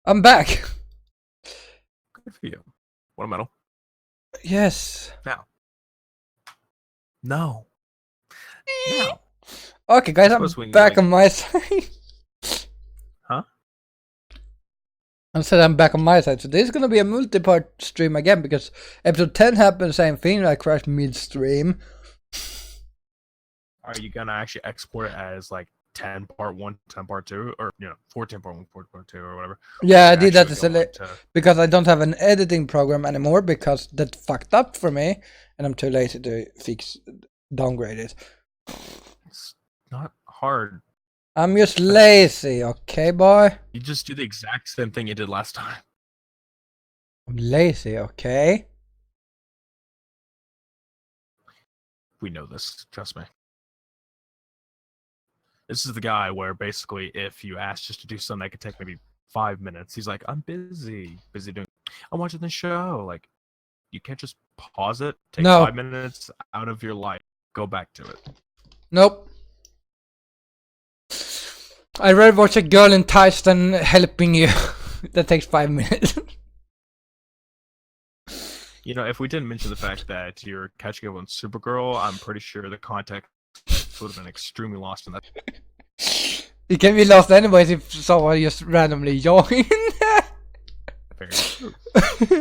I'm back. Good for you. Want a medal? Yes. Now. No. Now. Okay, guys, I'm back on my side. Huh? I said I'm back on my side. So this is gonna be a multi-part stream again because episode 10 happened the same thing. I crashed mid-stream. Are you gonna actually export it as like 10 part 1, 10 part 2, or 14 part 1, 14 part 2, or whatever? Yeah, I did that because I don't have an editing program anymore because that fucked up for me, and I'm too lazy to downgrade it. It's not hard. I'm just lazy, okay, boy? You just do the exact same thing you did last time. I'm lazy, okay? We know this, trust me. This is the guy where basically if you ask just to do something that could take maybe 5 minutes, he's like, I'm busy doing, I'm watching the show. Like, you can't just pause it, take 5 minutes out of your life, go back to it. Nope. I'd rather watch a girl enticed than helping you. That takes 5 minutes. You know, if we didn't mention the fact that you're catching up on Supergirl, I'm pretty sure the context would have been extremely lost in that. It can be lost anyways if someone just randomly joined.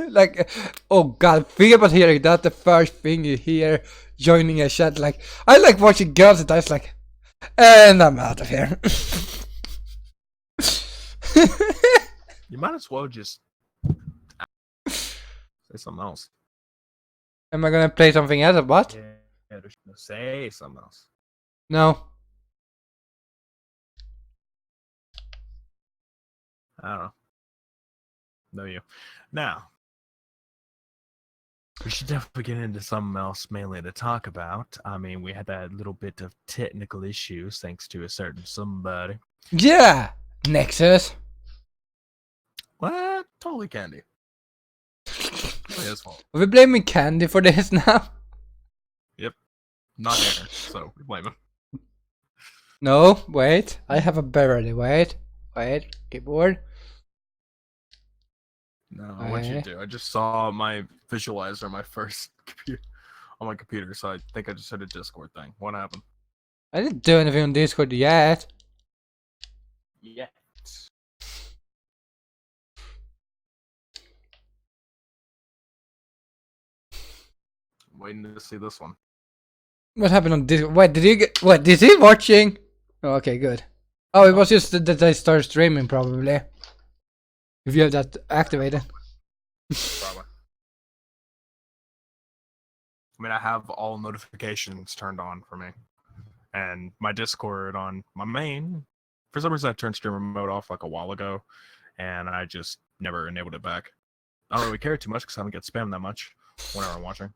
Like, oh god, think about hearing that, the first thing you hear joining a chat, like, I like watching girls and it's like, and I'm out of here. You might as well just say something else. Am I gonna play something else or what? Yeah, say something else. No. I don't know. No, you. Now, we should definitely get into something else mainly to talk about. I mean, we had that little bit of technical issues thanks to a certain somebody. Yeah! Nexus. What? Totally Candy. It's his fault. Are we blaming Candy for this now? Yep. Not here, so we blame him. No, wait. I have a better. Wait, keyboard. No, I want you to. I just saw my visualizer on my first computer, so I think I just had a Discord thing. What happened? I didn't do anything on Discord yet. Yet. I'm waiting to see this one. What happened on Discord? Wait, did you get? What? Is he watching? Oh, okay, good. Oh, it was just that I started streaming, probably. If you have that activated. Probably. I mean, I have all notifications turned on for me, and my Discord on my main. For some reason, I turned streamer mode off like a while ago, and I just never enabled it back. I don't really care too much because I don't get spammed that much whenever I'm watching.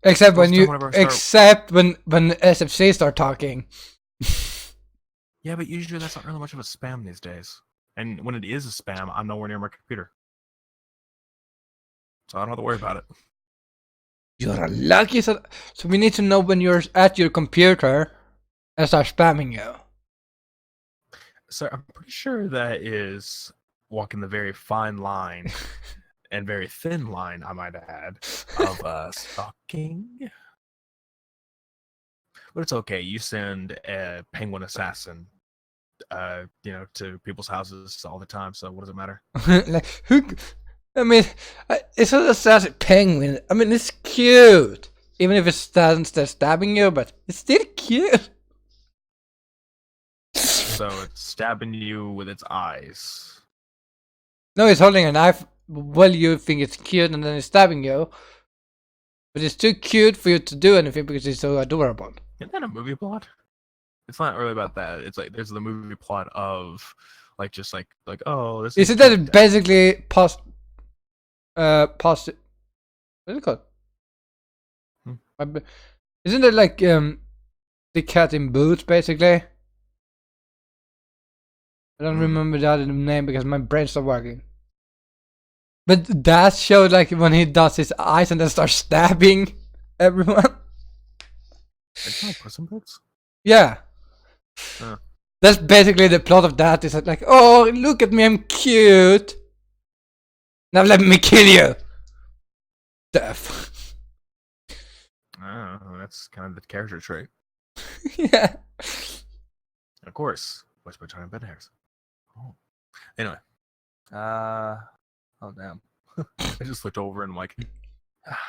Except when when SFC start talking. Yeah, but usually that's not really much of a spam these days. And when it is a spam, I'm nowhere near my computer. So I don't have to worry about it. You're a lucky so we need to know when you're at your computer and start spamming you. So I'm pretty sure that is walking the very fine line and very thin line, I might add, of stalking. But it's okay. You send a penguin assassin, to people's houses all the time. So what does it matter? Like who? I mean, it's an assassin penguin. I mean, it's cute, even if it stands there stabbing you, but it's still cute. So it's stabbing you with its eyes. No, it's holding a knife. Well, you think it's cute, and then it's stabbing you. But it's too cute for you to do anything because it's so adorable. Isn't that a movie plot? It's not really about that. It's like there's the movie plot of like just like oh this. Isn't that basically what is it called? Isn't it like the cat in boots basically? I don't remember the other name because my brain stopped working. But that showed like when he does his eyes and then starts stabbing everyone. It's not Puss in Boots? Yeah. That's basically the plot of that. Is like, oh, look at me, I'm cute. Now let me kill you. Death. Oh, that's kind of the character trait. Yeah. And of course, what's my giant bed hairs? Oh. Anyway. Oh damn. I just looked over and I'm like,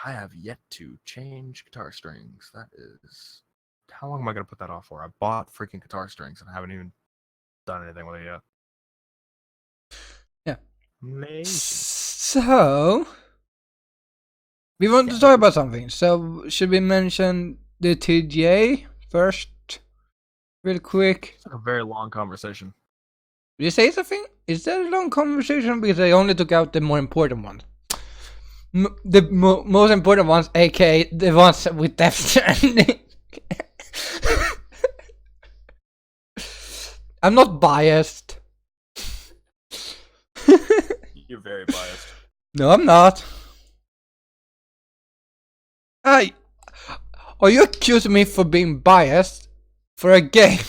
I have yet to change guitar strings. That is, how long am I gonna put that off for? I bought freaking guitar strings and I haven't even done anything with it yet. Yeah. Amazing. So we want to talk about something. So should we mention the TGA first, real quick? It's like a very long conversation. Did you say something? Is that a long conversation? Because I only took out the more important ones. The most important ones, aka the ones with Death Stranding. I'm not biased. You're very biased. No, I'm not. Are you accusing me for being biased for a game?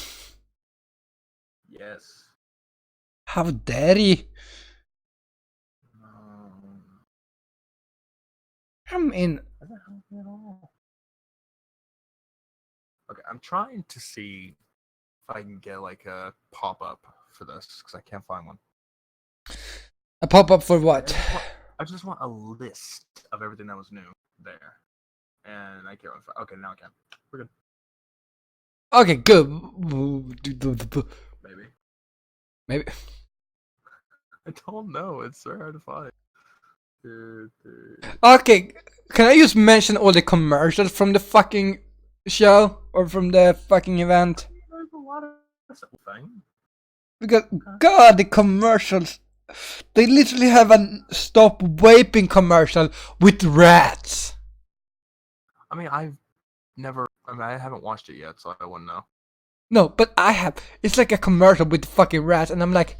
Yes. How dare you? I mean, okay, I'm trying to see if I can get like a pop-up for this because I can't find one. a pop-up for what? I just want a list of everything that was new there, and I can't. Okay, now I can. We're good. Okay, good. Maybe. Maybe. I don't know. It's so hard to find. Okay, can I just mention all the commercials from the fucking show or from the fucking event? There's a lot of things. Because God, the commercials, they literally have a stop vaping commercial with rats. I mean, I haven't watched it yet, so I wouldn't know. No, but I have. It's like a commercial with fucking rats, and I'm like,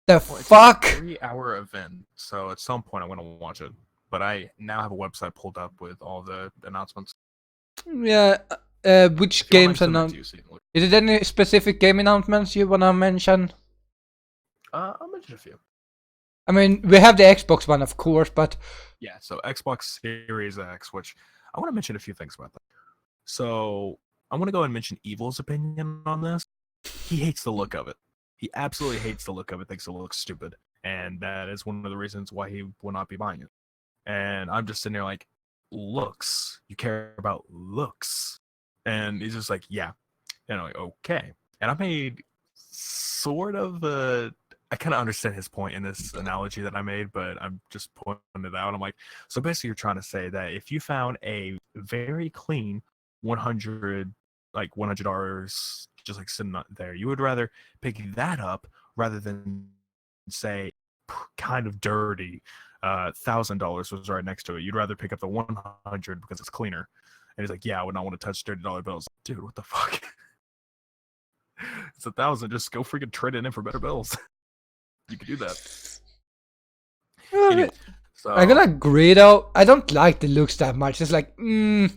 the fuck? It's a 3-hour event, so at some point I'm gonna watch it. But I now have a website pulled up with all the announcements. Yeah. Which games announced? Is it any specific game announcements you wanna mention? I'll mention a few. I mean, we have the Xbox one, of course, but yeah. So Xbox Series X, which I want to mention a few things about that. So I want to go and mention Evil's opinion on this. He hates the look of it. He absolutely hates the look of it. Thinks it looks stupid, and that is one of the reasons why he will not be buying it. And I'm just sitting there like, looks. You care about looks, and he's just like, yeah. And I'm like, okay. And I made sort of I kind of understand his point in this analogy that I made, but I'm just pointing it out. I'm like, so basically you're trying to say that if you found a very clean $100 just like sitting there, you would rather pick that up rather than say kind of dirty $1,000 was right next to it. You'd rather pick up the 100 because it's cleaner. And he's like, yeah, I would not want to touch $30 bills. Dude, what the fuck? It's 1,000. Just go freaking trade it in for better bills. You could do that. Anyway, so I'm gonna agree though. I don't like the looks that much. It's like, I mean,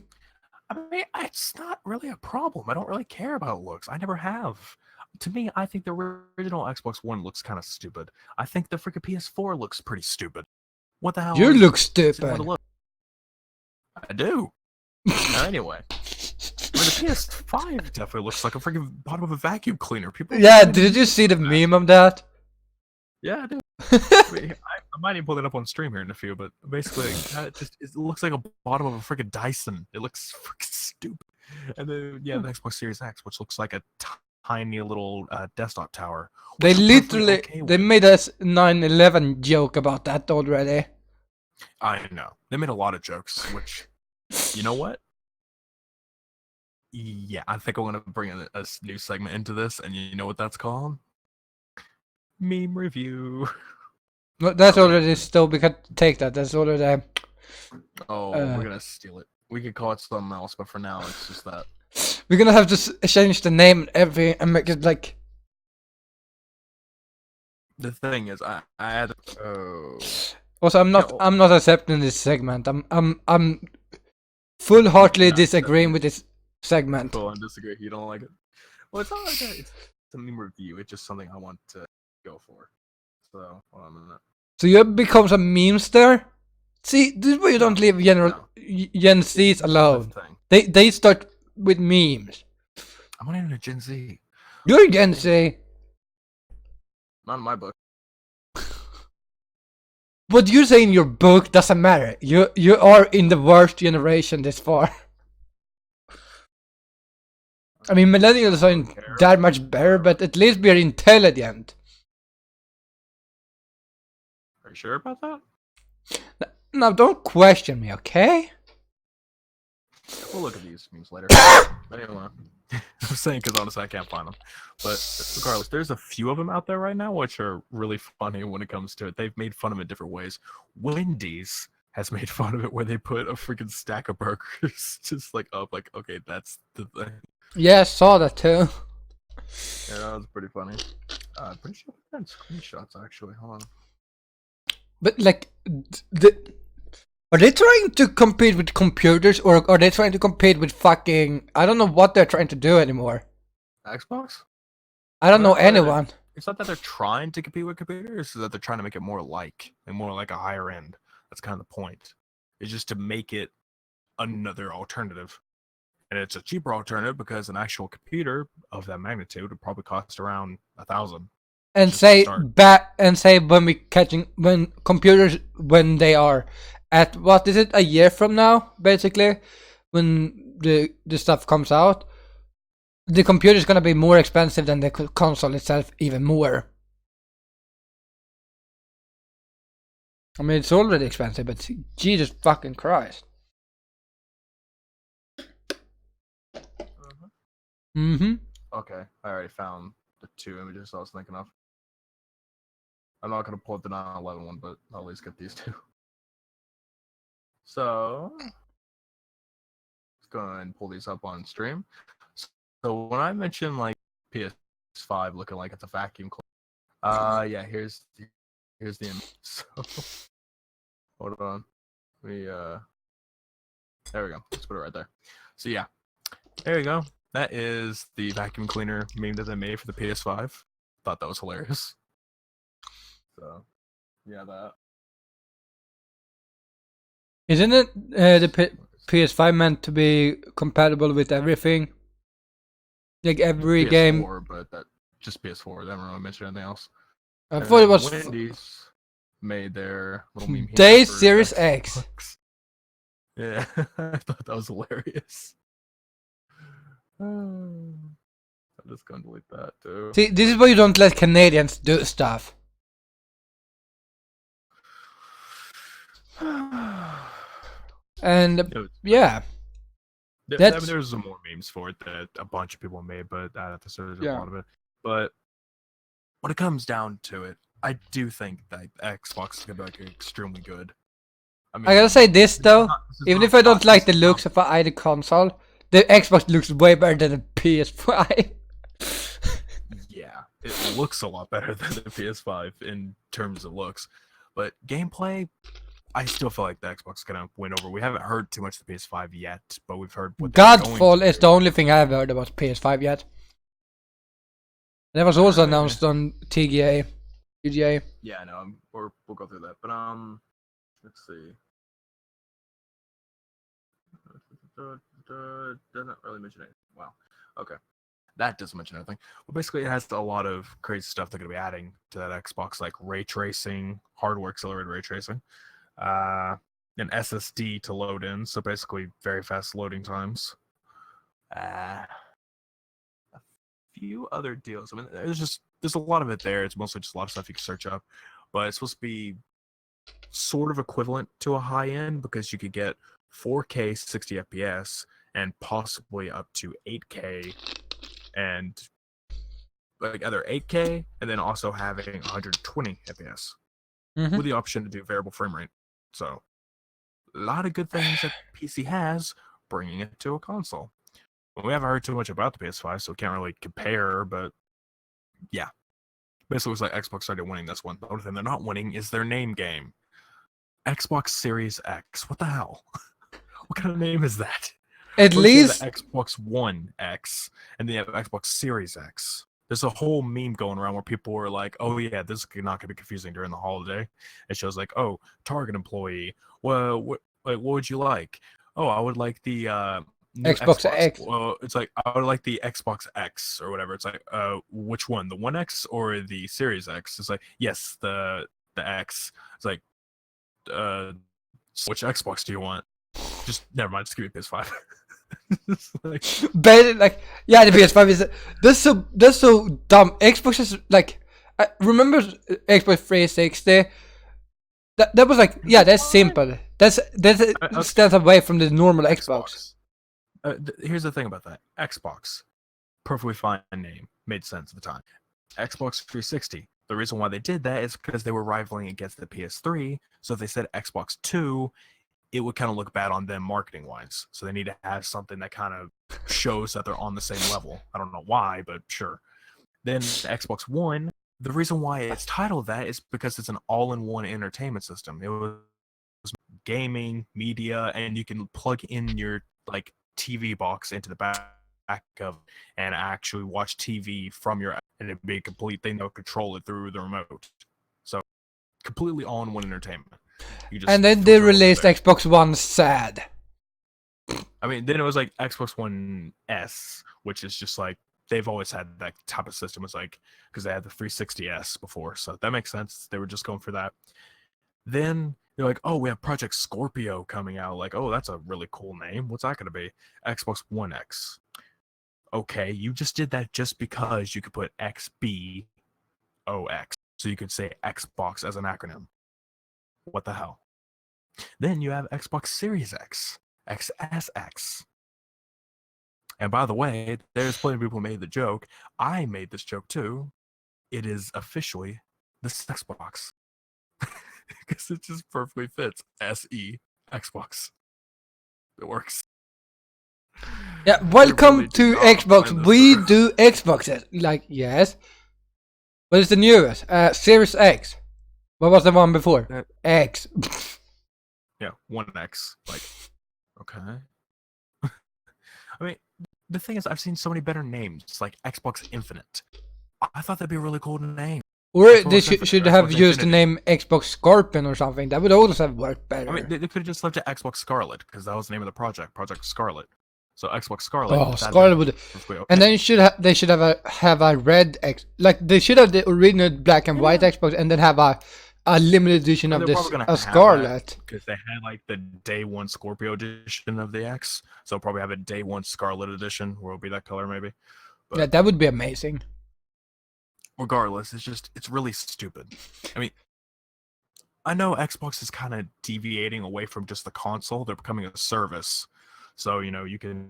it's not really a problem. I don't really care about looks. I never have. To me, I think the original Xbox One looks kind of stupid. I think the freaking PS4 looks pretty stupid. What the hell? You look stupid. I do. Anyway. I mean, the PS5 definitely looks like a freaking bottom of a vacuum cleaner. People. Yeah, did you see the meme of that? Yeah, I do. I might even pull it up on stream here in a few, but basically, it looks like a bottom of a freaking Dyson. It looks freaking stupid. And then, yeah, the Xbox Series X, which looks like a tiny little desktop tower. They literally, they made a 9/11 joke about that already. I know. They made a lot of jokes, which, you know what? Yeah, I think I want to bring a new segment into this, and you know what that's called? Meme review. No, that's already still. We can take that. That's already. Oh, we're gonna steal it. We could call it something else, but for now, it's just that. We're gonna have to change the name and make it like. The thing is, I had. Also, I'm not accepting this segment. I'm full-heartedly disagreeing with this segment. Full on disagree. You don't like it. Well, it's not like it's a meme review. It's just something I want to go for. So, hold on a minute. So you become a memester? See, this is why you don't leave Gen Z's alone. They start with memes. I'm not even a Gen Z. You're Gen Z. Not in my book. What you say in your book doesn't matter. You are in the worst generation this far. I mean, millennials aren't that much better, but at least we're intelligent. Are you sure about that? Now, don't question me, okay? We'll look at these memes later. Anyway, I'm saying because honestly I can't find them. But regardless, there's a few of them out there right now which are really funny when it comes to it. They've made fun of it different ways. Wendy's has made fun of it where they put a freaking stack of burgers just like up, like, okay, that's the thing. Yeah, I saw that too. Yeah, that was pretty funny. Pretty sure I got screenshots actually. Hold on. But like, are they trying to compete with computers, or are they trying to compete with fucking? I don't know what they're trying to do anymore. Xbox? I don't know anyone. It's not that they're trying to compete with computers; it's that they're trying to make it more like a higher end. That's kind of the point. It's just to make it another alternative. And it's a cheaper alternative because an actual computer of that magnitude would probably cost around $1,000. And say when computers, when they are at, what is it, a year from now, basically, when the stuff comes out, the computer is gonna be more expensive than the console itself, even more. I mean, it's already expensive, but Jesus fucking Christ. Mm-hmm. Okay, I already found the two images I was thinking of. I'm not going to pull up the 9/11 one, but I'll at least get these two. So, let's go ahead and pull these up on stream. So when I mentioned like PS5 looking like it's a vacuum cleaner, yeah, here's the image. So, hold on. There we go. Let's put it right there. So yeah, there you go. That is the vacuum cleaner meme that they made for the PS5. Thought that was hilarious. So, yeah, that. Isn't it the PS5 meant to be compatible with everything? Like every PS4, game? But that just PS4. They haven't really mentioned anything else. I thought it was Wendy's made their little meme here. Day Series X. Yeah, I thought that was hilarious. I'm just gonna delete that too. See, this is why you don't let Canadians do stuff. And yeah, there's some more memes for it that a bunch of people made, but I have to search a lot of it. But when it comes down to it, I do think that Xbox is gonna be like extremely good. I mean, I gotta say this though, even if I don't like the looks of either console, the Xbox looks way better than the PS5. Yeah, it looks a lot better than the PS5 in terms of looks, but gameplay, I still feel like the Xbox is gonna win over. We haven't heard too much of the PS5 yet, but we've heard what Godfall is the only thing I've heard about PS5 yet. That was also announced on TGA. Yeah, no, we'll go through that, but let's see. Doesn't really mention anything. Wow. Okay. That doesn't mention anything. Well, basically, it has a lot of crazy stuff they're going to be adding to that Xbox, like ray tracing, hardware accelerated ray tracing, an SSD to load in, so basically very fast loading times. A few other deals. I mean, there's a lot of it there. It's mostly just a lot of stuff you can search up, but it's supposed to be sort of equivalent to a high end because you could get 4K 60 FPS and possibly up to 8K and like either 8K and then also having 120 FPS with the option to do variable frame rate. So a lot of good things that PC has, bringing it to a console. Well, we haven't heard too much about the PS5, so we can't really compare, but yeah. Basically, it was like Xbox started winning this one. The only thing they're not winning is their name game. Xbox Series X. What the hell? What kind of name is that? At First, you have least the Xbox One X, and then you have Xbox Series X. There's a whole meme going around where people were like, "Oh yeah, this is not gonna be confusing during the holiday." It shows like, "Oh, Target employee. Well, what would you like? Oh, I would like the new Xbox Xbox. X. Well, it's like I would like the Xbox X or whatever. It's like, which one? The One X or the Series X? It's like, yes, the X. It's like, which Xbox do you want? Just never mind. Just give me PS5. Like, But like, yeah, the PS5 is that's so dumb. Xbox is like, I remember Xbox 360. That was like, yeah, that's simple. That's okay, stands away from the normal Xbox. here's the thing about that. Xbox, perfectly fine name, made sense at the time. Xbox 360. The reason why they did that is because they were rivaling against the PS3. So if they said Xbox 2, it would kind of look bad on them marketing wise. So they need to have something that kind of shows that they're on the same level. I don't know why, but sure. Then the Xbox One, the reason why it's titled that is because it's an all-in-one entertainment system. It was gaming, media, and you can plug in your like TV box into the back of and actually watch TV from your, and it'd be a complete thing that would control it through the remote. So completely all-in-one entertainment. And then they released Xbox One sad. I mean, then it was like Xbox One S, which is just like they've always had that type of system. It's like because they had the 360S before, so that makes sense. They were just going for that. Then they're like, oh, we have Project Scorpio coming out. Like, oh, that's a really cool name. What's that going to be? Xbox One X. Okay, you just did that just because you could put XBOX, so you could say Xbox as an acronym. What the hell? Then you have Xbox Series X, XSX. And by the way, there's plenty of people who made the joke. I made this joke too. It is officially the Xbox. Because it just perfectly fits. SE, Xbox. It works. Yeah, welcome to Xbox. We do Xboxes. Like, yes. What is the newest? Series X. What was the one before? X. Yeah, One X. Like, okay. I mean, the thing is, I've seen so many better names, like Xbox Infinite. I thought that'd be a really cool name. Or they should have used the name Xbox Scorpion or something. That would also have worked better. I mean, they could have just left it Xbox Scarlet, because that was the name of the project, Project Scarlet. So Xbox Scarlet. Oh, Scarlet would. Okay. And then they should have a red X. Like they should have the original black and white Xbox, and then have a limited edition of this Scarlet. Because they had like the day one Scorpio edition of the X, so probably have a day one Scarlet edition where it'll be that color maybe. But yeah, that would be amazing. Regardless, it's really stupid. I mean, I know Xbox is kind of deviating away from just the console. They're becoming a service. So, you can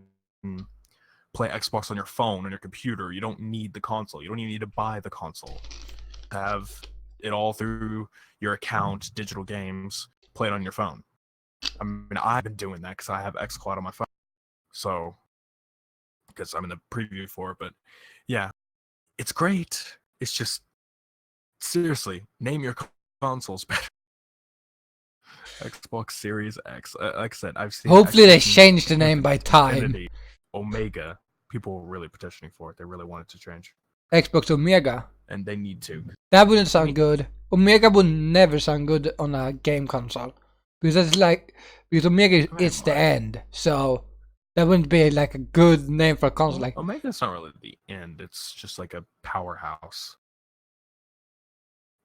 play Xbox on your phone, on your computer. You don't need the console. You don't even need to buy the console. Have it all through your account, digital games, play it on your phone. I mean, I've been doing that because I have xCloud on my phone. So, because I'm in the preview for it. But, yeah, it's great. It's just, seriously, name your consoles better. Xbox Series X. Like I said, I've seen. Hopefully, they change the name by time. Infinity, Omega. People were really petitioning for it. They really wanted to change. Xbox Omega. And they need to. That wouldn't sound good. Omega would never sound good on a game console because because Omega is the end. So that wouldn't be like a good name for a console. Like Omega's not really the end. It's just like a powerhouse.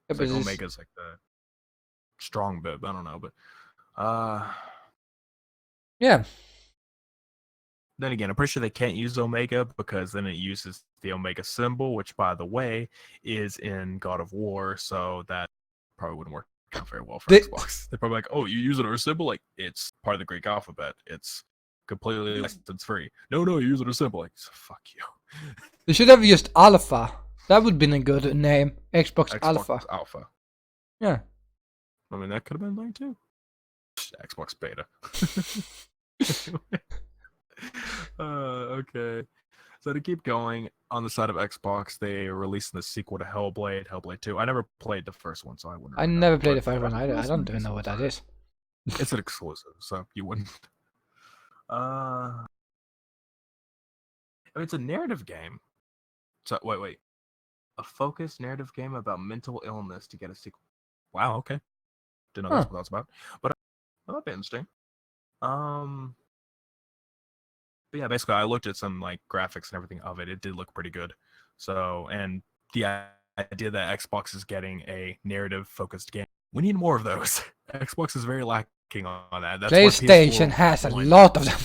It's like Omega's like the strong bib. I don't know, but yeah. Then again, I'm pretty sure they can't use Omega because then it uses the Omega symbol, which, by the way, is in God of War, so that probably wouldn't work out very well for Xbox. They're probably like, oh, you use it as a symbol? Like, it's part of the Greek alphabet. It's completely license-free. No, you use it as a symbol. Like, fuck you. They should have used Alpha. That would have been a good name. Xbox Alpha. Yeah. I mean, that could have been there, too. Xbox Beta. Okay. So to keep going, on the side of Xbox, they are releasing the sequel to Hellblade 2. I never played the first one, so I wouldn't. I never played the first one either. I don't even know what that is. It's an exclusive, so you wouldn't. I mean, it's a narrative game. So wait. A focused narrative game about mental illness to get a sequel. Wow, okay. Didn't know Huh. that's what that's about. But that'd be interesting. But yeah, basically, I looked at some like graphics and everything of it. It did look pretty good. So, and the idea that Xbox is getting a narrative-focused game, we need more of those. Xbox is very lacking on that. That's PlayStation has a lot of them.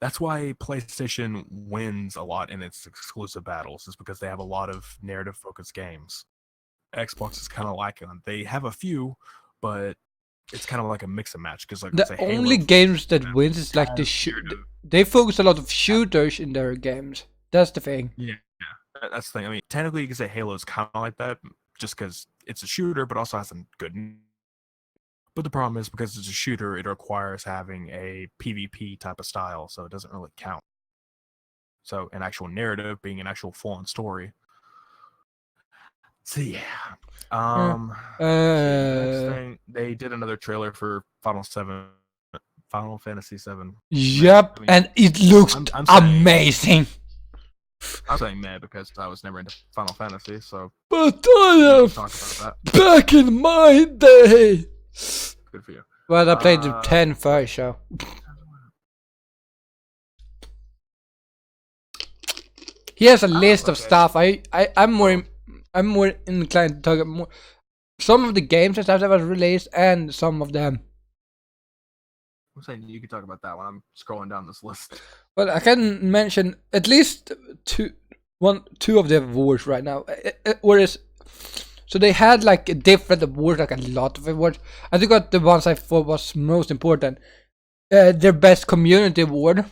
That's why PlayStation wins a lot in its exclusive battles, is because they have a lot of narrative-focused games. Xbox is kind of lacking on. They have a few, but it's kind of like a mix and match. Because like The only games that wins is like they focus a lot of shooters in their games. That's the thing. Yeah, that's the thing. I mean, technically, you can say Halo is kind of like that, just because it's a shooter, but also has some good. But the problem is, because it's a shooter, it requires having a PvP type of style, so it doesn't really count. So an actual narrative, being an actual full-on story. So yeah. Next thing, they did another trailer for Final Fantasy 7. Yep, I mean, and it looks amazing. I'm saying mad because I was never into Final Fantasy, so. But I am talk about that. Back in my day. Good for you. Well, I played the 10 first, so. He has a list of stuff. I'm more inclined to talk about more. Some of the games and stuff that was released, and some of them. I'm saying you can talk about that when I'm scrolling down this list. Well, I can mention at least two of the awards right now. So they had like a different awards, like a lot of awards. I think what the ones I thought was most important. Their best community award.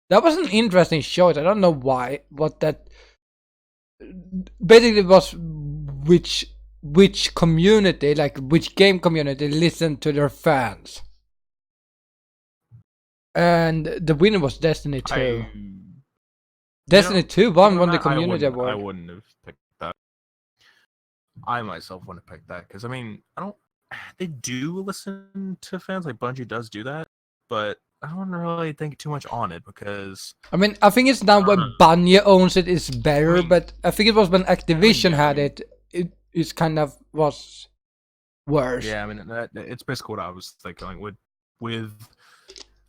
That was an interesting choice. I don't know why. What that basically was which community, like which game community, listened to their fans. And the winner was Destiny 2. Destiny 2 won the community award. I wouldn't have picked that. I myself wouldn't have picked that because I mean, they do listen to fans, like Bungie does do that, but I don't really think too much on it because I mean, I think it's now when Bungie owns it is better, but I think it was when Activision had it. It kind of was worse. Yeah, I mean, it's basically what I was thinking. Like with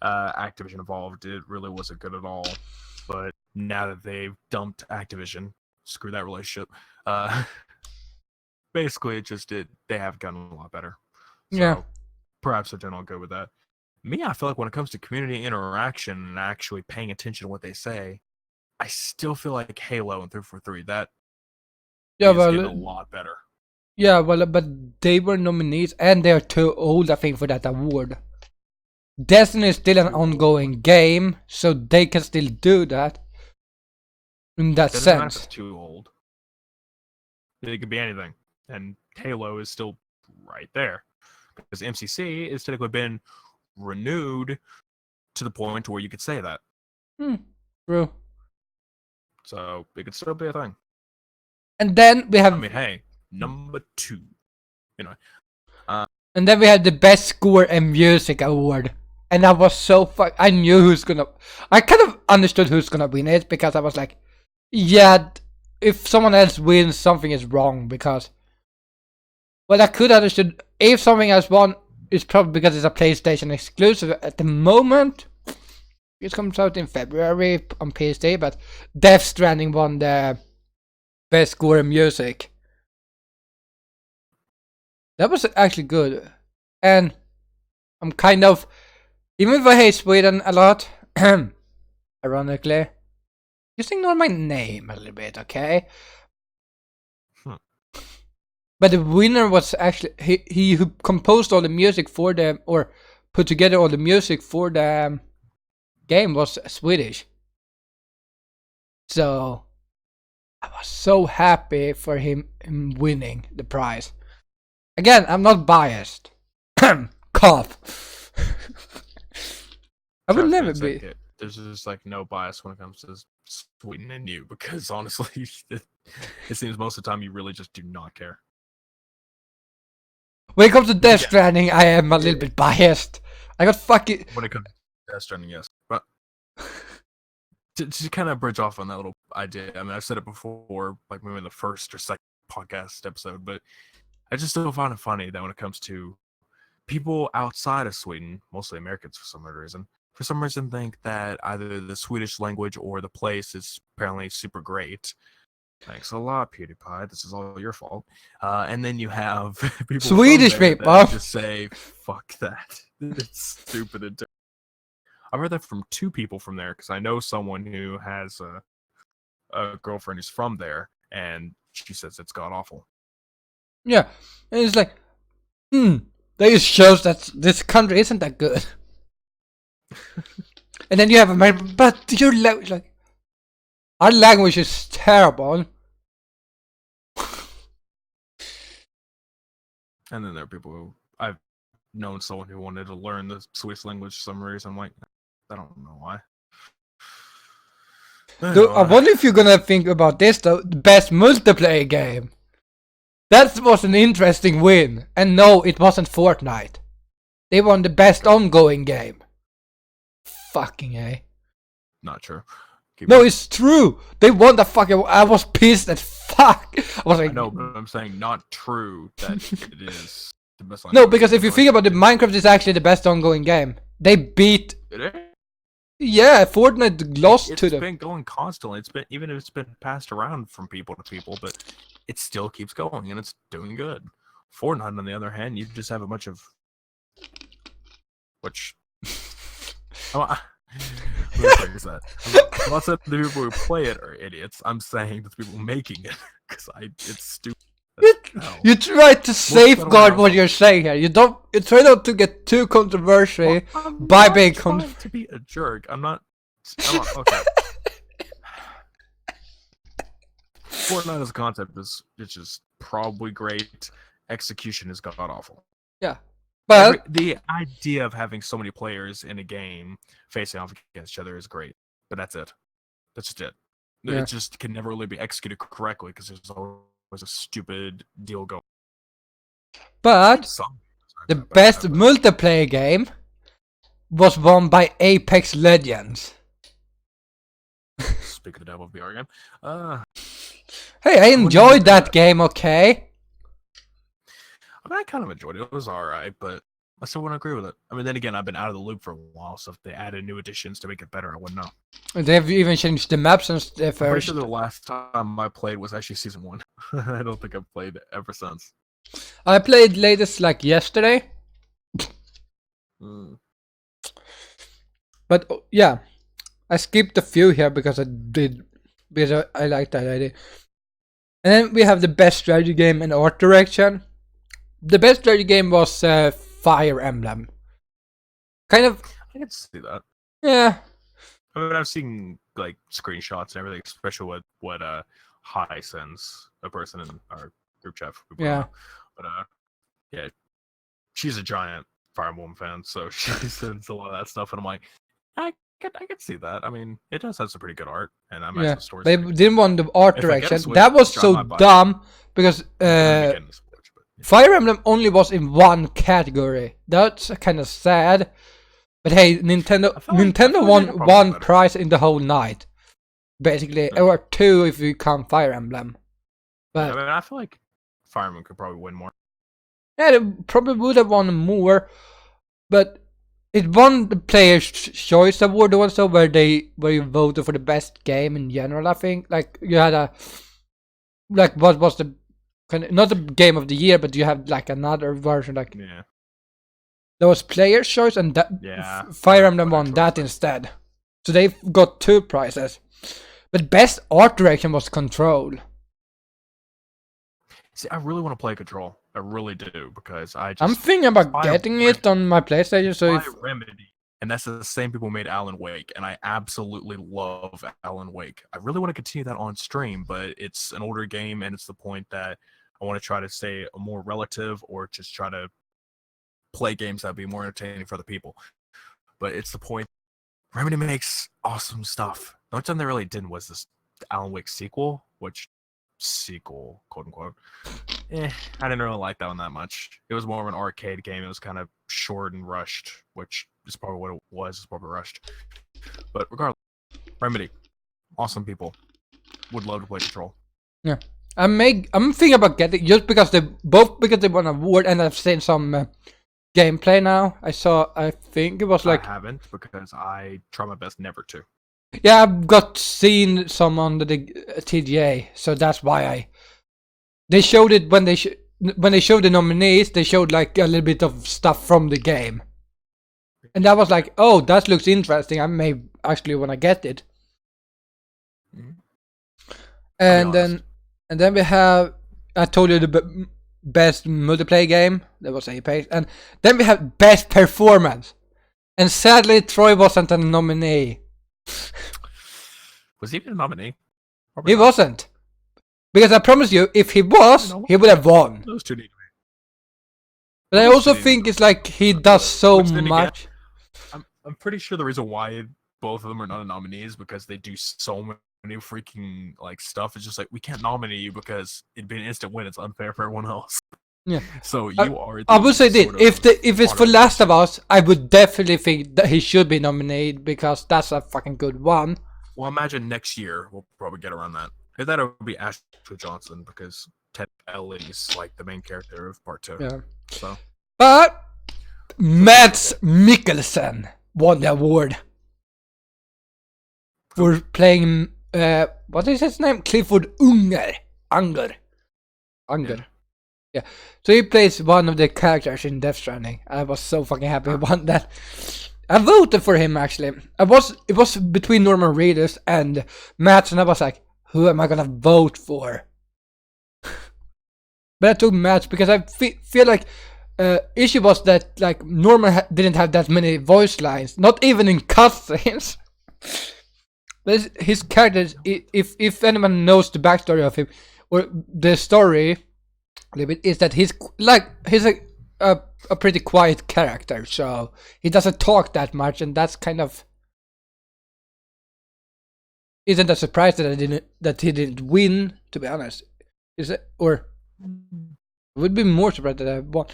Activision involved, it really wasn't good at all. But now that they've dumped Activision, screw that relationship. Basically, it just did. They have gotten a lot better. So yeah. Perhaps then I'll go with that. Me, I feel like when it comes to community interaction and actually paying attention to what they say, I still feel like Halo and 343 that is getting a lot better. Yeah, well, but they were nominees and they're too old, I think, for that award. Destiny is still an ongoing game, so they can still do that. In that sense, it's too old. It could be anything, and Halo is still right there because MCC has typically been renewed to the point where you could say that. True. So it could still be a thing. And then we have. I mean, hey, number 2. You know. And then we had the best score and music award, and I was so I knew who's gonna. I kind of understood who's gonna win it because I was like, yeah, if someone else wins, something is wrong because. Well, I could understood if something else won. It's probably because it's a PlayStation exclusive at the moment. It comes out in February on PS3, but Death Stranding won the best score in music. That was actually good. And I'm kind of, even if I hate Sweden a lot, ironically, just ignore my name a little bit, okay? But the winner was actually he who composed all the music for them, or put together all the music for the game, was Swedish. So I was so happy for him winning the prize. Again, I'm not biased. Cough. I would never be. There's just like no bias when it comes to Sweden and you, because honestly, it seems most of the time you really just do not care. When it comes to Death Stranding, I am a little bit biased. I got fucking. When it comes to Death Stranding, yes, but to kind of bridge off on that little idea. I mean, I've said it before, like maybe in the first or second podcast episode, but I just still find it funny that when it comes to people outside of Sweden, mostly Americans for some reason think that either the Swedish language or the place is apparently super great. Thanks a lot, PewDiePie. This is all your fault. And then you have people Swedish people that just say, "Fuck that. It's stupid." And I've heard that from 2 people from there because I know someone who has a girlfriend who's from there, and she says it's god awful. Yeah, and it's like, that just shows that this country isn't that good. And then you have America, but your like, our language is terrible. And then there are people who I've known someone who wanted to learn the Swiss language for some reason. I'm like, I don't know why. Dude, I wonder if you're gonna think about this though. The best multiplayer game. That was an interesting win. And no, it wasn't Fortnite. They won the best ongoing game. Fucking A. Not true. No, it's true. They won the fucking. I was pissed as fuck. I was like, I know, but I'm saying not true that it is the best. No, because if you think about it, Minecraft is actually the best ongoing game. They beat. Did it? Yeah, Fortnite lost to them. It's been going constantly. It's been, even if it's been passed around from people to people, but it still keeps going and it's doing good. Fortnite, on the other hand, you just have a bunch of which. I'm not saying the people who play it are idiots. I'm saying the people making it because it's stupid. You try to safeguard what you're saying here. You try not to get too controversial by being to be a jerk. I'm not okay. Fortnite as a concept is just probably great. Execution is god awful. Yeah. But the idea of having so many players in a game facing off against each other is great. But that's it. That's just it. Yeah. It just can never really be executed correctly because there's always a stupid deal going. But the best multiplayer game was won by Apex Legends. Speak of the devil of VR game. Hey, I enjoyed that game, okay? I mean, I kind of enjoyed it. It was alright, but I still wouldn't agree with it. I mean, then again, I've been out of the loop for a while, so if they added new additions to make it better, I wouldn't know. They've even changed the maps since the I'm pretty first. sure the last time I played was actually Season 1. I don't think I've played ever since. I played latest like yesterday. But yeah, I skipped a few here because I liked that idea. And then we have the best strategy game and art direction. The best strategy game was Fire Emblem. Kind of. I can see that. Yeah. I mean, I've seen like screenshots and everything, especially what Hi sends a person in our group chat. Yeah. But yeah, she's a giant Fire Emblem fan, so she sends a lot of that stuff, and I'm like, I can see that. I mean, it does have some pretty good art, and I'm yeah. the story. They didn't want the art direction. That was so dumb because Fire Emblem only was in one category. That's kind of sad. But hey, Nintendo won one prize in the whole night, basically, or 2 if you count Fire Emblem. But yeah, I mean, I feel like Fire Emblem could probably win more. Yeah, they probably would have won more, but it won the Player's Choice Award also, where you voted for the best game in general. I think like you had what was the not the game of the year, but you have like another version like there was Player's Choice and that Fire Emblem won that instead. So they got 2 prizes, but best art direction was Control. See, I really want to play Control. I really do, because I'm thinking about getting it on my PlayStation. So Remedy, and that's the same people who made Alan Wake, and I absolutely love Alan Wake. I really want to continue that on stream, but it's an older game, and it's the point that I want to try to stay more relative, or just try to play games that be more entertaining for the people. But it's the point. Remedy makes awesome stuff. The only time they really didn't was this Alan Wake sequel, quote unquote. I didn't really like that one that much. It was more of an arcade game. It was kind of short and rushed, which is probably what it was. It's probably rushed. But regardless, Remedy, Awesome people. Would love to play Control. Yeah, I'm thinking about getting just because they won an award, and I've seen some gameplay now. I think it was like I haven't because I try my best never to. yeah, I've got seen some on the TGA, so that's why they showed it when they showed the nominees. They showed like a little bit of stuff from the game, and that was like, oh, that looks interesting. I may actually want to get it. Mhm. And then we have, I told you the best multiplayer game. That was Apex, and then we have best performance. And sadly, Troy wasn't a nominee. Was he even a nominee? Probably He not. wasn't, because I promise you, if he was, he would have won. Those two need to be. But I also think it's like he does so much. I'm pretty sure the reason why both of them are not nominees because they do so many freaking like stuff. It's just like we can't nominate you because it'd be an instant win. It's unfair for everyone else. Yeah. So you are. I would say this: if it's for Last of Us, I would definitely think that he should be nominated because that's a fucking good one. Well, imagine next year we'll probably get around that. If that would be Ashley Johnson because Ted Ellie's like the main character of Part 2. Yeah. So. But Mads Mikkelsen won the award for playing what is his name? Clifford Unger. Yeah. So he plays one of the characters in Death Stranding. I was so fucking happy he won that. I voted for him actually. It was between Norman Reedus and Matt, and I was like, who am I gonna vote for? But I took Matt because I feel like issue was that like Norman didn't have that many voice lines, not even in cutscenes. But his character, if anyone knows the backstory of him or the story, a little bit, is that he's a pretty quiet character, so he doesn't talk that much, and that's kind of isn't a surprise that he didn't win. To be honest, is it? Or would be more surprised that I won.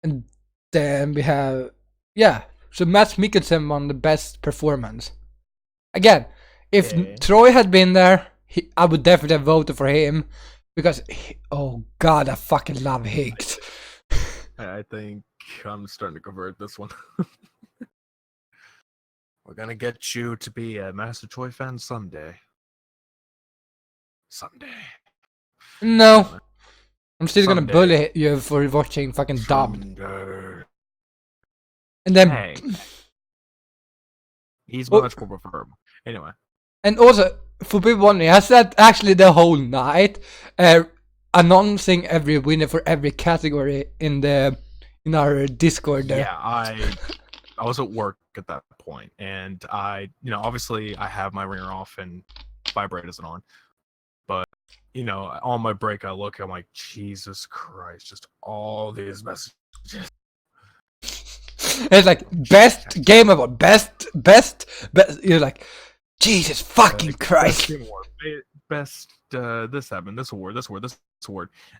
And then we have so Mads Mikkelsen won the best performance. Again, if Troy had been there, I would definitely have voted for him because oh god, I fucking love Higgs. I think I'm starting to convert this one. We're gonna get you to be a Master Troy fan someday. Someday. No. I'm still gonna bully you for watching fucking dubbed. And then he's much more preferable. Anyway. And also, for people wondering, I said actually the whole night, announcing every winner for every category in our Discord there. Yeah, I was at work at that point, and obviously I have my ringer off and vibrate isn't on, but on my break I look, I'm like, Jesus Christ, just all these messages. It's like best game award, best. You're like, Jesus fucking Christ. Best this happened, this award.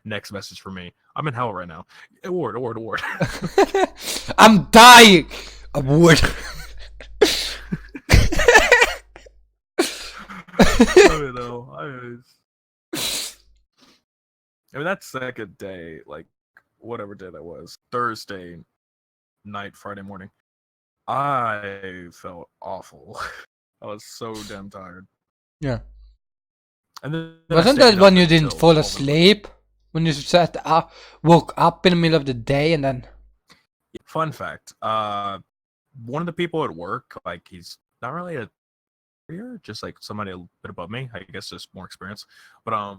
Next message for me. I'm in hell right now. Award. I'm dying. Award. I mean, that second day, like whatever day that was, Thursday night, Friday morning, I felt awful. I was so damn tired. Yeah. And then wasn't that when you didn't fall asleep? When you woke up in the middle of the day and then... Fun fact. One of the people at work, like he's not really a career, just like somebody a bit above me, I guess just more experience. But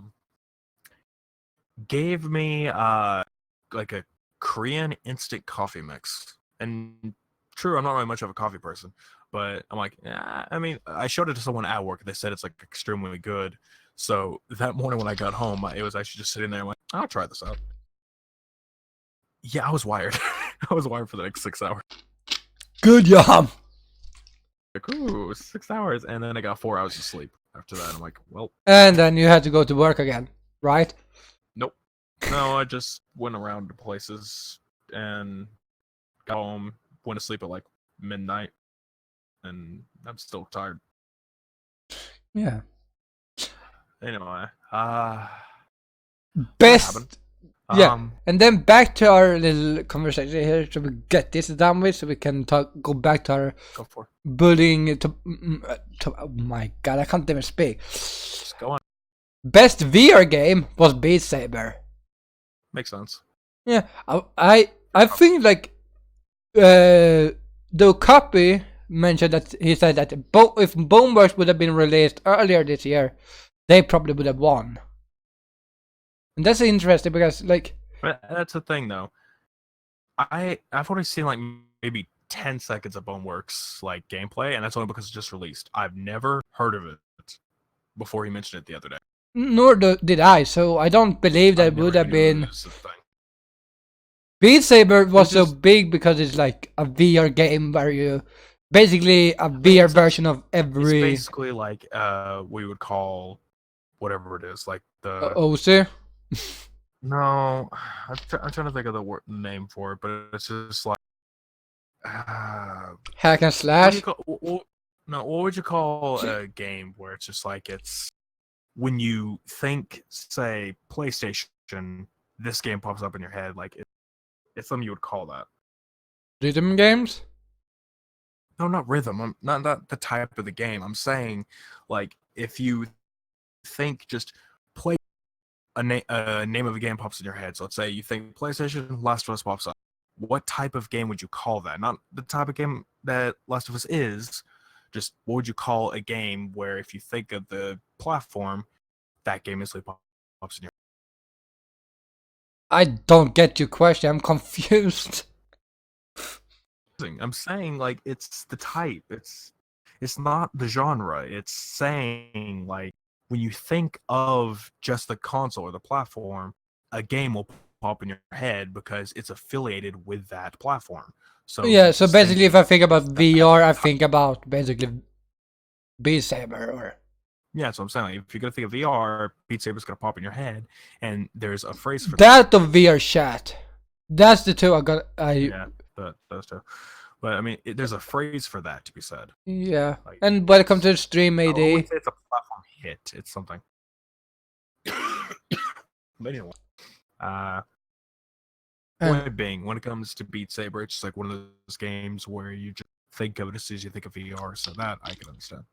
gave me like a Korean instant coffee mix. And true, I'm not really much of a coffee person, but I'm like, I mean, I showed it to someone at work. They said it's like extremely good. So that morning when I got home, it was actually just sitting there. I'm like, I'll try this out. Yeah, I was wired. I was wired for the next 6 hours. Good job. Like, ooh, 6 hours, and then I got 4 hours of sleep after that. I'm like, well. And then you had to go to work again, right? Nope. No, I just went around to places and got home, went to sleep at like midnight, and I'm still tired. Yeah. Anyway, Best. Yeah. Um, And then back to our little conversation here, so we get this done with, so we can go back to our go for it. bullying. Oh my god, I can't even speak. Just go on. Best VR game was Beat Saber. Makes sense. Yeah, I think like the copy mentioned that he said that if Boneworks would have been released earlier this year, they probably would have won. And that's interesting because like But that's the thing though. I've already seen like maybe 10 seconds of Boneworks like gameplay, and that's only because it's just released. I've never heard of it before he mentioned it the other day. nor did I, so I don't believe that I've it would never have even knew been. it was a thing. Beat Saber was so just- big because it's like a VR game where you basically a VR version of It's every basically like we would call whatever it is, like the OC. no, I'm trying to think of the name for it, but it's just like Hack and what do slash. you call, no, what would you call a game where it's just like it's when you think, say, PlayStation, this game pops up in your head, like it's something you would call that. Rhythm games? No, not rhythm. I'm not the type of the game. I'm saying, like, if you think just play a name of a game pops in your head. So let's say you think PlayStation, Last of Us pops up. What type of game would you call that? Not the type of game that Last of Us is. Just what would you call a game where if you think of the platform, that game instantly pops in your I don't get your question. I'm confused. head? I'm saying like it's the type. It's not the genre. It's saying like when you think of just the console or the platform, a game will pop in your head because it's affiliated with that platform. So Yeah, you're so just basically if I think about that VR, I type. think about basically Beat Saber or Yeah, that's what I'm saying. Like, if you're gonna think of VR, Beat Saber's gonna pop in your head, and there's a phrase for that. that of VR chat. That's the two I got. Yeah, those two. But I mean, there's a phrase for that to be said. Yeah. Like, And welcome to the stream, I AD. wouldn't say it's a platform hit. It's something. But anyway, point being, when it comes to Beat Saber, it's just like one of those games where you just think of it as soon as you think of VR. So that I can understand.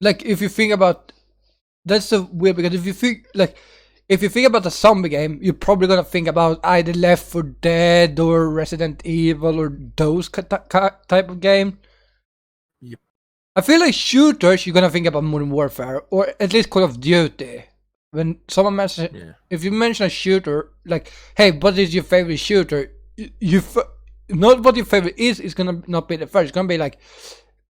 Like if you think about, that's so weird because if you think about a zombie game, you're probably gonna think about either Left 4 Dead or Resident Evil or those type of game. Yep. I feel like shooters, you're gonna think about Modern Warfare or at least Call of Duty. When someone mentions, if you mention a shooter, like, hey, what is your favorite shooter? Not what your favorite is gonna not be the first. It's gonna be like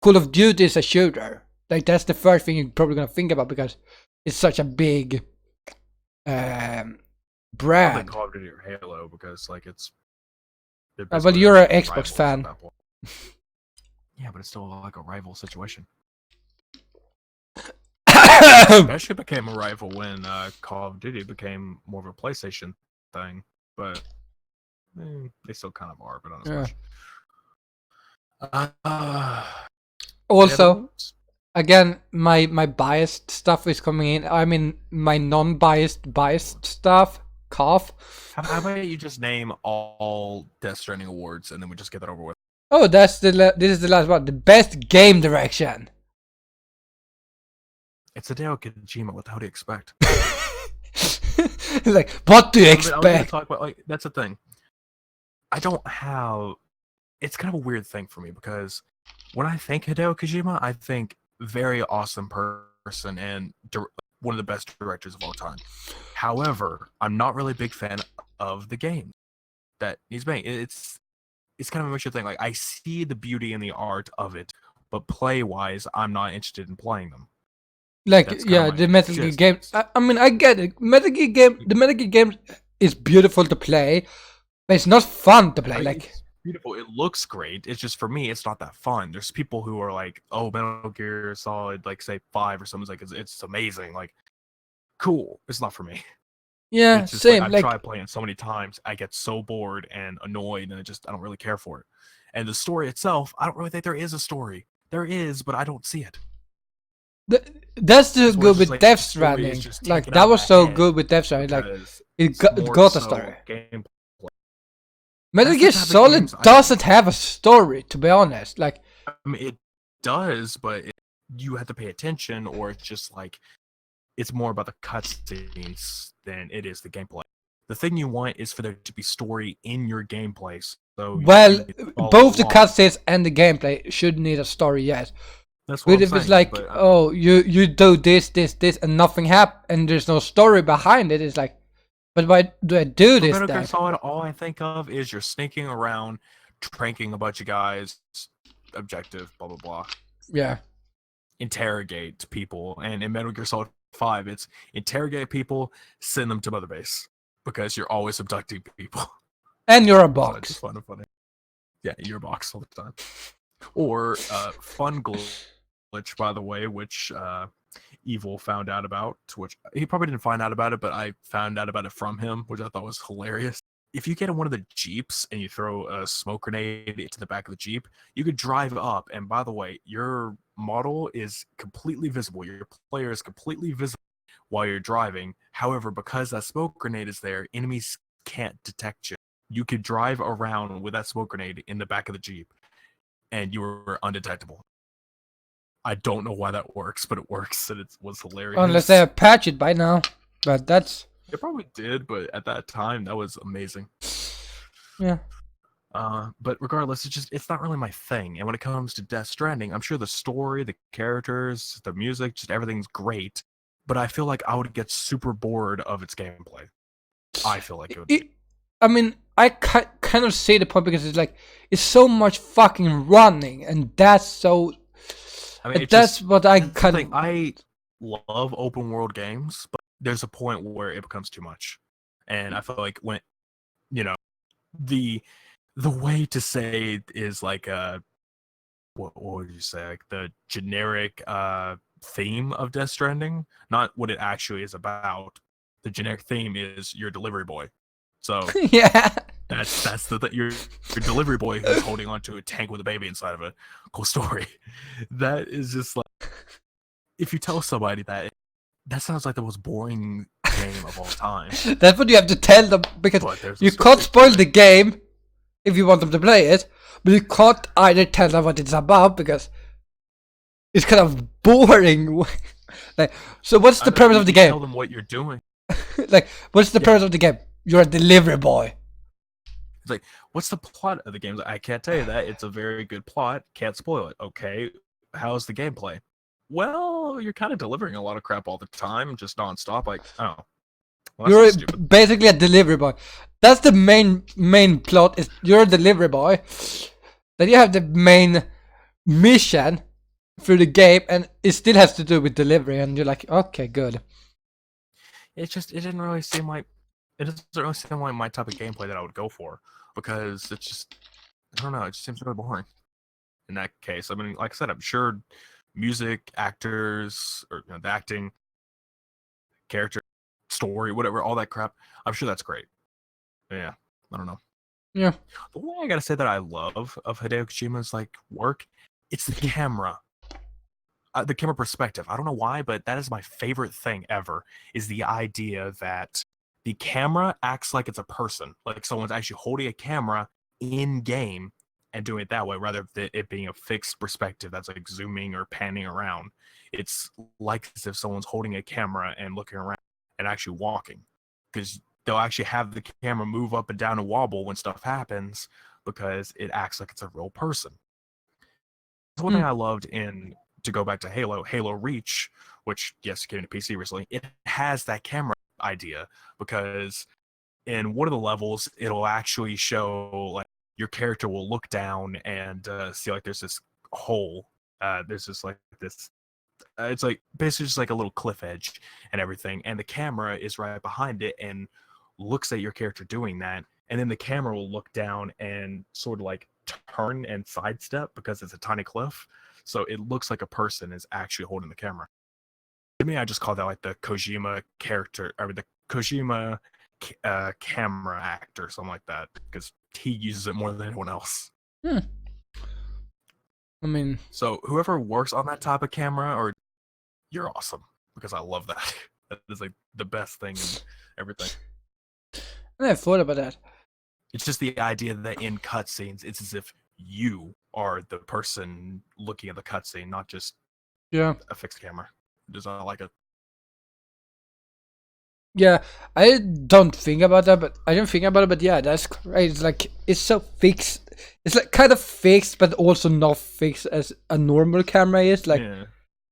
Call of Duty is a shooter. Like that's the first thing you're probably gonna think about because it's such a big brand. Probably Call of Duty or Halo because like it's. But you're an Xbox fan. Yeah, but it's still like a rival situation. Especially became a rival when Call of Duty became more of a PlayStation thing, but they still kind of are, but not as much. Also, again, my biased stuff is coming in. I mean, my non-biased stuff. Cough. How about you just name all Death Stranding awards and then we just get that over with? Oh, this is the last one. The best game direction. It's Hideo Kojima. What the hell do you expect? Like, what do you expect? I was gonna talk about, like, that's the thing. I don't have. It's kind of a weird thing for me because when I think Hideo Kojima, I think very awesome person and one of the best directors of all time. However, I'm not really a big fan of the game that he's making. It's kind of a mixture thing. Like I see the beauty and the art of it, but play wise, I'm not interested in playing them. Like yeah, the Metal Gear game. I mean, I get it. Metal Gear game. The Metal Gear game is beautiful to play, but it's not fun to play. Like it's beautiful. It looks great. It's just for me, it's not that fun. There's people who are like, "Oh, Metal Gear Solid, like say 5 or something's like it's amazing." Like, cool. It's not for me. Yeah, it's just same. I've tried playing it so many times, I get so bored and annoyed, and I don't really care for it. And the story itself, I don't really think there is a story. There is, but I don't see it. That's the This was good just with like Death the story is Stranding. just Like taken that out of was my so head good with Death Stranding. Like because it it's it more got a so story. gameplay. Metal That's the Gear type of Solid games I doesn't have a story, to be honest. Like, I mean, it does, but you have to pay attention, or it's just like it's more about the cutscenes than it is the gameplay. The thing you want is for there to be story in your gameplay, so you well, can follow both the along. cutscenes and the gameplay should need a story, yes. That's what But I'm if it's saying. like, But oh, you do this, and nothing happens, and there's no story behind it, it's like, but why do I do for this Metal Gear then? Solid, all I think of is you're sneaking around, tranking a bunch of guys, objective, blah blah blah. Yeah. Interrogate people, and in Metal Gear Solid 5, it's interrogate people, send them to Mother Base because you're always abducting people. And you're a So it's just box. funny. Yeah, your box all the time. Or fun glitch, by the way, which Evil found out about, which he probably didn't find out about it, but I found out about it from him, which I thought was hilarious. If you get in one of the Jeeps and you throw a smoke grenade into the back of the Jeep, you could drive up, and by the way, your model is completely visible. Your player is completely visible while you're driving. However, because that smoke grenade is there, enemies can't detect you. You could drive around with that smoke grenade in the back of the Jeep, and you were undetectable. I don't know why that works, but it works, and it was hilarious. Unless they have patched it by now. But that's... It probably did, but at that time, that was amazing. Yeah. But regardless, it's not really my thing. And when it comes to Death Stranding, I'm sure the story, the characters, the music, just everything's great. But I feel like I would get super bored of its gameplay. I feel like it would. I mean, I kind of see the point because it's like, it's so much fucking running, and that's so... I mean, that's what I kind of... I love open world games, but there's a point where it becomes too much. And I feel like when, you know, the way to say it is like what would you say, like the generic theme of Death Stranding, not what it actually is about. The generic theme is your delivery boy. So yeah. that's your delivery boy who's holding onto a tank with a baby inside of it. Cool story. That is just like, if you tell somebody that, that sounds like the most boring game of all time. That's what you have to tell them, because you can't spoil the game if you want them to play it, but you can't either tell them what it's about because it's kind of boring. Like, so what's the premise of the game? Tell them what you're doing. Like, what's the premise of the game? You're a delivery boy. It's like, what's the plot of the game? I can't tell you that. It's a very good plot. Can't spoil it. Okay, how's the gameplay? Well, you're kind of delivering a lot of crap all the time, just nonstop. Like, oh, well, You're stupid. basically a delivery boy. That's the main plot. Is you're a delivery boy. Then you have the main mission through the game, and it still has to do with delivery. And you're like, okay, good. It didn't really seem like my type of gameplay that I would go for, because it's just, I don't know, it just seems really boring in that case. I mean, like I said, I'm sure music, actors, or the acting, character, story, whatever, all that crap, I'm sure that's great. Yeah, I don't know. Yeah. The one thing I gotta say that I love of Hideo Kojima's like work, it's the camera. The camera perspective. I don't know why, but that is my favorite thing ever, is the idea that the camera acts like it's a person, like someone's actually holding a camera in game and doing it that way, rather than it being a fixed perspective that's like zooming or panning around. It's like as if someone's holding a camera and looking around and actually walking, because they'll actually have the camera move up and down and wobble when stuff happens, because it acts like it's a real person. That's one thing I loved in, to go back to Halo Reach, which, yes, came to PC recently. It has that camera idea, because in one of the levels, it'll actually show, like, your character will look down and see, like, there's this hole. There's just like this. It's like basically just like a little cliff edge and everything, and the camera is right behind it and looks at your character doing that, and then the camera will look down and sort of like turn and sidestep because it's a tiny cliff, so it looks like a person is actually holding the camera. To me, I just call that like the Kojima character, or the Kojima camera act or something like that, because he uses it more than anyone else. I mean, so whoever works on that type of camera, or you're awesome because I love that. That is like the best thing in everything. I never thought about that. It's just the idea that in cutscenes, it's as if you are the person looking at the cutscene, not just Yeah. a fixed camera. Does not like it. Yeah, I don't think about that, but I don't think about it. But yeah, that's great. It's like it's so fixed. It's like kind of fixed, but also not fixed as a normal camera is. Like Yeah.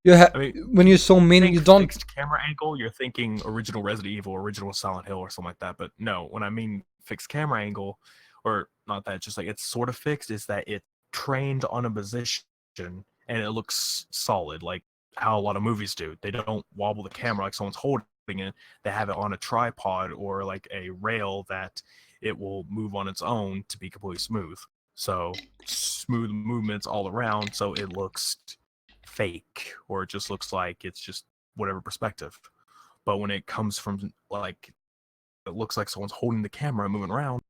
you have I mean, when you zoom in, think you don't. fixed camera angle, you're thinking original Resident Evil, original Silent Hill, or something like that. But no, when I mean fixed camera angle, or not that, just like it's sort of fixed, is that it's trained on a position and it looks solid, like how a lot of movies do. They don't wobble the camera like someone's holding it. They have it on a tripod or like a rail that it will move on its own to be completely smooth. So smooth movements all around, so it looks fake, or it just looks like it's just whatever perspective. But when it comes from like it looks like someone's holding the camera and moving around,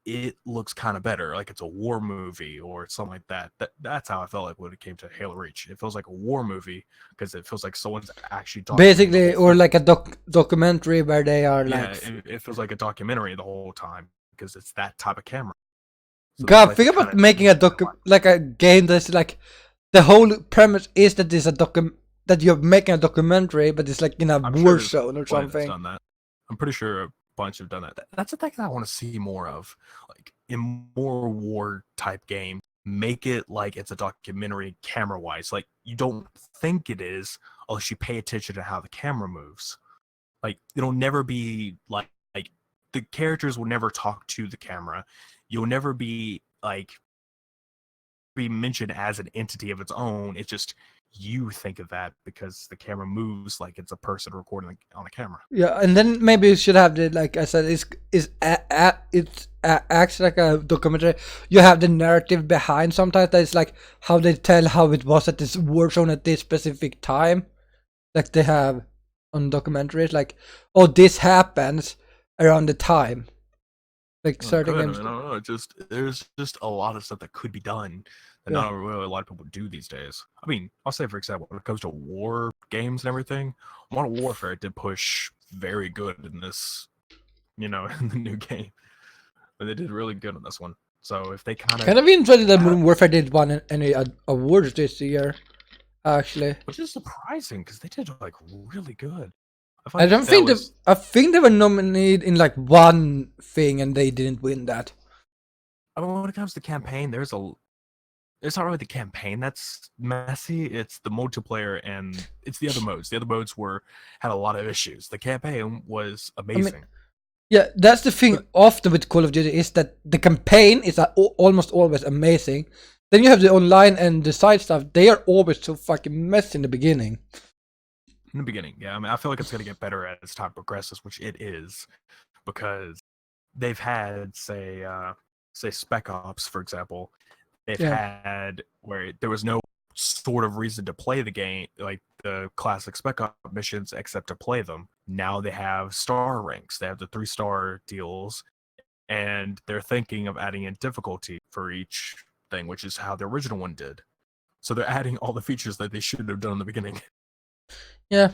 it looks kind of better, like it's a war movie or something like that. That's how I felt like when it came to Halo Reach. It feels like a war movie because it feels like someone's actually documenting the Basically, whole or thing. like a documentary where they are Yeah, like. it feels like a documentary the whole time because it's that type of camera. So that's God, like the think kind about of making a like a game that's like the whole premise is that there's a that you're making a documentary, but it's like in a I'm sure war there's zone or plenty that's something. done that. I'm pretty sure a bunch have done that. That's the thing that I want to see more of, like in more war type games. Make it like it's a documentary camera wise. Like you don't think it is unless you pay attention to how the camera moves. Like it'll never be like the characters will never talk to the camera. You'll never be like be mentioned as an entity of its own. It's just you think of that because the camera moves like it's a person recording on a camera. Yeah, and then maybe you should have the like I said, acts like a documentary. You have the narrative behind. Sometimes that's like how they tell how it was at this war zone at this specific time, like they have on documentaries. Like, oh, this happens around the time, like Well, it certain could. I games. mean, I don't know. Just there's just a lot of stuff that could be done that Yeah, not really a lot of people do these days. I mean, I'll say for example, when it comes to war games and everything, Modern Warfare did push very good in this, in the new game. But they did really good on this one. So if they kind kind of, of interested that Modern Warfare did won any awards this year. Actually, which is surprising because they did like really good. I feel I like don't that think they. was. I think they were nominated in like one thing and they didn't win that. I mean, when it comes to campaign, it's not really the campaign that's messy. It's the multiplayer and it's the other modes. The other modes had a lot of issues. The campaign was I mean, amazing. yeah, that's the thing. But Often with Call of Duty is that the campaign is almost always amazing. Then you have the online and the side stuff. They are always so fucking messy in the beginning. in the beginning, yeah, I mean, I feel like it's gonna get better as time progresses, which it is, because they've had say Spec Ops, for example, they've Yeah, had where there was no sort of reason to play the game, like the classic Spec Ops missions, except to play them. Now they have star ranks. They have the 3-star deals, and they're thinking of adding in difficulty for each thing, which is how the original one did. So they're adding all the features that they should have done in the beginning. yeah.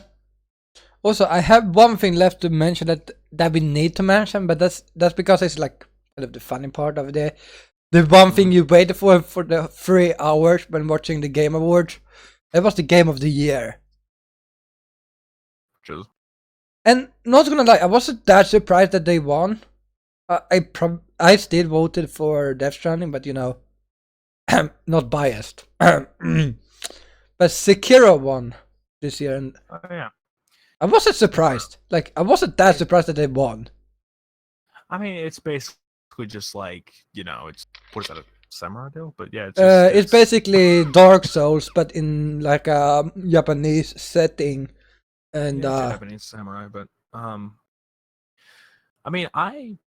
Also, I have one thing left to mention that we need to mention, but that's because it's like kind of the funny part of the one thing you waited for the 3 hours when watching the Game Awards. It was the Game of the Year. Which is And not gonna lie, I wasn't that surprised that they won. I still voted for Death Stranding, but not biased. But Sekiro won this year, and oh yeah. I wasn't surprised. Like I wasn't that surprised that they won. I mean, it's basically just like it's what is that, a samurai deal? But yeah, It's basically Dark Souls, but in like a Japanese setting, and yeah, Japanese samurai. But I mean, I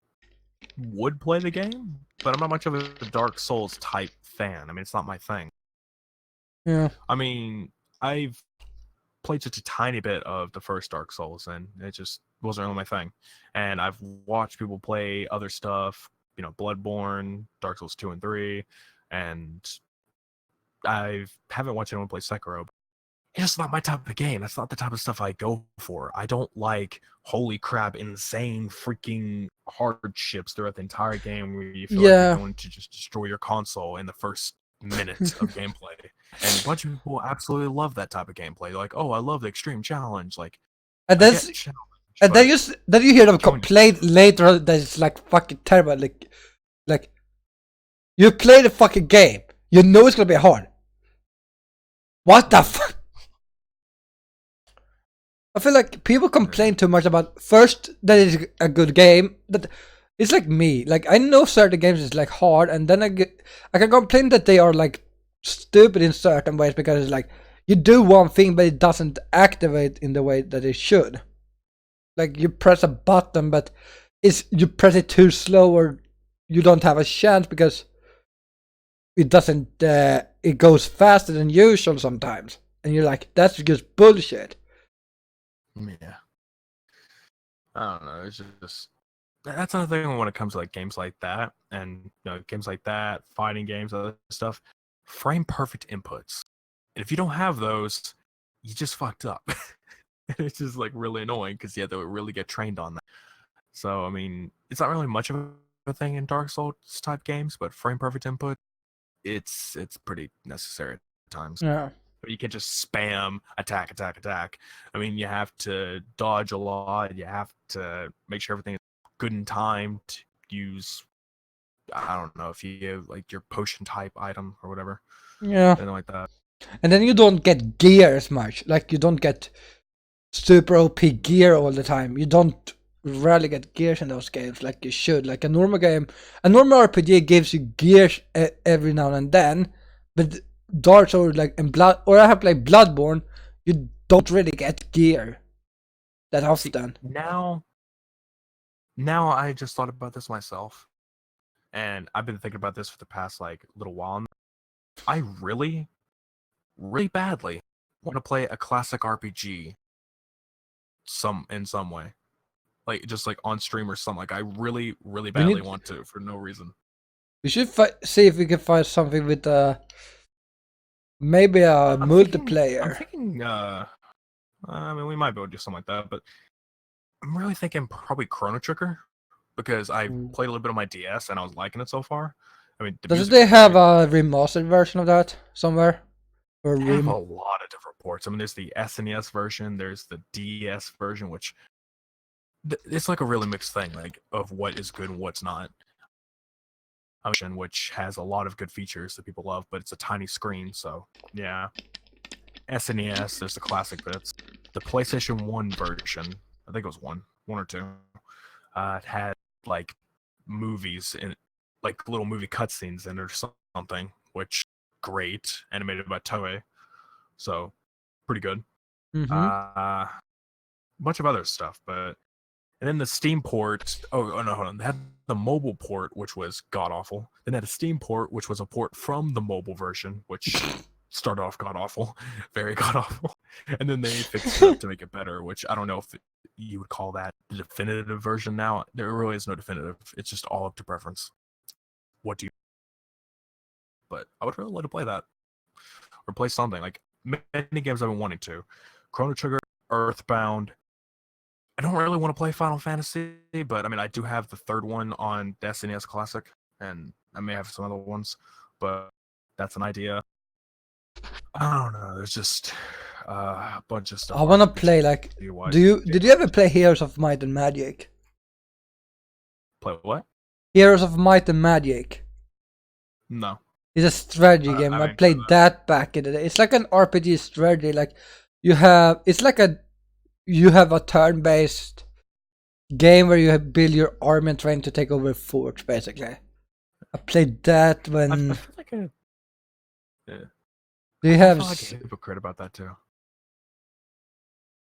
would play the game, but I'm not much of a Dark Souls type fan. I mean, it's not my thing. yeah. I mean, I've played just a tiny bit of the first Dark Souls, and it just wasn't really my thing. And I've watched people play other stuff, Bloodborne, Dark Souls 2 and 3, and I haven't watched anyone play Sekiro. it's just not my type of game. That's not the type of stuff I go for. I don't like holy crap, insane freaking hardships throughout the entire game where you feel like you're Yeah, going to just destroy your console in the first minutes of gameplay. And a bunch of people absolutely love that type of gameplay. They're like, oh, I love the extreme challenge. Like, and I get that's challenge, and but then you hear them join complain later that it's like fucking terrible. Like you play the fucking game, you know it's gonna be hard. What the fuck? I feel like people complain too much about first that it's a good game. That it's like me. Like I know certain games is like hard, and then I can complain that they are like stupid in certain ways because it's like you do one thing but it doesn't activate in the way that it should. Like you press a button, but it's you press it too slow, or you don't have a chance because it doesn't. It goes faster than usual sometimes, and you're like, that's just bullshit. yeah. I don't know. It's just that's another thing when it comes to like games like that, and games like that, fighting games, other stuff. Frame perfect inputs, and if you don't have those, you just fucked up. And it's just like really annoying because you have to really get trained on that. So I mean, it's not really much of a thing in Dark Souls type games, but frame perfect input, it's pretty necessary at times. Yeah. You can't just spam attack, attack, attack. I mean, you have to dodge a lot. You have to make sure everything is good in time to use. I don't know if you have like your potion type item or whatever, Yeah. anything like that. And then you don't get gear as much. Like you don't get super OP gear all the time. You don't rarely get gears in those games like you should. Like a normal game, a normal RPG gives you gears every now and then, but Dark Souls like in Blood, or I have played Bloodborne, you don't really get gear that See, often. now I just thought about this myself, and I've been thinking about this for the past like little while. I really, really badly want to play a classic RPG in some way, like just like on stream or something. Like I really, really We badly need. want to for no reason. We should see if we can find something with maybe a I'm thinking. I'm multiplayer. thinking. I mean, we might be able to do something like that, but I'm really thinking probably Chrono Trigger because I Mm. played a little bit on my DS and I was liking it so far. I mean, the Doesn't music they is have great. a remastered version of that somewhere? Or They have a lot of different ports. I mean, there's the SNES version, there's the DS version, which it's like a really mixed thing, like of what is good and what's not. Which has a lot of good features that people love, but it's a tiny screen, so yeah. SNES, there's the classic bits. The PlayStation 1 version, I think it was one or two, it had like movies in like little movie cutscenes in it or something, which great, animated by Toei, so pretty good. Mm-hmm. A bunch of other stuff, but and then the Steam port. Oh no, hold on. They had the mobile port, which was god awful. Then they had a Steam port, which was a port from the mobile version, which started off god awful, very god awful. And then they fixed it up to make it better, which I don't know if you would call that the definitive version now. There really is no definitive. It's just all up to preference. What do you? But I would really like to play that or play something like many games I've been wanting to. Chrono Trigger, Earthbound. I don't really want to play Final Fantasy, but I mean, I do have the third one on the SNES Classic, and I may have some other ones, but that's an idea. I don't know. There's just a bunch of stuff. I wanna play like. Did you ever play Heroes of Might and Magic? Play what? Heroes of Might and Magic. No. It's a strategy game. I I mean, for played that back in the day. It's like an RPG strategy. Like you have a turn-based game where you build your army and trying to take over forts. Basically, I played that I when feel like a, yeah, they I have. feel like a hypocrite about that too.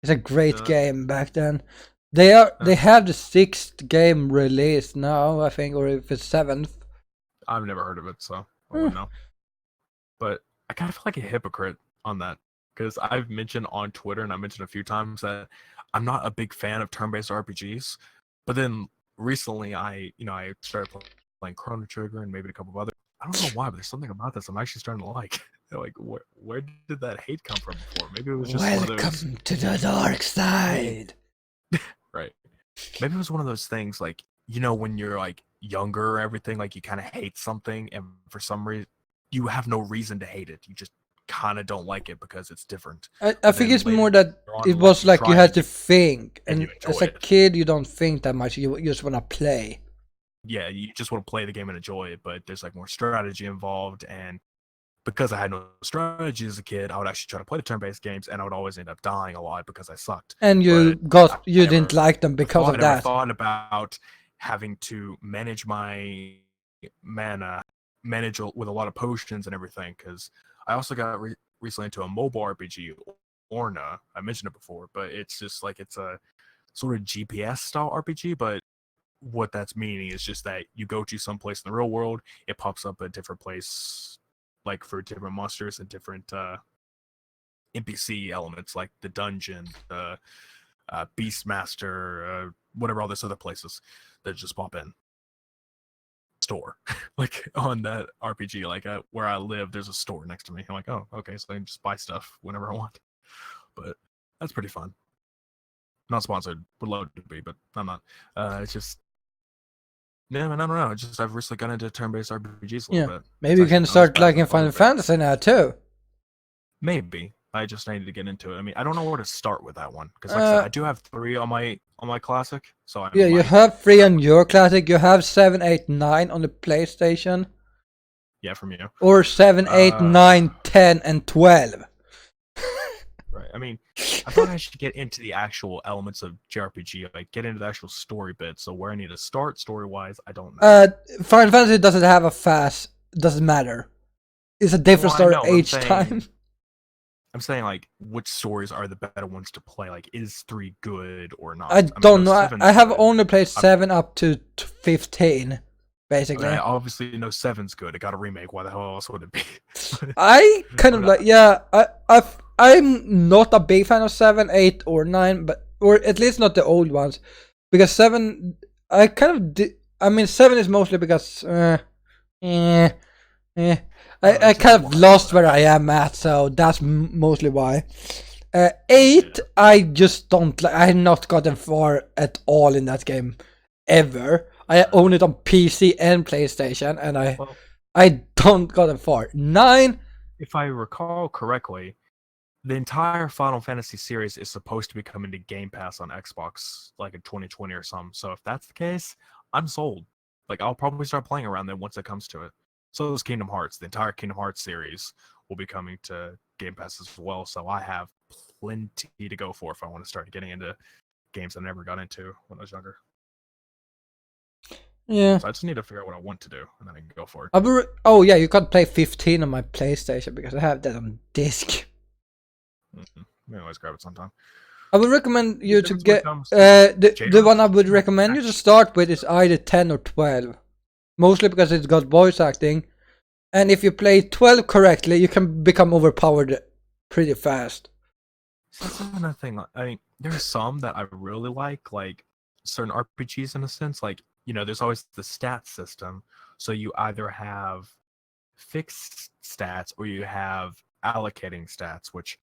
It's a great Uh, game back then. They uh, have the sixth game released now, I think, or if it's seventh. I've never heard of it, so I Hmm. wouldn't know. But I kind of feel like a hypocrite on that because I've mentioned on Twitter and I mentioned a few times that I'm not a big fan of turn-based RPGs. But then recently, I started playing Chrono Trigger and maybe a couple of other. I don't know why, but there's something about this I'm actually starting to like. Like, where did that hate come from before? Maybe it was just one of those. Welcome to the dark side. Right. Maybe it was one of those things like, when you're like younger or everything, like you kind of hate something, and for some reason you have no reason to hate it. You just kind of don't like it because it's different. I think it's more that it was like you had to think, and as a kid you don't think that much. You just want to play. Yeah, you just want to play the game and enjoy it, but there's like more strategy involved, and because I had no strategy as a kid, I would actually try to play the turn-based games, and I would always end up dying a lot because I sucked. And you didn't like them because of that. I never thought about having to manage my mana, manage with a lot of potions and everything, because I also got recently into a mobile RPG, Orna. I mentioned it before, but it's just like it's a sort of GPS style RPG, but what that's meaning is just that you go to some place in the real world, it pops up a different place, like for different monsters and different NPC elements, like the dungeon, the Beastmaster, whatever, all those other places that just pop in. Store, like on that RPG, like where I live, there's a store next to me. I'm like, oh, okay, so I can just buy stuff whenever I want. But that's pretty fun. Not sponsored, would love to be, but I'm not. It's just, yeah, man, I don't know. Just I've recently got into turn-based RPGs a little bit. Maybe you can start liking Final Fantasy now too. Maybe. I just needed to get into it. I mean, I don't know where to start with that one because, like I said, I do have 3 on my classic. So you have 3 on your classic. You have 7, 8, 9 on the PlayStation. Yeah, from you. Or 7, 8, 9, 10, and 12. Right. I mean, I thought I should get into the actual elements of JRPG, like get into the actual story bit. So where I need to start story-wise, I don't know. Final Fantasy doesn't have a fast. Doesn't matter. It's a different story each time. I'm saying, like, which stories are the better ones to play? Like, is 3 good or not? I don't know. I have only played 7 up to 15, basically. I obviously know 7's good. It got a remake. Why the hell else would it be? I kind of like, yeah. I'm not a big fan of 7, 8, or 9, or at least not the old ones, because 7. I kind of. I mean, 7 is mostly because. I kind of lost where I am at, so that's mostly why. 8, I just don't like. I have not gotten far at all in that game, ever. I own it on PC and PlayStation, and I don't gotten far. 9. If I recall correctly, the entire Final Fantasy series is supposed to be coming to Game Pass on Xbox, like in 2020 or something. So if that's the case, I'm sold. Like, I'll probably start playing around then once it comes to it. So is Kingdom Hearts. The entire Kingdom Hearts series will be coming to Game Pass as well. So I have plenty to go for if I want to start getting into games I never got into when I was younger. Yeah. So I just need to figure out what I want to do, and then I can go for it. Oh yeah, you can play 15 on my PlayStation because I have that on disc. We always grab it sometime. I would recommend you to get the one I would recommend you to start with is either 10 or 12. Mostly because it's got voice acting, and if you play 12 correctly, you can become overpowered pretty fast. So that's another thing. I mean, there's some that I really like certain RPGs in a sense. Like, there's always the stat system. So you either have fixed stats or you have allocating stats, which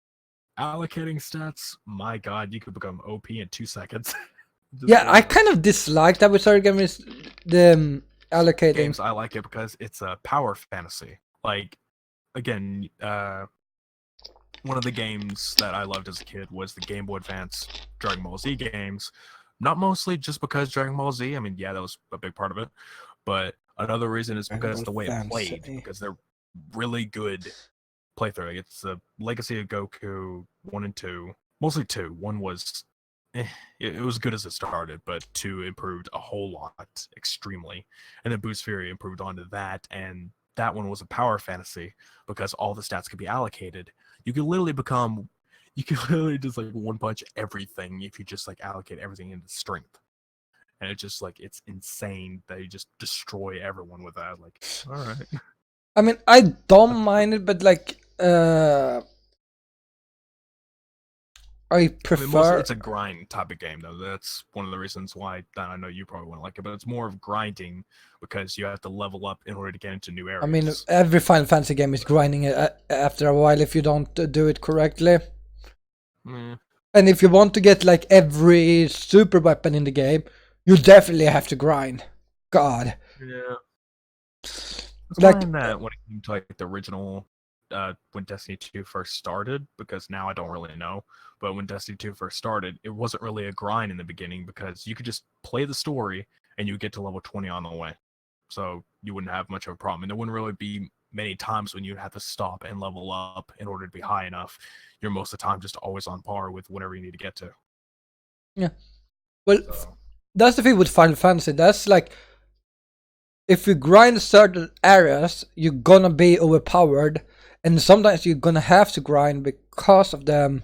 allocating stats, my god, you could become OP in 2 seconds. Yeah, I kind of dislike that we started getting the allocating games. I like it because it's a power fantasy. Like, again, one of the games that I loved as a kid was the Game Boy Advance Dragon Ball Z games. Not mostly just because Dragon Ball Z. I mean, yeah, that was a big part of it. But another reason is because the way it played. Because they're really good playthrough. Like, it's the Legacy of Goku 1 and 2. Mostly 2. 1 was... it was good as it started, but 2 improved a whole lot, extremely. And then Boost Fury improved onto that, and that one was a power fantasy because all the stats could be allocated. You could literally just like one punch everything if you just like allocate everything into strength. And it's just like, it's insane that you just destroy everyone with that. Like, all right. I mean, I don't mind it, but like, I I mean, mostly prefer. it's a grind type of game, though. That's one of the reasons why I know you probably wouldn't like it, but it's more of grinding because you have to level up in order to get into new I mean, areas. every Final Fantasy game is grinding after a while if you don't do it correctly. Mm, And if you want to get like every super weapon in the game, you definitely have to grind. God, yeah. Let's like find that when it came to like the original, when Destiny 2 first started, because now I don't really know. But when Destiny 2 first started, it wasn't really a grind in the beginning because you could just play the story and you would get to level 20 on the way. So you wouldn't have much of a problem. And there wouldn't really be many times when you'd have to stop and level up in order to be high enough. You're most of the time just always on par with whatever you need to get to. yeah, well, So that's the thing with Final Fantasy. That's like if you grind certain areas, you're gonna be overpowered, and sometimes you're gonna have to grind because of them.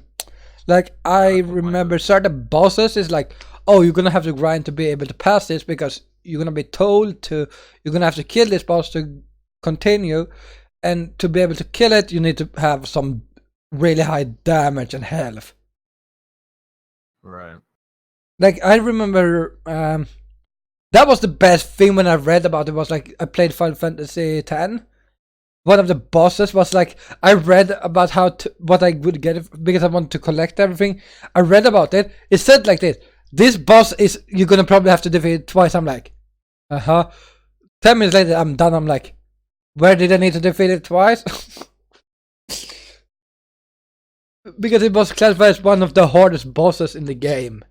Like I remember certain bosses is like, oh, you're gonna have to grind to be able to pass this because you're gonna be told to, you're gonna have to kill this boss to continue, and to be able to kill it, you need to have some really high damage and health. right. Like I remember, that was the best thing when I read about it. Was like I played Final Fantasy X. One of the bosses was like I read about what I would get because I wanted to collect everything. I read about it. It said like this: this boss is you're gonna probably have to defeat it twice. I'm like, 10 minutes later, I'm done. I'm like, where did I need to defeat it twice? Because it was classified as one of the hardest bosses in the game.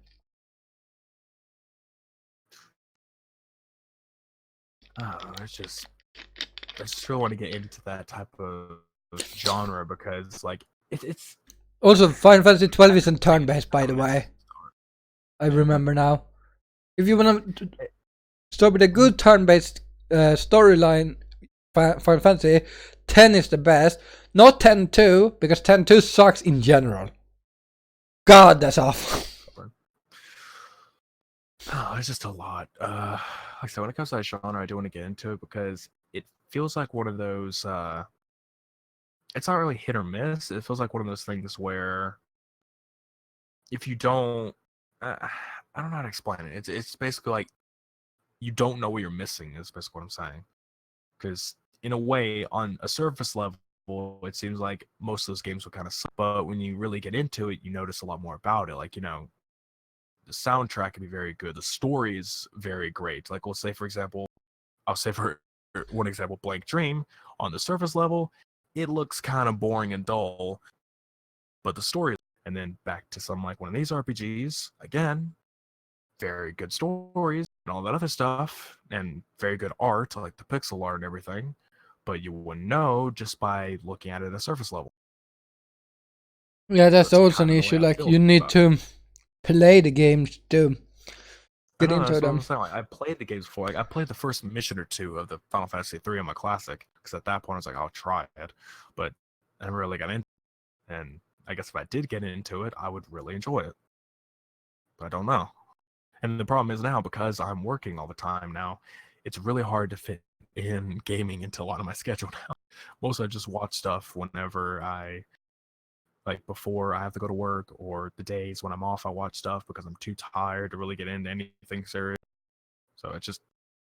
It's just I just really want to get into that type of genre because like it's Also, Final Fantasy 12 is in turn-based, by the way. I remember now. If you want to start with a good turn-based storyline, Final Fantasy 10 is the best. Not 10-2, because 10-2 sucks in general. God, that's awful. Oh, it's just a lot. Like I said, when it comes to that genre, I do want to get into it because it feels like one of those. It's not really hit or miss. It feels like one of those things where if you don't, I don't know how to explain it. It's basically like you don't know what you're missing. Is basically what I'm saying. Because in a way, on a surface level, it seems like most of those games will kind of suck. But when you really get into it, you notice a lot more about it. Like the soundtrack can be very good. The story is very great. Like let's say, for example, I'll say for one example, Blank Dream. On the surface level, it looks kind of boring and dull, but the story. And then back to some like one of these RPGs, again, very good stories and all that other stuff, and very good art, like the pixel art and everything. But you wouldn't know just by looking at it at a surface level. Yeah, So that's it's also kind an of the way issue. I Like, feel you need about it. to play the games to I get know into that's what them. I'm saying. Like I played the games before. Like I played the first mission or two of the Final Fantasy 3 on my classic because at that point I was like, I'll try it, but I never really got into it. And I guess if I did get into it, I would really enjoy it. But I don't know. And the problem is now because I'm working all the time now, it's really hard to fit in gaming into a lot of my schedule now. Mostly I just watch stuff whenever I like before I have to go to work or the days when I'm off I watch stuff because I'm too tired to really get into anything serious. So it's just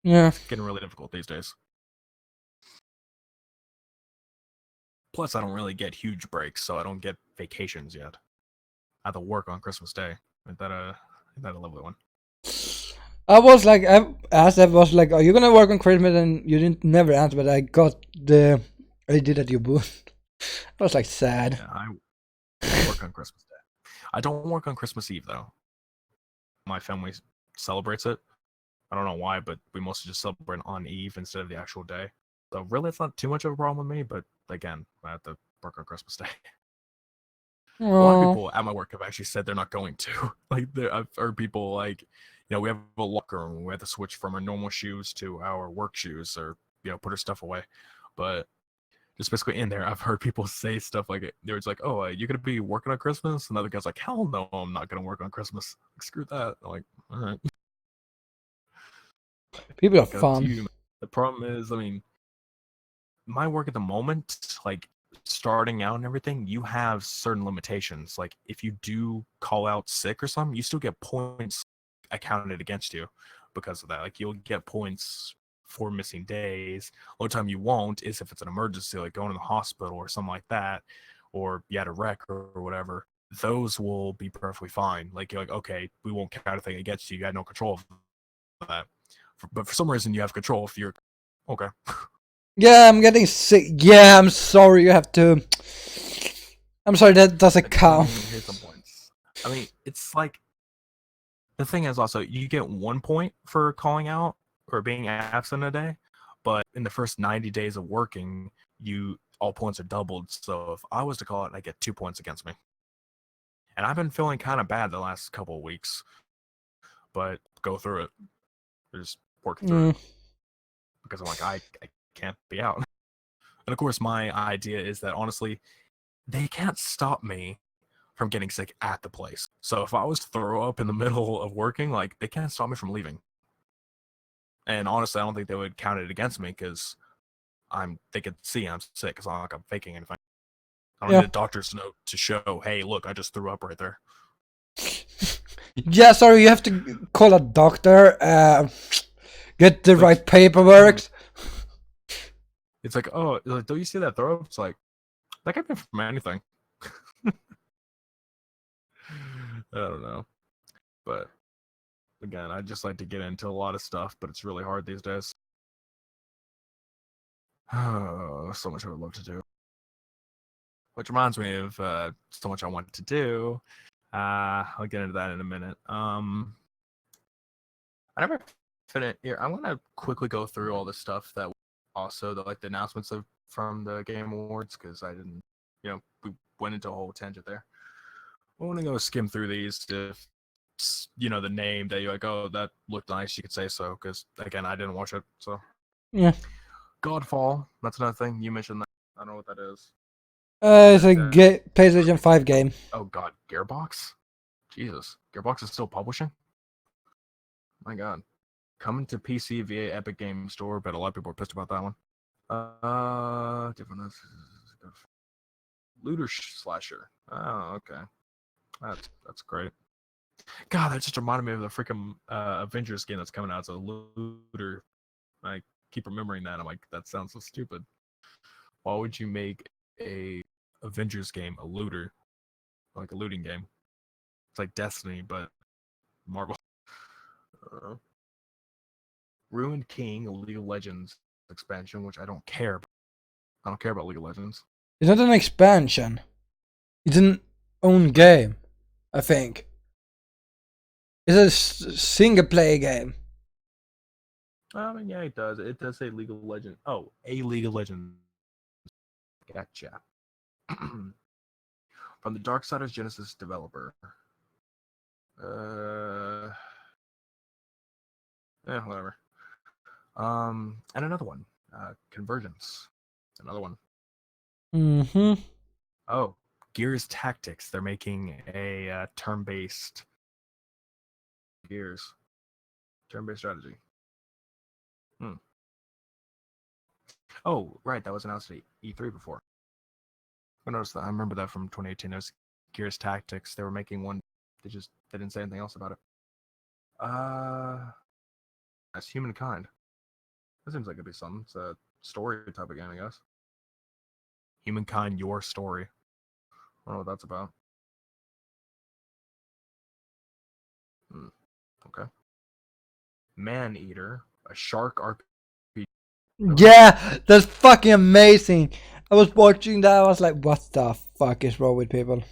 Yeah. getting really difficult these days. Plus I don't really get huge breaks, so I don't get vacations yet. I have to work on Christmas Day. Is that a lovely one? I was like, I was like, are you gonna work on Christmas? And you didn't never answer, but I did at your booth. I was like sad. Yeah, I work on Christmas Day. I don't work on Christmas Eve though. My family celebrates it. I don't know why, but we mostly just celebrate on Eve instead of the actual day. So really, it's not too much of a problem with me. But again, I have to work on Christmas Day. A lot of Oh, people at my work have actually said they're not going to. Like, I've heard people like, we have a locker room. We have to switch from our normal shoes to our work shoes, or put our stuff away. But just basically in there, I've heard people say stuff like they're just like, "Oh, you're gonna be working on Christmas?" Another guy's like, "Hell no, I'm not gonna work on Christmas. Like, screw that." I'm like, all right, people are up to fun. you. Man. The problem is, I mean, my work at the moment, like starting out and everything, you have certain limitations. Like if you do call out sick or something, you still get points accounted against you because of that. Like you'll get points for missing days. The only time you won't is if it's an emergency, like going to the hospital or something like that, or you had a wreck or whatever. Those will be perfectly fine. Like you're like, okay, we won't count a thing against you. You had no control of that. But for some reason, you have control if you're okay. Yeah, I'm getting sick. Yeah, I'm sorry. You have to. I'm sorry. That doesn't count. Here's some points. I mean, it's like the thing is also you get 1 point for calling out or being absent a day, but in the first 90 days of working, all points are doubled. So if I was to call it, I get 2 points against me. And I've been feeling kind of bad the last couple of weeks, but go through it. Just work through it because I'm like I can't be out. And of course, my idea is that honestly, they can't stop me from getting sick at the place. So if I was to throw up in the middle of working, like they can't stop me from leaving. And honestly, I don't think they would count it against me because they could see I'm sick. It's not like I'm faking anything. I don't need a doctor's note to show, hey, look, I just threw up right there. Yeah, sorry, you have to call a doctor, get the right paperwork. It's like, oh, like, don't you see that throw up? It's like, that could be from anything. I don't know. But again, I just like to get into a lot of stuff, but it's really hard these days. Oh, so much I would love to do. Which reminds me of so much I want to do. I'll get into that in a minute. I never finished here. I'm gonna quickly go through all the stuff that also the announcements from the Game Awards because I didn't, we went into a whole tangent there. I want to go skim through these to, the name that you're like, oh, that looked nice. You could say so because again, I didn't watch it. So yeah, Godfall. That's another thing you mentioned. That I don't know what that is. It's a PlayStation 5 game. Oh God, Gearbox. Jesus, Gearbox is still publishing. My God, coming to PC via Epic Game Store, but a lot of people are pissed about that one. Different looter slasher. Oh, okay, that's great. God, that just reminded me of the freaking Avengers game that's coming out. It's a looter. I keep remembering that. I'm like, that sounds so stupid. Why would you make a Avengers game a looter, like a looting game? It's like Destiny, but Marvel. Ruined King, a League of Legends expansion, which I don't care about. I don't care about League of Legends. It's not an expansion. It's an own game, I think. It's a single player game. I mean, yeah, it does. It does say League of Legends. Oh, a League of Legends. Gotcha. From the Darksiders Genesis developer. Whatever. And another one. Convergence. Another one. Mm-hmm. Oh, Gears Tactics. They're making a turn-based Gears. Turn-based strategy. Oh, right. That was announced at E3 before. I noticed that. I remember that from 2018. It was Gears Tactics. They were making one. They didn't say anything else about it. That's Humankind. That seems like it'd be something. It's a story type of game, I guess. Humankind, Your Story. I don't know what that's about. Okay. Maneater, a shark RPG. Yeah, that's fucking amazing. I was watching that. I was like, what the fuck is wrong with people?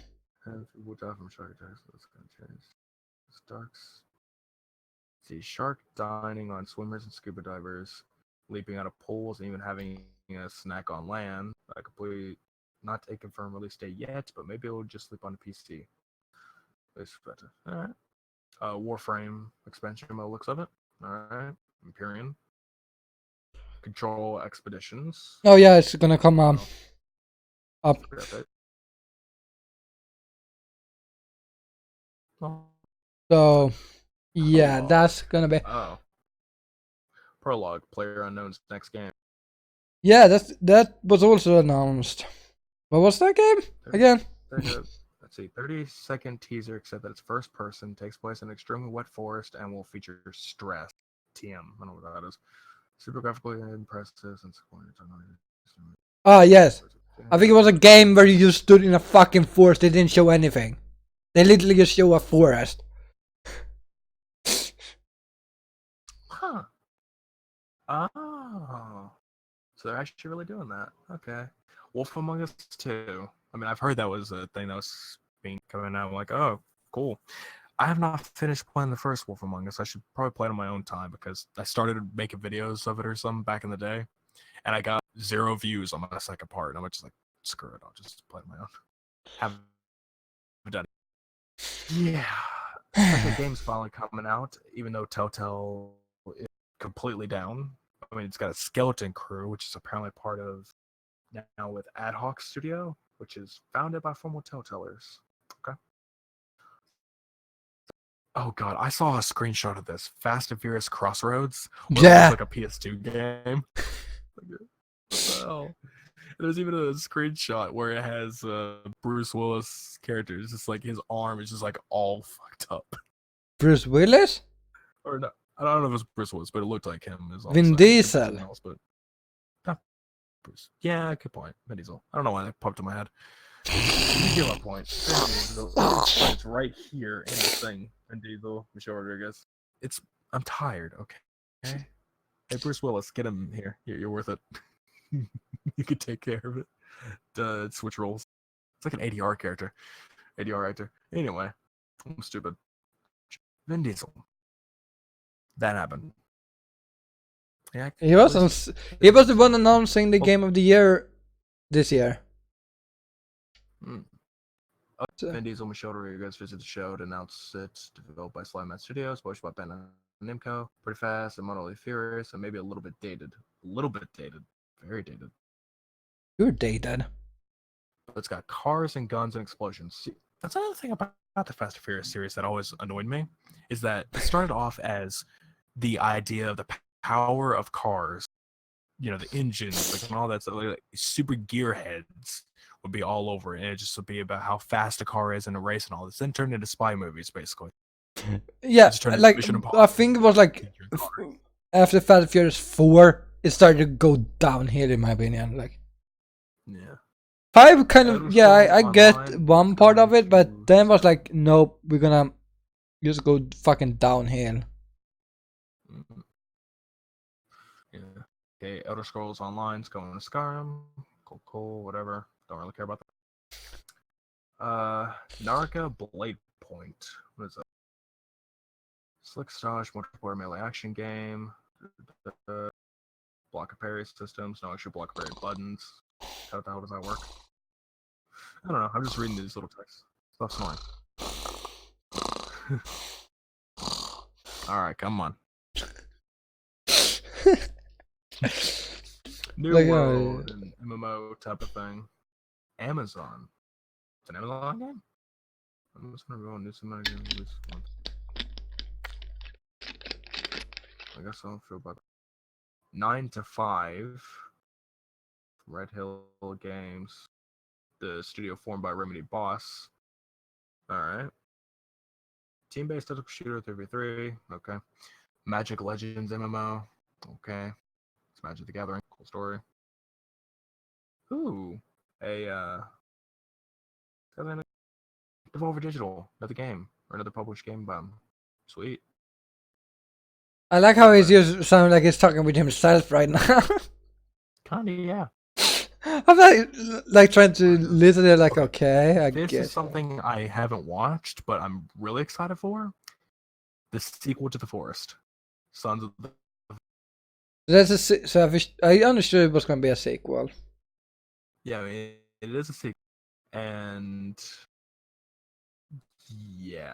See, shark dining on swimmers and scuba divers, leaping out of pools, and even having a snack on land. I completely not a confirmed release date yet, but maybe it'll just sleep on the PC. All right. Warframe expansion by the looks of it. All right. Empyrean. Control Expeditions. Oh yeah, it's gonna come up. So yeah, that's gonna be. Oh. Prologue. Player Unknown's next game. Yeah, that was also announced. What was that game again? Let's see, 30-second teaser, except that it's first person, takes place in an extremely wet forest, and will feature stress. TM, I don't know what that is. Super graphically impressive and Oh yes, I think it was a game where you just stood in a fucking forest. They didn't show anything. They literally just show a forest. Huh. Oh. So they're actually really doing that. Okay. Wolf Among Us 2. I mean, I've heard that was a thing that was being coming out. I'm like, oh, cool. I have not finished playing the first Wolf Among Us. I should probably play it on my own time because I started making videos of it or something back in the day, and I got 0 views on my second part. And I'm just like, screw it, I'll just play it on my own. Haven't done it. Yeah. Second game's finally coming out, even though Telltale is completely down. I mean, it's got a skeleton crew, which is apparently part of now with Ad Hoc Studio, which is founded by former Telltaleers. Okay. Oh god, I saw a screenshot of this Fast and Furious Crossroads, where Yeah. it looks like a PS2 game. What the hell? There's even a screenshot where it has Bruce Willis character. It's just like his arm is just like all fucked up. Bruce Willis? Or no, I don't know if it's Bruce Willis, but it looked like him. Vin Diesel. Else, but not Bruce. Yeah, good point. Vin Diesel. I don't know why that popped in my head. You get my point. It's right here in this thing. Vin Diesel, Michelle Rodriguez. I'm tired. Okay. Hey, Bruce Willis, get him here. You're worth it. You could take care of it. Switch roles. It's like an ADR character. ADR actor. Anyway, I'm stupid. Vin Diesel. That happened. Yeah, He was the one announcing the game of the year this year. Vin Diesel, Michelle Rodriguez visit the show to announce it's developed by Slime Man Studios, published by Ben and Nimco. Pretty fast and moderately furious, and maybe a little bit dated. Very dated. You're dated. But it's got cars and guns and explosions. See, that's another thing about the Fast and Furious series that always annoyed me, is that it started off as the idea of the power of cars, you know, the engines, like, and all that stuff, like super gearheads would be all over it, and it just would be about how fast a car is in a race and all this. Then turned into spy movies, basically. Yeah, like I think it was like after Fast and Furious 4, it started to go downhill in my opinion. Like, yeah, 5 kind of, yeah, I get one part of it, but then was like, nope, we're gonna just go fucking downhill. Mm-hmm. Yeah. Okay, Elder Scrolls Online's going to Skyrim. Cool, whatever. Don't really care about that. Naraka Blade Point. What is that? Slick Stash, multiplayer melee action game. Block of parry systems. No extra block parry buttons. How the hell does that work? I don't know. I'm just reading these little texts. Stop snoring. Alright, come on. New Like, World, an MMO type of thing. Amazon. It's an Amazon game? I'm just gonna go on this game this month. I guess I don't feel about 9 to 5 from Red Hill Games. The studio formed by Remedy Boss. Alright. Team-based tactical shooter 3v3. Okay. Magic Legends MMO. Okay. It's Magic the Gathering. Cool story. Ooh. Devolver Digital. Another game. Or another published game by them. Sweet. I like how he's just sounding like he's talking with himself right now. Kinda, yeah. I'm like trying to listen to it, like, okay, I This get is something I haven't watched, but I'm really excited for. The sequel to The Forest. Sons of the... That's so I understood it was going to be a sequel. Yeah, I mean, it is a sequel. And... yeah,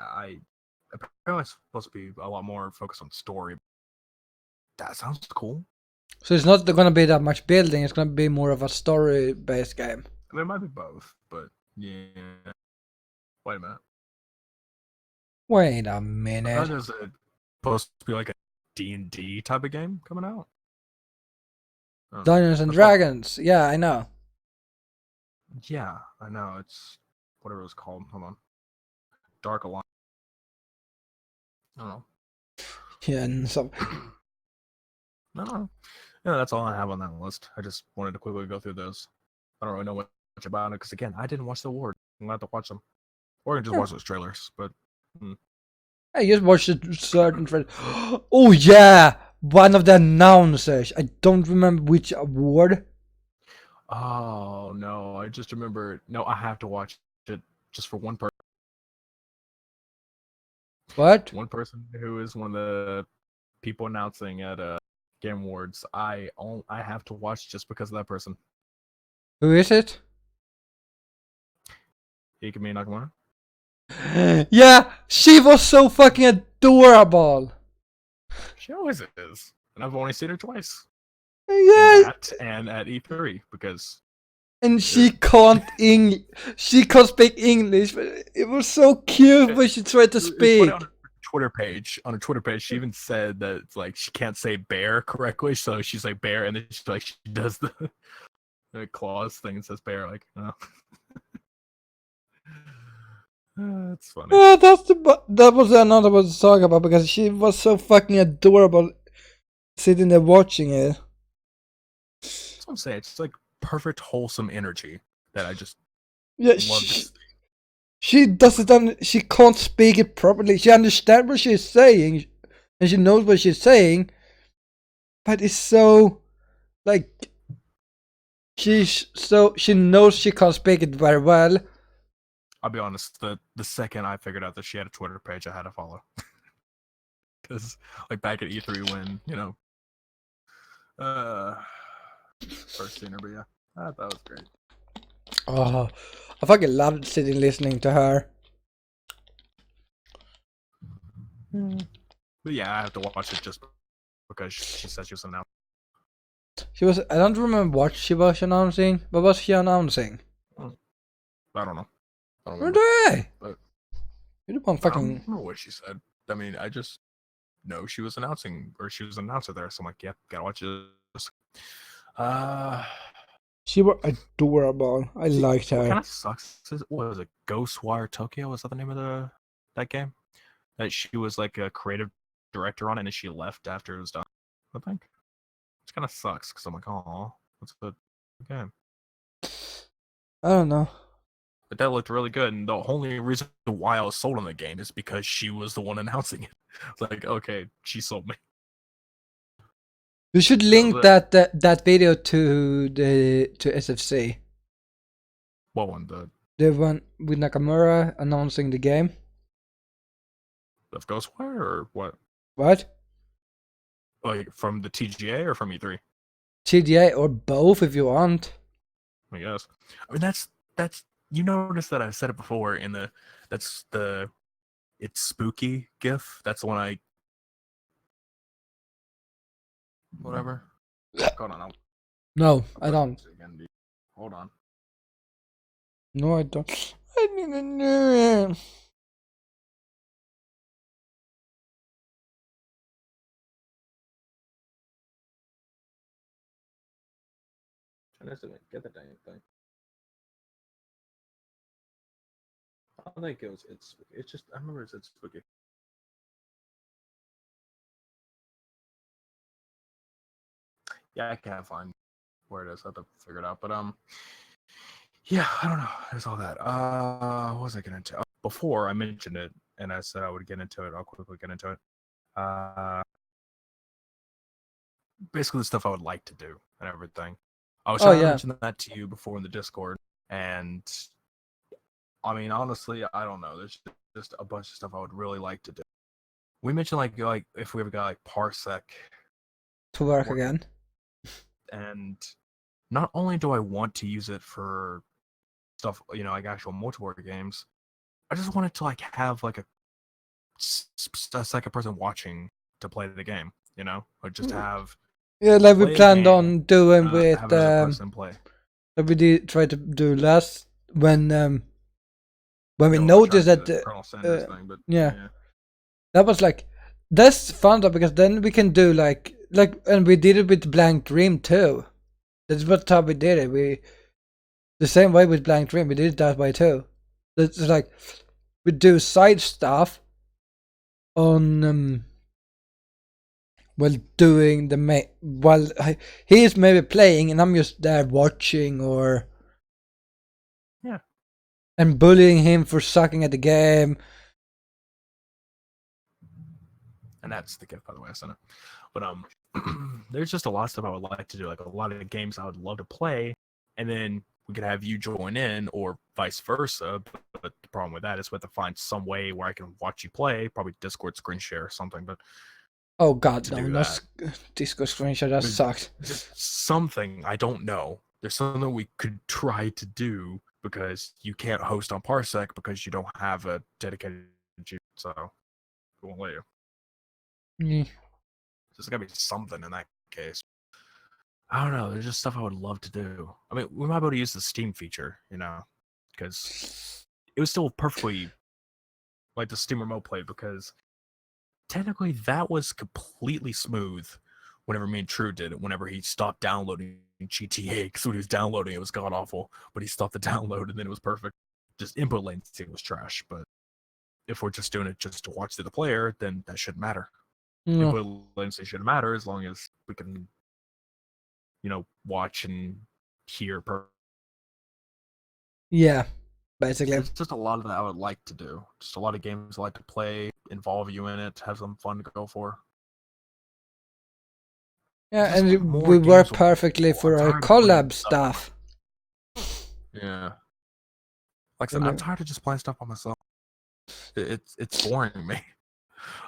apparently it's supposed to be a lot more focused on story. That sounds cool. So it's not going to be that much building, it's going to be more of a story-based game. I mean, it might be both, but yeah. Wait a minute. Wait a minute. I thought there's supposed to be like a D&D type of game coming out. Dungeons and Dragons, yeah, I know. Yeah, I know. It's whatever it was called. Hold on. Dark Alliance. I don't know. Yeah, and so No. Yeah, that's all I have on that list. I just wanted to quickly go through those. I don't really know much about it because again, I didn't watch the award. I'm gonna have to watch them, or just watch those trailers. But I just watched a certain trailer. Oh yeah, one of the announcers. I don't remember which award. oh no, I just remember. No, I have to watch it just for one person. What? One person who is one of the people announcing at Game Awards. I have to watch just because of that person. Who is it? Hikumi Nakamura. Yeah, she was so fucking adorable. She always is, and I've only seen her twice. Yeah, In that and at E3 because and she can't speak English, but it was so cute when she tried to it's funny speak. on her Twitter page, she even said that it's like she can't say bear correctly, so she's like bear, and then she's like she does the claws thing and says bear, like oh. That's funny. Yeah, that was another one to talk about because she was so fucking adorable, sitting there watching it. That's what I'm saying. It's like perfect wholesome energy that I just Yeah, love to see. she doesn't. She can't speak it properly. She understands what she's saying, and she knows what she's saying, but it's so like she knows she can't speak it very well. I'll be honest, the second I figured out that she had a Twitter page, I had to follow. Because like back at E3 when, first seen her, but yeah, that was great. Oh, I fucking loved sitting listening to her. But yeah, I have to watch it just because she said she was announced. She was. I don't remember what she was announcing. What was she announcing? I don't know. I don't Where remember. they? But You don't I fucking. don't remember what she said. I mean, I just know she was announcing, or she was an announcer there. So I'm like, yeah, gotta watch this. She was adorable. I liked What her. kind of sucks? What was it? Ghostwire Tokyo? Was that the name of that game? That she was like a creative director on, and then she left after it was done. I think. Which kind of sucks because I'm like, oh, what's the game? I don't know. But that looked really good, and the only reason why I was sold on the game is because she was the one announcing it. It's like, okay, she sold me. We should link that video to SFC. What one? The one with Nakamura announcing the game. The Ghostwire or what? What? Like from the TGA or from E3? TGA or both if you want. I guess. I mean, that's you notice that I've said it before in it's spooky GIF. That's the one I whatever. Hold on, No, I don't. again. Hold on. No, I don't. I didn't know it. Get the dang thing. I think it's just I remember it's spooky. Yeah, I can't find where it is. I have to figure it out. But yeah, I don't know. There's all that. What was I getting into? Before I mentioned it, and I said I would get into it. I'll quickly get into it. Basically the stuff I would like to do and everything. I was trying to mention that to you before in the Discord, and I mean honestly, I don't know. There's just a bunch of stuff I would really like to do. We mentioned like if we ever got like Parsec to work again. And not only do I want to use it for stuff, like actual multiplayer games, I just want it to like have like a second person watching to play the game, or just have. Yeah, like we planned on doing with have another person play. Like we did try to do last when we noticed that Colonel Sanders thing, but yeah, that was like that's fun though because then we can do like and we did it with Blank Dream too. That's what how we did it. the same way with Blank Dream. We did it that way too. It's like we do side stuff on while doing the while he's maybe playing and I'm just there watching or and bullying him for sucking at the game. And that's the gift, by the way. I sent it. But there's just a lot of stuff I would like to do. Like a lot of games I would love to play, and then we could have you join in, or vice versa. But the problem with that is we have to find some way where I can watch you play. Probably Discord screen share or something. But oh god, no, no Discord screen share. That sucks. Just something I don't know. There's something we could try to do because you can't host on Parsec because you don't have a dedicated G, so we won't let you. Yeah. There's gotta be something in that case. I don't know. There's just stuff I would love to do. I mean, we might be able to use the Steam feature, because it was still perfectly like the Steam Remote Play, because technically that was completely smooth whenever me and True did it, whenever he stopped downloading GTA, because when he was downloading it was god awful, but he stopped the download and then it was perfect. Just input latency was trash, but if we're just doing it just to watch the player, then that shouldn't matter. Input latency shouldn't matter as long as we can, watch and hear. Yeah, basically. It's just a lot of that I would like to do. Just a lot of games I like to play, involve you in it, have some fun to go for. Yeah, and we work perfectly for our collab stuff. Yeah. Like I said, I'm tired of just playing stuff by myself. It's boring me.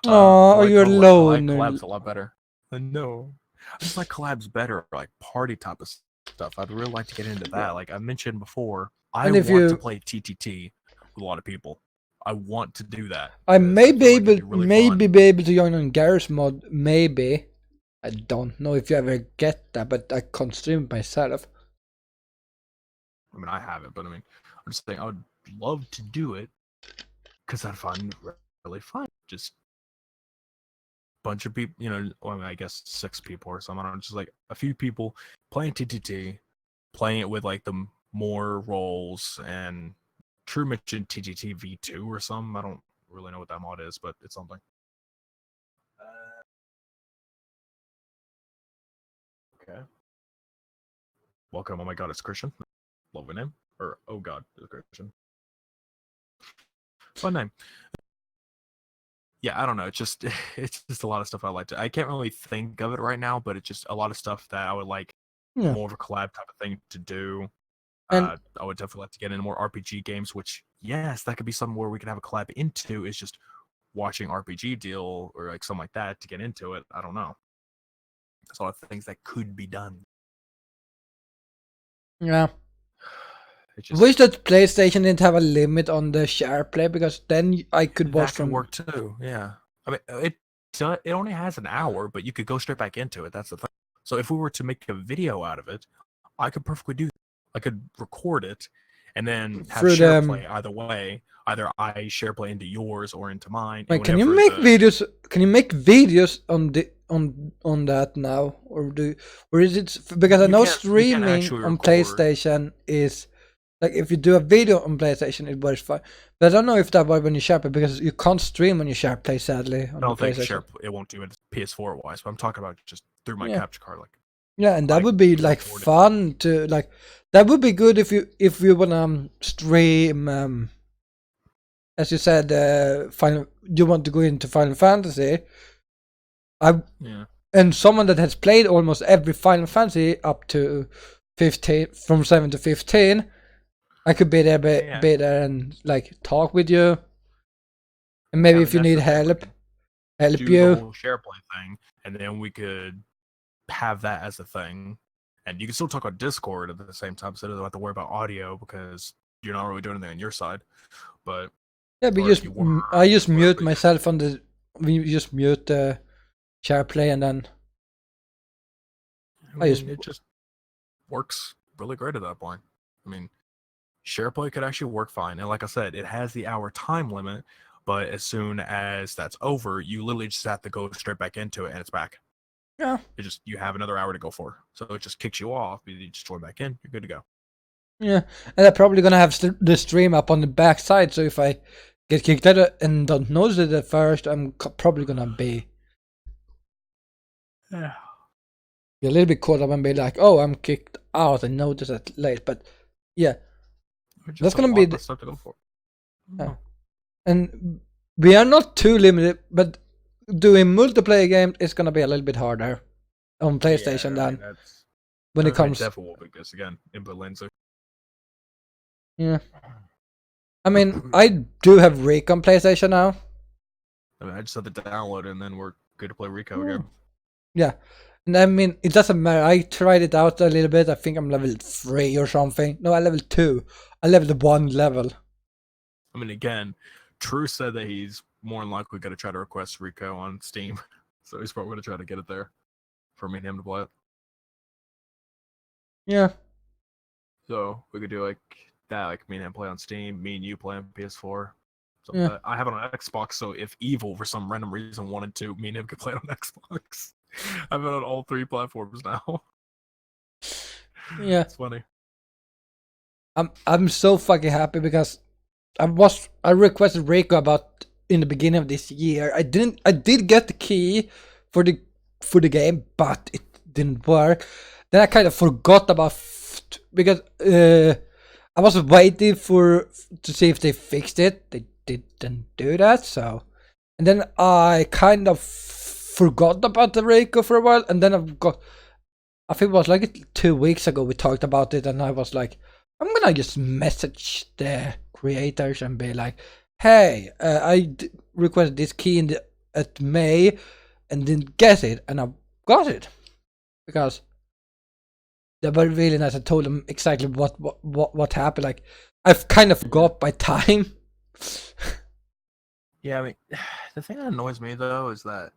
Oh, you're alone. I like collabs a lot better. I know. I just like collabs better, like party type of stuff. I'd really like to get into that. Like I mentioned before, I want to play TTT with a lot of people. I want to do that. I may be able, be able to join on Garry's mod. Maybe. I don't know if you ever get that, but I can't stream it myself. I mean, I haven't, but I mean, I'm just saying I would love to do it because I'd find it really fun. Just bunch of people, I guess 6 people or something. I don't know, just like a few people playing TTT, playing it with like the more roles, and True mentioned TTT V2 or something. I don't really know what that mod is, but it's something. Okay. Welcome. Oh my god, it's Christian. Lovely name. Or, oh god, it's Christian. Fun name. Yeah, I don't know. It's just a lot of stuff I like to. I can't really think of it right now, but it's just a lot of stuff that I would like more of a collab type of thing to do. I would definitely like to get into more RPG games, which, yes, that could be something where we could have a collab into, is just watching RPG deal or like something like that to get into it. I don't know. There's a lot of things that could be done. Yeah. Wish that PlayStation didn't have a limit on the share play, because then I could watch from. That could work too. Yeah, I mean it only has an hour, but you could go straight back into it. That's the thing. So if we were to make a video out of it, I could perfectly do that. I could record it and then have share play either way. Either I share play into yours or into mine. Wait, can you make videos? Can you make videos on the on that now, or is it because I know streaming on PlayStation is. Like, if you do a video on PlayStation, it works fine. But I don't know if that works when you share play, because you can't stream when you share play, sadly. I don't think it won't do it PS4 wise, but I'm talking about just through my capture card. Yeah, and that would be like fun to like. That would be good if you wanna stream. As you said, you want to go into Final Fantasy. And someone that has played almost every Final Fantasy up to 15, from 7 to 15. I could be there, be there and like talk with you, and maybe if you need help you. The whole share play thing, and then we could have that as a thing, and you can still talk on Discord at the same time, so you don't have to worry about audio because you're not really doing anything on your side. But yeah, I just mute myself on the. We just mute the share play, and then it just works really great at that point. I mean. SharePlay could actually work fine. And like I said, it has the hour time limit, but as soon as that's over, you literally just have to go straight back into it and it's back. Yeah. You have another hour to go for. So it just kicks you off. You just join back in, you're good to go. Yeah, and I'm probably gonna have the stream up on the backside. So if I get kicked out and don't notice it at first, I'm probably gonna be Yeah. a little bit caught up and be like, "Oh, I'm kicked out," and notice it late. But yeah, that's gonna be the, stuff to go for. and we are not too limited, but doing multiplayer games is gonna be a little bit harder on PlayStation than when it comes. Definitely will be this again input latency. Yeah, I mean, I do have Rick on PlayStation now. I mean, I just had to download it, and then we're good to play Rico again. Yeah, and I mean, it doesn't matter. I tried it out a little bit. I think I'm level 3 or something. No, I level 2. I leveled 1 level. I mean, again, True said that he's more than likely going to try to request Rico on Steam, so he's probably going to try to get it there for me and him to play it. Yeah. So we could do like that, like me and him play on Steam, me and you play on PS4. So Yeah. I have it on Xbox, so if Evil for some random reason wanted to, me and him could play it on Xbox. I've been on all 3 platforms now. Yeah. It's funny. I'm so fucking happy because I requested Rico about in the beginning of this year. I did get the key for the game, but it didn't work. Then I kind of forgot about because I was waiting to see if they fixed it. They didn't do that, so and then I kind of forgot about the Rico for a while, and then I think it was like 2 weeks ago we talked about it, and I was like, I'm gonna just message the creators and be like, hey, I requested this key at May and didn't get it, and I got it because they were really nice. I told them exactly what happened. Like I've kind of forgot by time. Yeah, I mean, the thing that annoys me though is that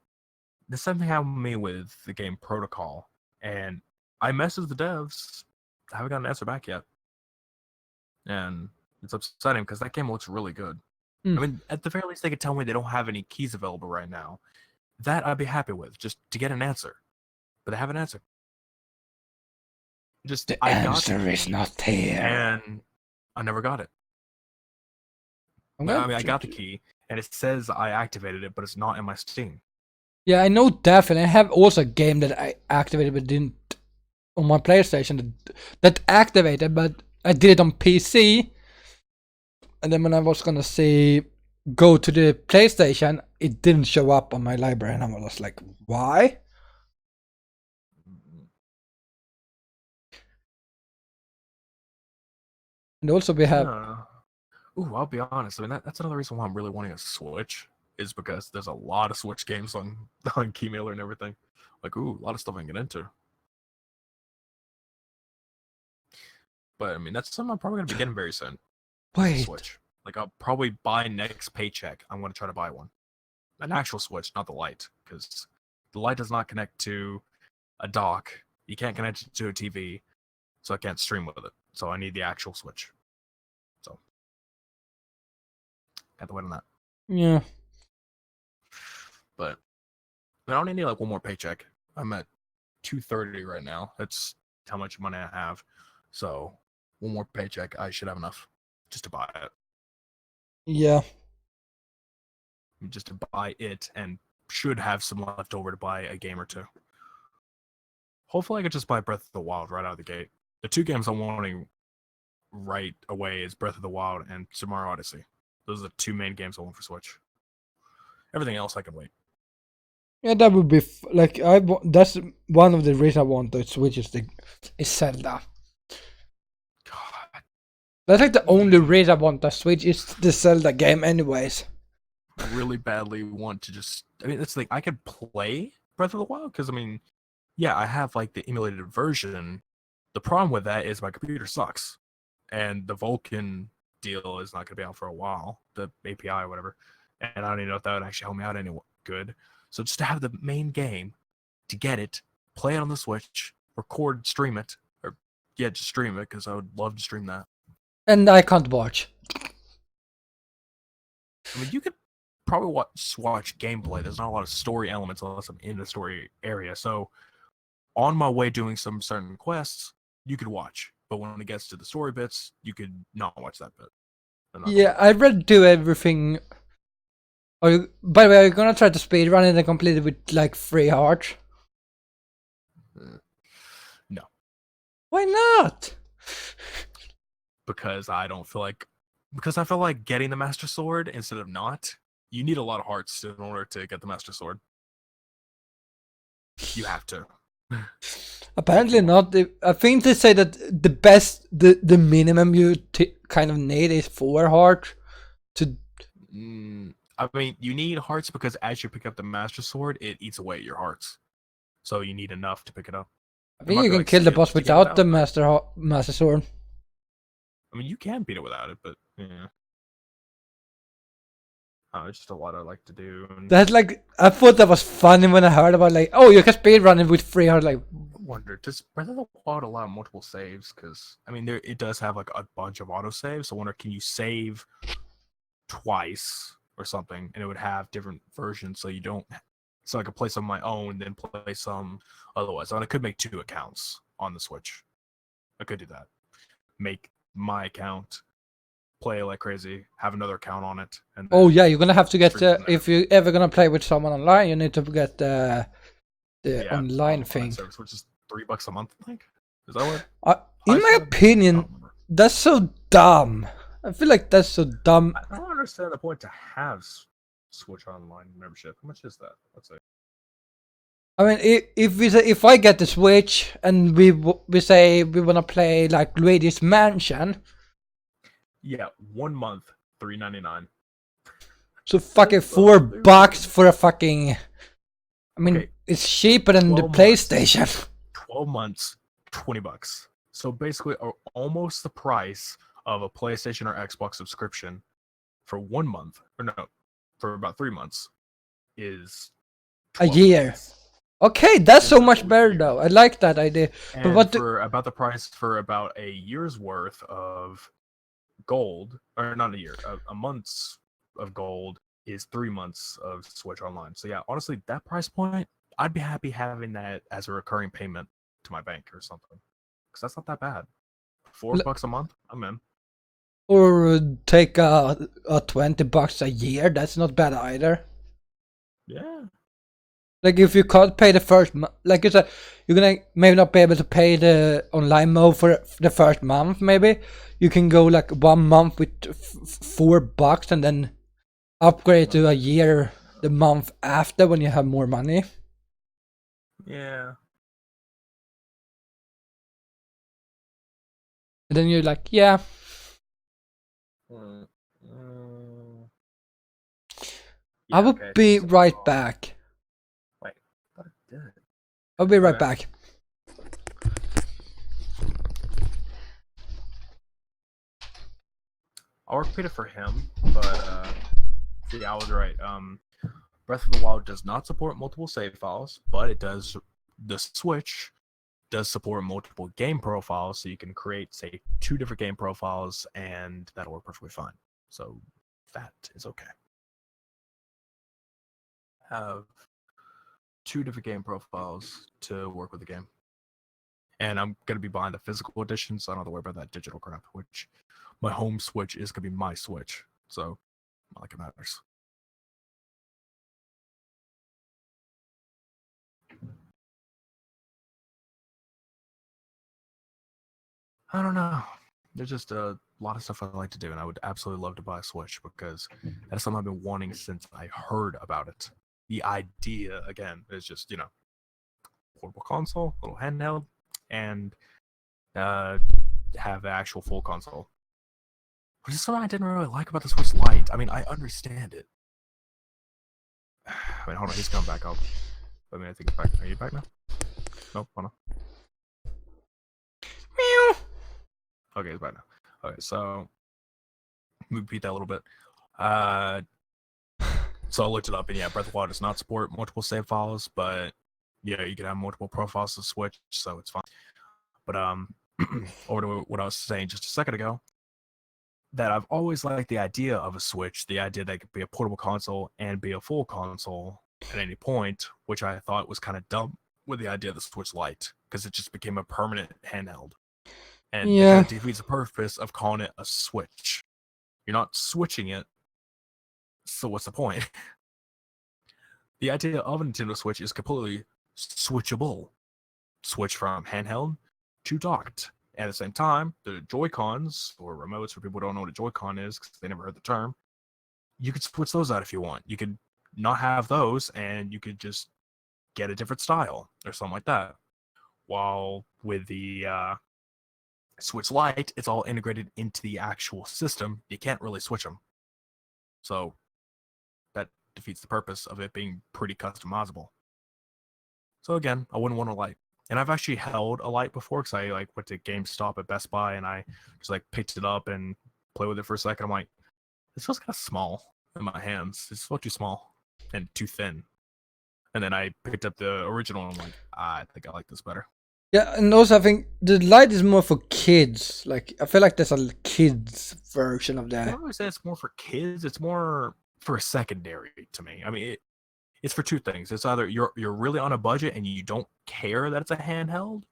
there's something happened to me with the game Protocol, and I messaged the devs. I haven't gotten an answer back yet, and it's upsetting because that game looks really good. I mean, at the very least, they could tell me they don't have any keys available right now. That I'd be happy with, just to get an answer. But they haven't answered. Just The answer is not here, and I never got it. I mean, I got the key, and it says I activated it, but it's not in my Steam. Yeah, I know definitely. I have also a game that I activated but didn't on my PlayStation that activated, but I did it on PC. And then when I was gonna say go to the PlayStation, it didn't show up on my library, and I was like, why? And also we have. Ooh, I'll be honest. I mean, that's another reason why I'm really wanting a Switch, is because there's a lot of Switch games on Keymailer and everything. Like, ooh, a lot of stuff I can get into. But I mean, that's something I'm probably gonna be getting very soon. Wait. Switch. Like, I'll probably buy next paycheck. I'm gonna try to buy one, an actual Switch, not the Lite, because the Lite does not connect to a dock. You can't connect it to a TV, so I can't stream with it. So I need the actual Switch. So have to wait on that. Yeah. But I only need like one more paycheck. I'm at $230 right now. That's how much money I have. So one more paycheck, I should have enough just to buy it. Yeah. Just to buy it, and should have some left over to buy a game or two. Hopefully I could just buy Breath of the Wild right out of the gate. The 2 games I'm wanting right away is Breath of the Wild and Super Mario Odyssey. Those are the 2 main games I want for Switch. Everything else I can wait. Yeah, that would be like that's one of the reasons I want the Switch is Zelda. God. That's like the only reason I want the Switch is the Zelda game, anyways. I really badly want to just. I mean, it's like I could play Breath of the Wild because I mean, yeah, I have like the emulated version. The problem with that is my computer sucks, and the Vulkan deal is not going to be out for a while. The API or whatever, and I don't even know if that would actually help me out any good. So just to have the main game, to get it, play it on the Switch, record, stream it, or yeah, just stream it because I would love to stream that. And I can't watch. I mean, you could probably watch gameplay. There's not a lot of story elements unless I'm in the story area. So on my way doing some certain quests, you could watch. but when it gets to the story bits, you could not watch that bit. Yeah, I read do everything. By the way, are you gonna try to speedrun it and complete it with like 3 hearts? No. Why not? Because I don't feel like, because I feel like getting the Master Sword instead of not, you need a lot of hearts in order to get the Master Sword. You have to. Apparently not. I think they say that the minimum you kind of need is 4 hearts to. I mean, you need hearts because as you pick up the Master Sword, it eats away at your hearts. So you need enough to pick it up. I think you can kill the boss without the Master Sword. I mean, you can beat it without it, but yeah. It's just a lot I like to do. That's like, I thought that was funny when I heard about like, oh, you can speedrun it with 3 hearts. Like, I wonder, does Breath of the Wild allow multiple saves? Because I mean, it does have like a bunch of auto saves. So I wonder, can you save twice or something, and it would have different versions, so you don't. So I could play some of my own, then play some otherwise. And I could make 2 accounts on the Switch. I could do that. Make my account, play like crazy, have another account on it. And oh yeah, you're gonna have to get if you're ever gonna play with someone online, you need to get the online thing, service, which is $3 a month. I think is that what? In my opinion, that's so dumb. I feel like that's so dumb. I don't understand the point to have Switch Online membership. How much is that? Let's say. I mean, if I get the Switch and we say we wanna play like Luigi's Mansion. Yeah, 1 month, $3.99. So fucking $4 for a fucking. I mean, okay. It's cheaper than the PlayStation. 12 months, $20. So basically, almost the price of a PlayStation or Xbox subscription for 1 month, or no, for about 3 months, is a year. Okay, that's so much better though. I like that idea. And but what for about the price for about a year's worth of gold, or not a year, a month's of gold is 3 months of Switch Online. So yeah, honestly, that price point, I'd be happy having that as a recurring payment to my bank or something, because that's not that bad. $4 a month, I'm in. Or take a $20 a year. That's not bad either. Yeah. Like if you can't pay the first month, like you said, you're gonna maybe not be able to pay the online mode for the first month. Maybe you can go like 1 month with $4 and then upgrade to a year the month after when you have more money. Yeah. And then you're like, yeah. I will be right back. Wait, I thought it did. I'll be right back. I'll repeat it for him, but see, I was right. Breath of the Wild does not support multiple save files, but it does. The Switch does support multiple game profiles, so you can create, say, 2 different game profiles, and that'll work perfectly fine. So that is okay. Have 2 different game profiles to work with the game. And I'm going to be buying the physical edition, so I don't have to worry about that digital crap, which my home Switch is going to be my Switch. So not like it matters. I don't know. There's just a lot of stuff I like to do, and I would absolutely love to buy a Switch because that's something I've been wanting since I heard about it. The idea, again, is just, portable console, little handheld, and have the actual full console. Which is something I didn't really like about the Switch Lite. I mean, I understand it. Wait, hold on, he's coming back up. I think he's back. Are you back now? Nope, hold on. Meow. Okay, he's back now. Okay, so let me repeat that a little bit. So I looked it up, and yeah, Breath of the Wild does not support multiple save files, but yeah, you can have multiple profiles to Switch, so it's fine. But over to what I was saying just a second ago, that I've always liked the idea of a Switch, the idea that it could be a portable console and be a full console at any point, which I thought was kind of dumb with the idea of the Switch Lite, because it just became a permanent handheld. and it kind Yeah. of defeats the purpose of calling it a Switch. You're not switching it, so what's the point? The idea of a Nintendo Switch is completely switchable. Switch from handheld to docked. At the same time, the Joy-Cons, or remotes for people who don't know what a Joy-Con is because they never heard the term, you could switch those out if you want. You could not have those, and you could just get a different style or something like that. While with the Switch Lite, it's all integrated into the actual system. You can't really switch them. So that defeats the purpose of it being pretty customizable. So again, I wouldn't want a Lite. And I've actually held a Lite before because I like went to GameStop at Best Buy and I just like picked it up and played with it for a second. I'm like, this feels kind of small in my hands. It's felt too small and too thin. And then I picked up the original and I'm like, I think I like this better. Yeah, and also I think the Lite is more for kids. Like I feel like there's a kids version of I that. don't really say it's more for kids. It's more for a secondary to me. I mean, it's for two things. It's either you're really on a budget and you don't care that it's a handheld.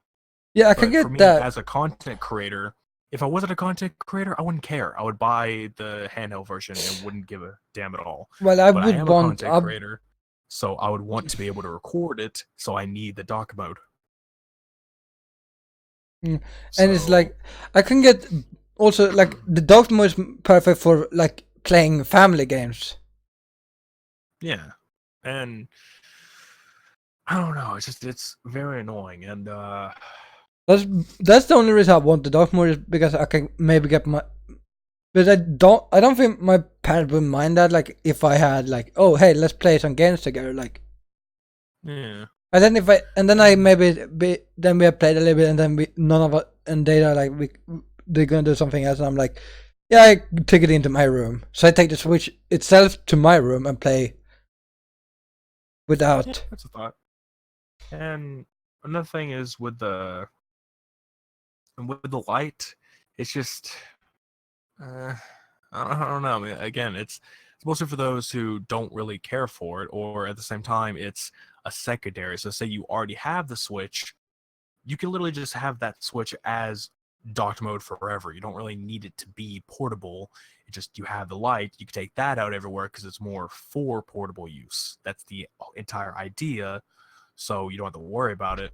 Yeah, I can But for get me, that. as a content creator, if I wasn't a content creator, I wouldn't care. I would buy the handheld version and wouldn't give a damn at all. Well, I But I would am a want. content creator, so I would want to be able to record it. So I need the dock mode. And it's So like I can get also like the dock mode is perfect for like playing family games. yeah, and I don't know. It's very annoying, and That's the only reason I want the dock mode is because I can maybe get my. But I don't think my parents would mind that. Like if I had like, oh hey, let's play some games together. Like, yeah. and then I then we have played a little bit, and then none of us and they are like they're gonna do something else, and I'm like, yeah, I take it into my room. So I take the Switch itself to my room and play without. Yeah, that's a thought. And another thing is with the light, it's just I don't know. I mean, again, it's mostly for those who don't really care for it, or at the same time, it's a secondary. So, say you already have the Switch, you can literally just have that Switch as docked mode forever. You don't really need it to be portable. It just you have the light. You can take that out everywhere because it's more for portable use. That's the entire idea. So you don't have to worry about it.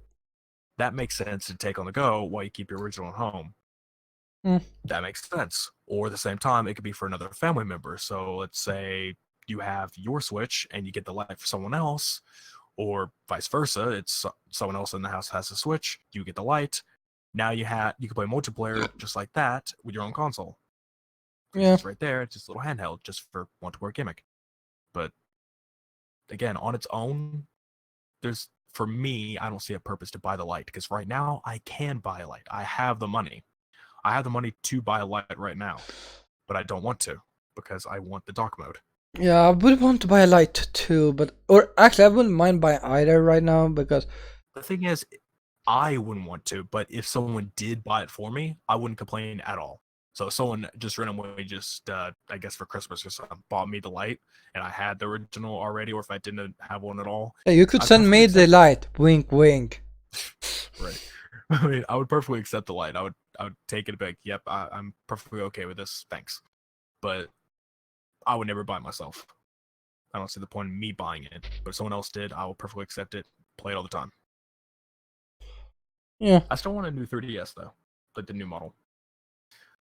That makes sense to take on the go while you keep your original at home. Mm. That makes sense. Or at the same time, it could be for another family member. So let's say you have your Switch and you get the light for someone else, or vice versa. It's someone else in the house has a Switch, you get the light. Now you can play multiplayer just like that with your own console. Yeah. It's right there. It's just a little handheld, just for one to work gimmick. But again, on its own, for me, I don't see a purpose to buy the light because right now I can buy a light. I have the money. I have the money to buy a light right now, but I don't want to because I want the dock mode. Yeah, I would want to buy a light too, or actually I wouldn't mind buying either right now because The thing is, I wouldn't want to, but if someone did buy it for me, I wouldn't complain at all. So if someone just randomly I guess for Christmas or something, bought me the light and I had the original already, or if I didn't have one at all, yeah, you could I'd send perfectly me the accept light. Wink, wink. right. I mean, I would perfectly accept the light. I would take it and be like, yep, I'm perfectly okay with this. Thanks. But I would never buy it myself. I don't see the point in me buying it. But if someone else did, I will perfectly accept it, play it all the time. Yeah. I still want a new 3DS though, like the new model.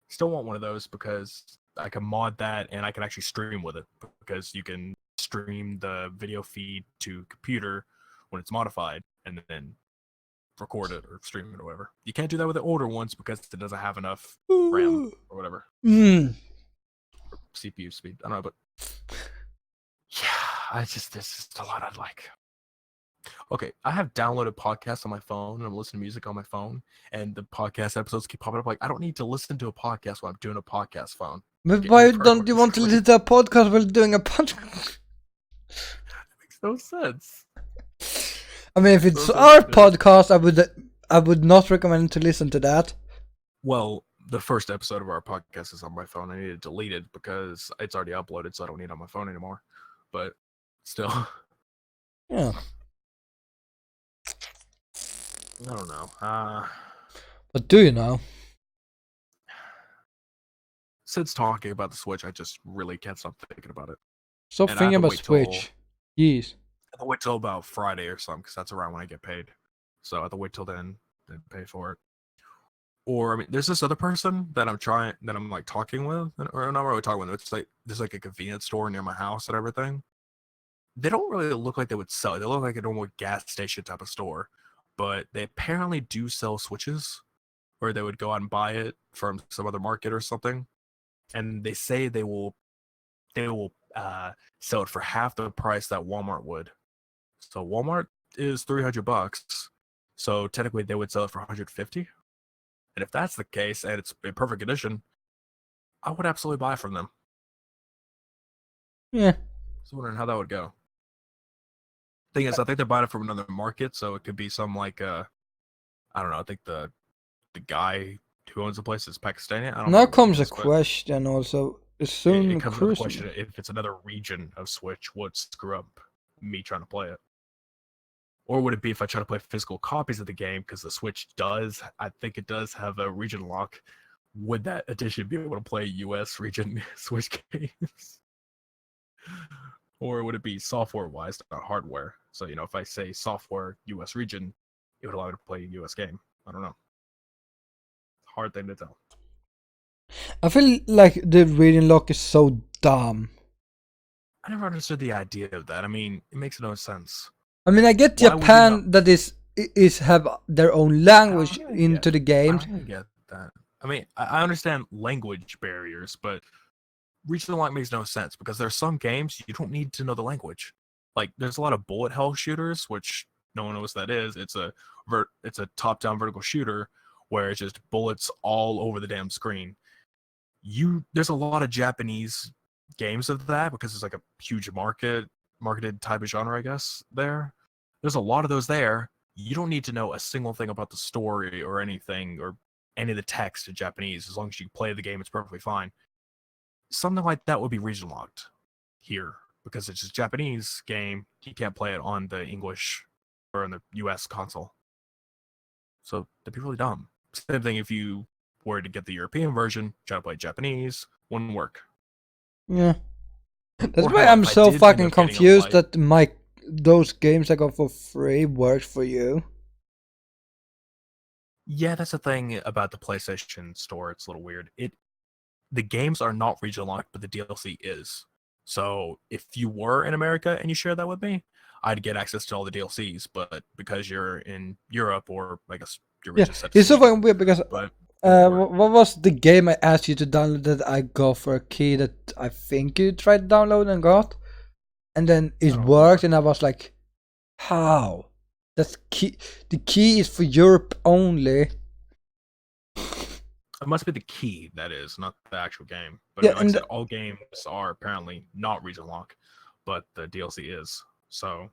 Still want one of those because I can mod that and I can actually stream with it because you can stream the video feed to computer when it's modified and then record it or stream it or whatever. You can't do that with the older ones because it doesn't have enough RAM or whatever. Mm. Or CPU speed. I don't know, but yeah, there's just a lot I'd like. Okay, I have downloaded podcasts on my phone and I'm listening to music on my phone, and the podcast episodes keep popping up. Like, I don't need to listen to a podcast while I'm doing a podcast phone. But Get your why don't you priorities want to straight. listen to a podcast while doing a podcast? It makes no sense. I mean, if it's Those our are- podcast, I would not recommend to listen to that. Well, the first episode of our podcast is on my phone. I need to delete it because it's already uploaded, so I don't need it on my phone anymore. But still, Yeah. I don't know. But do you know? since talking about the Switch, I just really can't stop thinking about it. Stop And I have thinking to about wait till Switch. Yes. I have to wait till about Friday or something, because that's around when I get paid. So I have to wait till then to pay for it. Or I mean, there's this other person that I'm like talking with, or not really talking with. It's like there's like a convenience store near my house and everything. They don't really look like they would sell it. They look like a normal gas station type of store, but they apparently do sell Switches, or they would go out and buy it from some other market or something. And they say they will sell it for half the price that Walmart would. So Walmart is $300, so technically they would sell it for 150. And if that's the case, and it's in perfect condition, I would absolutely buy from them. Yeah. So wondering how that would go. Thing is, I think they're buying it from another market, so it could be some like I don't know. I think the guy who owns the place is Pakistani. I don't Now remember what he comes a is, but question also. it, Soon it comes with the question: cruising. if it's another region of Switch, would screw up me trying to play it? Or would it be if I try to play physical copies of the game, because the Switch does, I think it does have a region lock? Would that edition be able to play US region Switch games? Or would it be software wise, not hardware? So, if I say software US region, it would allow me to play a US game. I don't know. Hard thing to tell. I feel like the reading lock is so dumb. I never understood the idea of that. I mean, it makes no sense. I mean, I get Why would you not? Japan that is have their own I language don't even get. into the I games. don't even get that. I mean, I understand language barriers, but regional lock makes no sense because there's some games you don't need to know the language. Like there's a lot of bullet hell shooters, which no one knows what that is. It's a top-down vertical shooter where it's just bullets all over the damn screen. There's a lot of Japanese games of that because it's like a huge marketed type of genre, I guess. There's a lot of those there. You don't need to know a single thing about the story or anything or any of the text in Japanese. As long as you play the game, it's perfectly fine. Something like that would be region locked here because it's a Japanese game. You can't play it on the English or on the US console. So that'd be really dumb. Same thing if you were to get the European version, try to play Japanese, wouldn't work. Yeah. That's Or why hell, I'm if I so did end fucking up getting a confused light, that those games I got for free works for you. yeah, that's the thing about the PlayStation Store. It's a little weird. The games are not region locked, but the DLC is. So if you were in America and you shared that with me, I'd get access to all the DLCs. But because you're in Europe, or I guess you're Yeah, just set to it's so Sweden, fucking weird because but it would work. what was the game I asked you to download that I got for a key that I think you tried to download and got, and then I it don't worked, remember. and I was like, how? That's key. The key is for Europe only. It must be the key that is, not the actual game. But I Yeah, mean, like I and said, all games are apparently not region lock, but the DLC is. So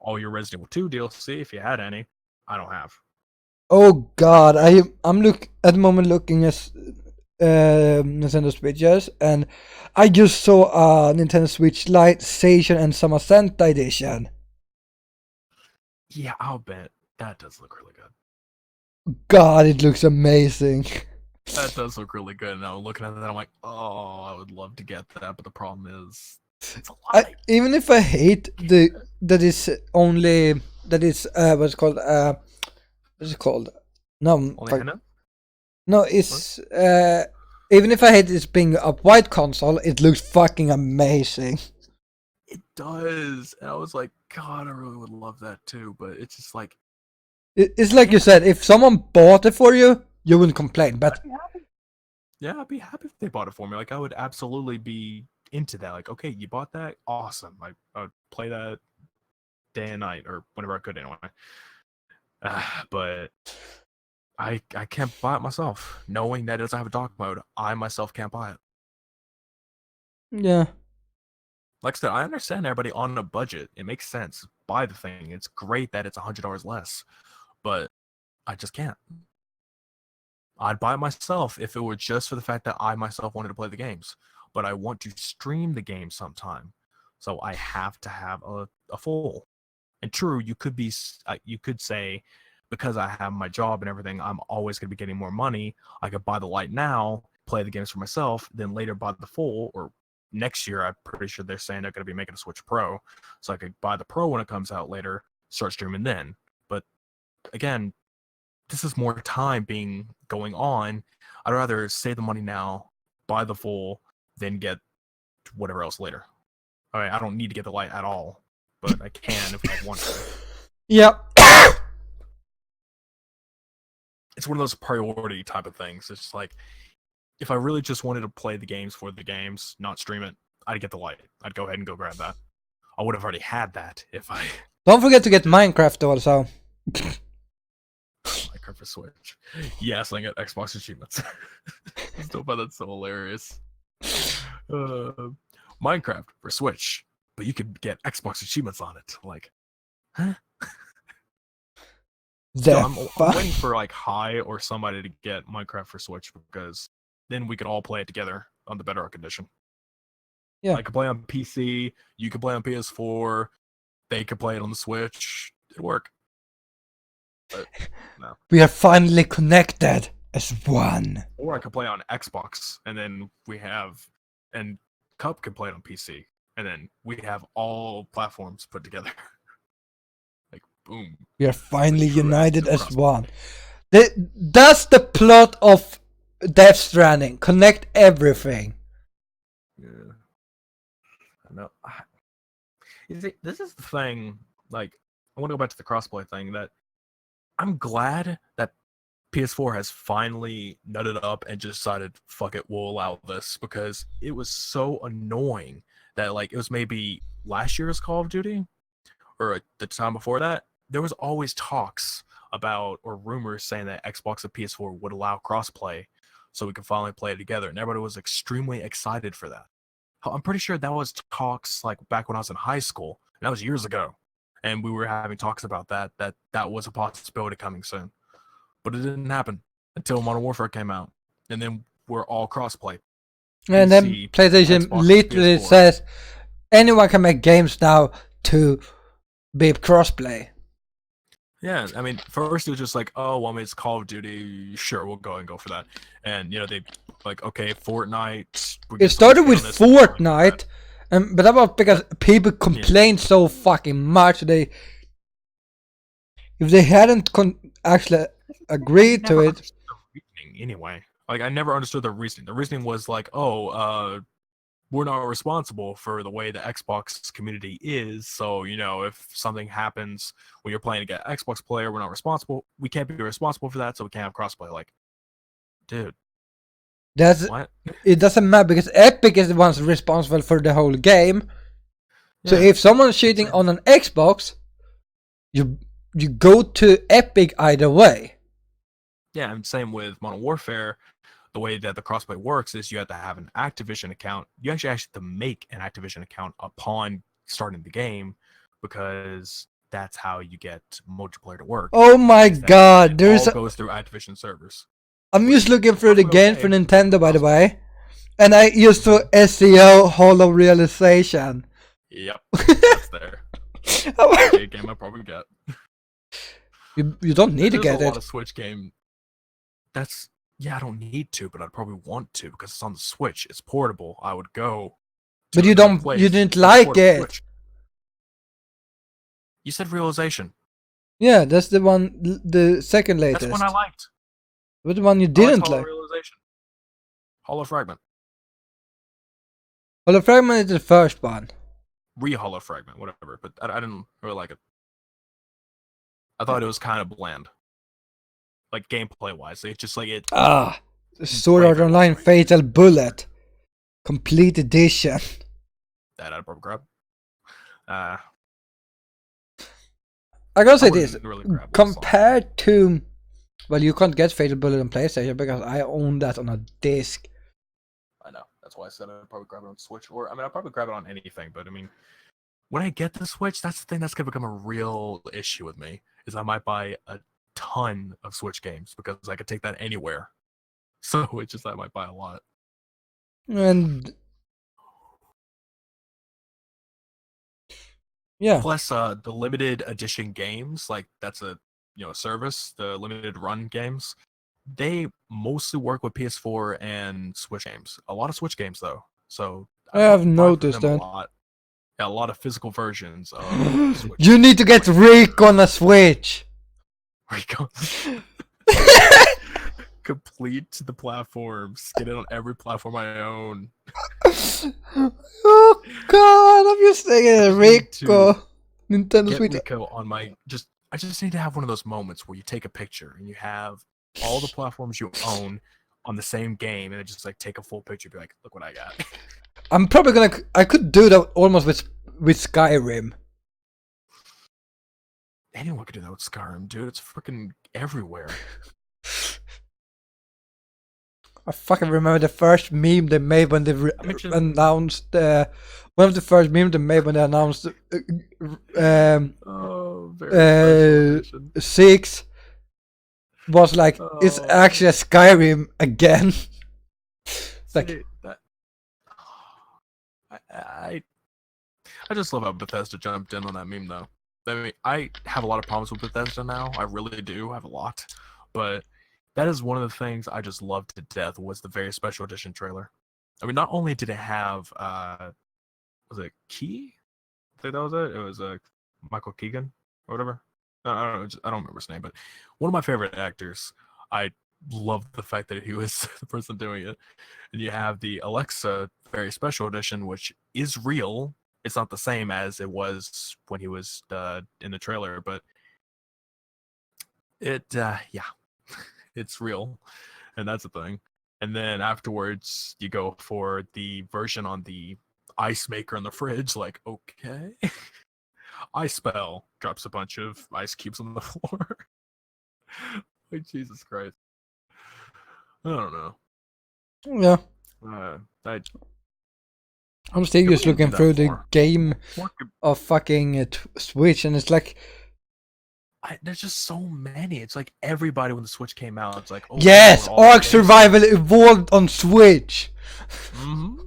all your Resident Evil 2 DLC, if you had any, I don't have. oh god, I'm at the moment looking at Nintendo Switches, and I just saw a Nintendo Switch Lite Station and Summer Santa edition. Yeah, I'll bet that does look really good. God, it looks amazing. That does look really good. And I'm looking at that, I'm like, oh, I would love to get that, but the problem is, it's a lot. Even if I hate that is only that is what's it called? No, Only Hannah? no, it's even if I hate this being a white console, it looks fucking amazing. It does. And I was like, God, I really would love that too. But it's just like, It's like you said, if someone bought it for you, you wouldn't complain. But yeah, I'd be happy if they bought it for me. Like, I would absolutely be into that. Like, okay, you bought that? Awesome. I would play that day and night, or whenever I could anyway. But I can't buy it myself. Knowing that it doesn't have a dock mode, I myself can't buy it. yeah, Like I said, I understand everybody on a budget. It makes sense. Buy the thing. It's great that it's $100 less, but I just can't. I'd buy it myself if it were just for the fact that I myself wanted to play the games. But I want to stream the game sometime, so I have to have a full. And true, you could say, because I have my job and everything, I'm always going to be getting more money. I could buy the light now play the games for myself, then later buy the full, or next year I'm pretty sure they're saying they're going to be making a Switch Pro, so I could buy the Pro when it comes out later, start streaming then. But again, this is more time going on. I'd rather save the money now, buy the full, then get whatever else later. I don't need to get the light at all, but I can if I want to. Yeah. It's one of those priority type of things. It's just like, if I really just wanted to play the games for the games, not stream it, I'd get the light. I'd go ahead and go grab that. I would have already had that if I... Don't forget to get Minecraft also. Minecraft for Switch. Yes, I get Xbox achievements. I still find that so hilarious. Minecraft for Switch, but you could get Xbox achievements on it. Like, huh? So I'm waiting for like High or somebody to get Minecraft for Switch, because then we could all play it together on the Bedrock edition. Yeah, I could play on PC, you could play on PS4, they could play it on the Switch. It'd work. But no. We are finally connected as one. Or I could play on Xbox, and then and Cup could play it on PC, and then we have all platforms put together. Like, boom. We are finally united as one. That's the plot of Death Stranding. Connect everything. Yeah. I know. You see, this is the thing. Like, I want to go back to the crossplay thing. That I'm glad that PS4 has finally nutted up and just decided, fuck it, we'll allow this, because it was so annoying that, like, it was maybe last year's Call of Duty or the time before that, there was always talks about, or rumors saying that Xbox and PS4 would allow crossplay so we could finally play it together, and everybody was extremely excited for that. I'm pretty sure that was talks like back when I was in high school, and that was years ago, and we were having talks about that was a possibility coming soon. But it didn't happen until Modern Warfare came out, and then we're all crossplay. And then PlayStation literally says anyone can make games now to be crossplay. Yeah, I mean, first it was just like, oh, well, I mean, it's Call of Duty, sure, we'll go for that. And, you know, they, like, okay, Fortnite. It started with Fortnite, but that was because people complained so fucking much. If they hadn't actually agreed to it. The reasoning, anyway. Like, I never understood the reasoning. The reasoning was like, oh, we're not responsible for the way the Xbox community is. So, you know, if something happens when you're playing against an Xbox player, we're not responsible. We can't be responsible for that, so we can't have crossplay. Like, dude. What? It doesn't matter, because Epic is the ones responsible for the whole game. Yeah. So if someone's cheating on an Xbox, you go to Epic either way. Yeah, and same with Modern Warfare. The way that the crossplay works is you have to have an Activision account. You actually have to make an Activision account upon starting the game, because that's how you get multiplayer to work. Oh my god, it all goes through Activision servers. I'm just looking through the game for Nintendo, by the way, and I used to SEO Hall of Realization. Yep, that's there. A game I probably get. You don't need to get it. There's a lot of Switch game. Yeah, I don't need to, but I'd probably want to, because it's on the Switch. It's portable. I would go. But you didn't like it. Switch. You said Realization. Yeah, that's the one, the second latest. That's one I liked. What the one you didn't like? Realization. Hollow Fragment. Hollow Fragment is the first one. Hollow Fragment, whatever. But I didn't really like it. I thought it was kind of bland. Like, gameplay-wise. It's just like it... Sword Art Online Fatal Bullet. Complete Edition. That I'd probably grab. I gotta say this. Really compared to... Well, you can't get Fatal Bullet on PlayStation, because I own that on a disc. I know. That's why I said I'd probably grab it on Switch. Or, I mean, I'd probably grab it on anything. But, I mean, when I get the Switch, that's the thing that's going to become a real issue with me. Is I might buy a ton of Switch games, because I could take that anywhere. So it's just I might buy a lot. And yeah. Plus the limited edition games, like that's a service, the limited run games, they mostly work with PS4 and Switch games. A lot of Switch games though. So I have buy from noticed them a that. lot. Yeah, a lot of physical versions of Switch. You need to get Rick on a Switch. Complete the platforms. Get it on every platform I own. Oh god, I'm just thinking Rico. Nintendo Get Switch. Rico on my I just need to have one of those moments where you take a picture and you have all the platforms you own on the same game, and it just like take a full picture, be like, look what I got. I'm probably gonna. I could do that almost with Skyrim. Anyone could do that with Skyrim, dude. It's freaking everywhere. I fucking remember the first meme they made when they announced. One of the first memes they made when they announced. Very 6 was like it's actually a Skyrim again. It's like that, I just love how Bethesda jumped in on that meme though. I mean, I have a lot of problems with Bethesda now. I really do. I have a lot, but that is one of the things I just loved to death was the very special edition trailer. I mean, not only did it have was it Key? I think that was it. It was Michael Keegan or whatever. I don't know. I don't remember his name, but one of my favorite actors. I love the fact that he was the person doing it. And you have the Alexa very special edition, which is real. It's not the same as it was when he was in the trailer, but it yeah, it's real, and that's the thing. And then afterwards, you go for the version on the ice maker in the fridge. Like, okay, ice spell drops a bunch of ice cubes on the floor. Like Jesus Christ, I don't know. Yeah. I'm still just looking through the game of fucking Switch, and it's like there's just so many. It's like everybody when the Switch came out, it's like, oh, yes, Ark Survival Evolved on Switch. Mm-hmm.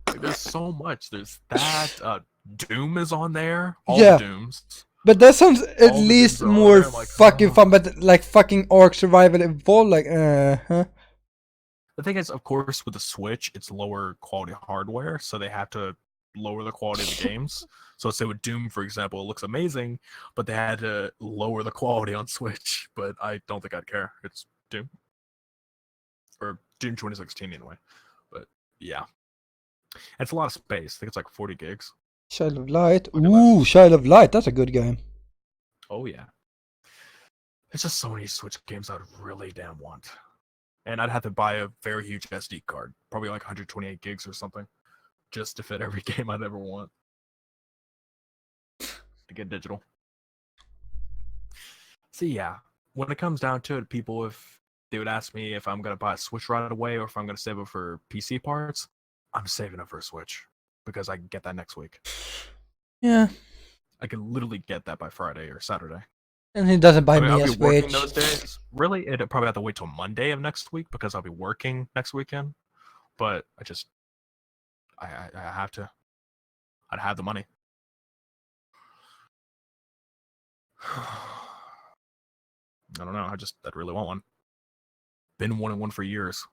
Like, there's so much. There's that. Doom is on there. All the Dooms. But that sounds at least more fucking fun. But like fucking Ark Survival Evolved, like huh. The thing is, of course, with the Switch, it's lower quality hardware, so they have to lower the quality of the games. So let's say with Doom, for example, it looks amazing, but they had to lower the quality on Switch. But I don't think I'd care. It's Doom. Or Doom 2016 anyway. But yeah. It's a lot of space. I think it's like 40 gigs. Child of Light. Ooh, Child of Light. That's a good game. Oh, yeah. It's just so many Switch games I would really damn want. And I'd have to buy a very huge SD card. Probably like 128 gigs or something. Just to fit every game I'd ever want. To get digital. So yeah, when it comes down to it, people, if they would ask me if I'm going to buy a Switch right away or if I'm going to save it for PC parts, I'm saving it for a Switch. Because I can get that next week. Yeah. I can literally get that by Friday or Saturday. And he doesn't buy me I'll a be Switch. Working those days. Really, it'd probably have to wait till Monday of next week because I'll be working next weekend. But I have to. I'd have the money. I don't know. I'd really want one. Been wanting one for years.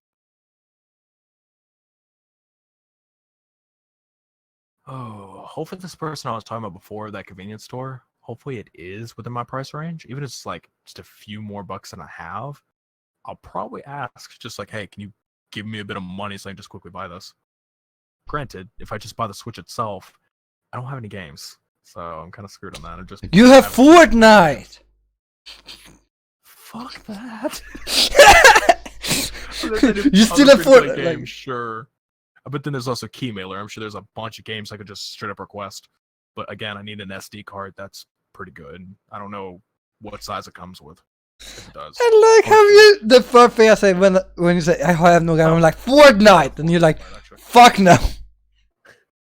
Oh, hopefully this person I was talking about before, that convenience store, hopefully it is within my price range. Even if it's like just a few more bucks than I have, I'll probably ask just like, hey, can you give me a bit of money so I can just quickly buy this? Granted, if I just buy the Switch itself, I don't have any games. So I'm kind of screwed on that. You have Fortnite! Fuck that. You still have Fortnite? Game, sure. But then there's also Keymailer. I'm sure there's a bunch of games I could just straight up request. But again, I need an SD card. That's pretty good. I don't know what size it comes with. If it does. And like, have you the first thing I say when you say I have no game, I'm like Fortnite, and you're like, fuck no.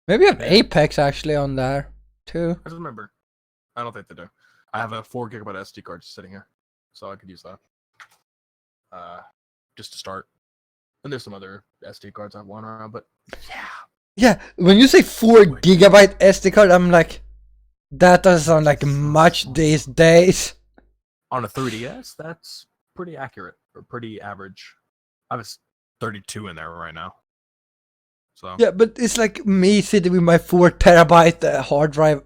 Maybe you have Apex actually on there too. I just remember. I don't think they do. I have a 4 gigabyte SD card just sitting here, so I could use that. Just to start. And there's some other SD cards I want around, but yeah. Yeah, when you say 4 gigabyte SD card, I'm like, that doesn't sound like much these days. On a 3DS, that's pretty accurate. pretty average. I have 32 in there right now. So Yeah, but it's like me sitting with my 4 terabyte hard drive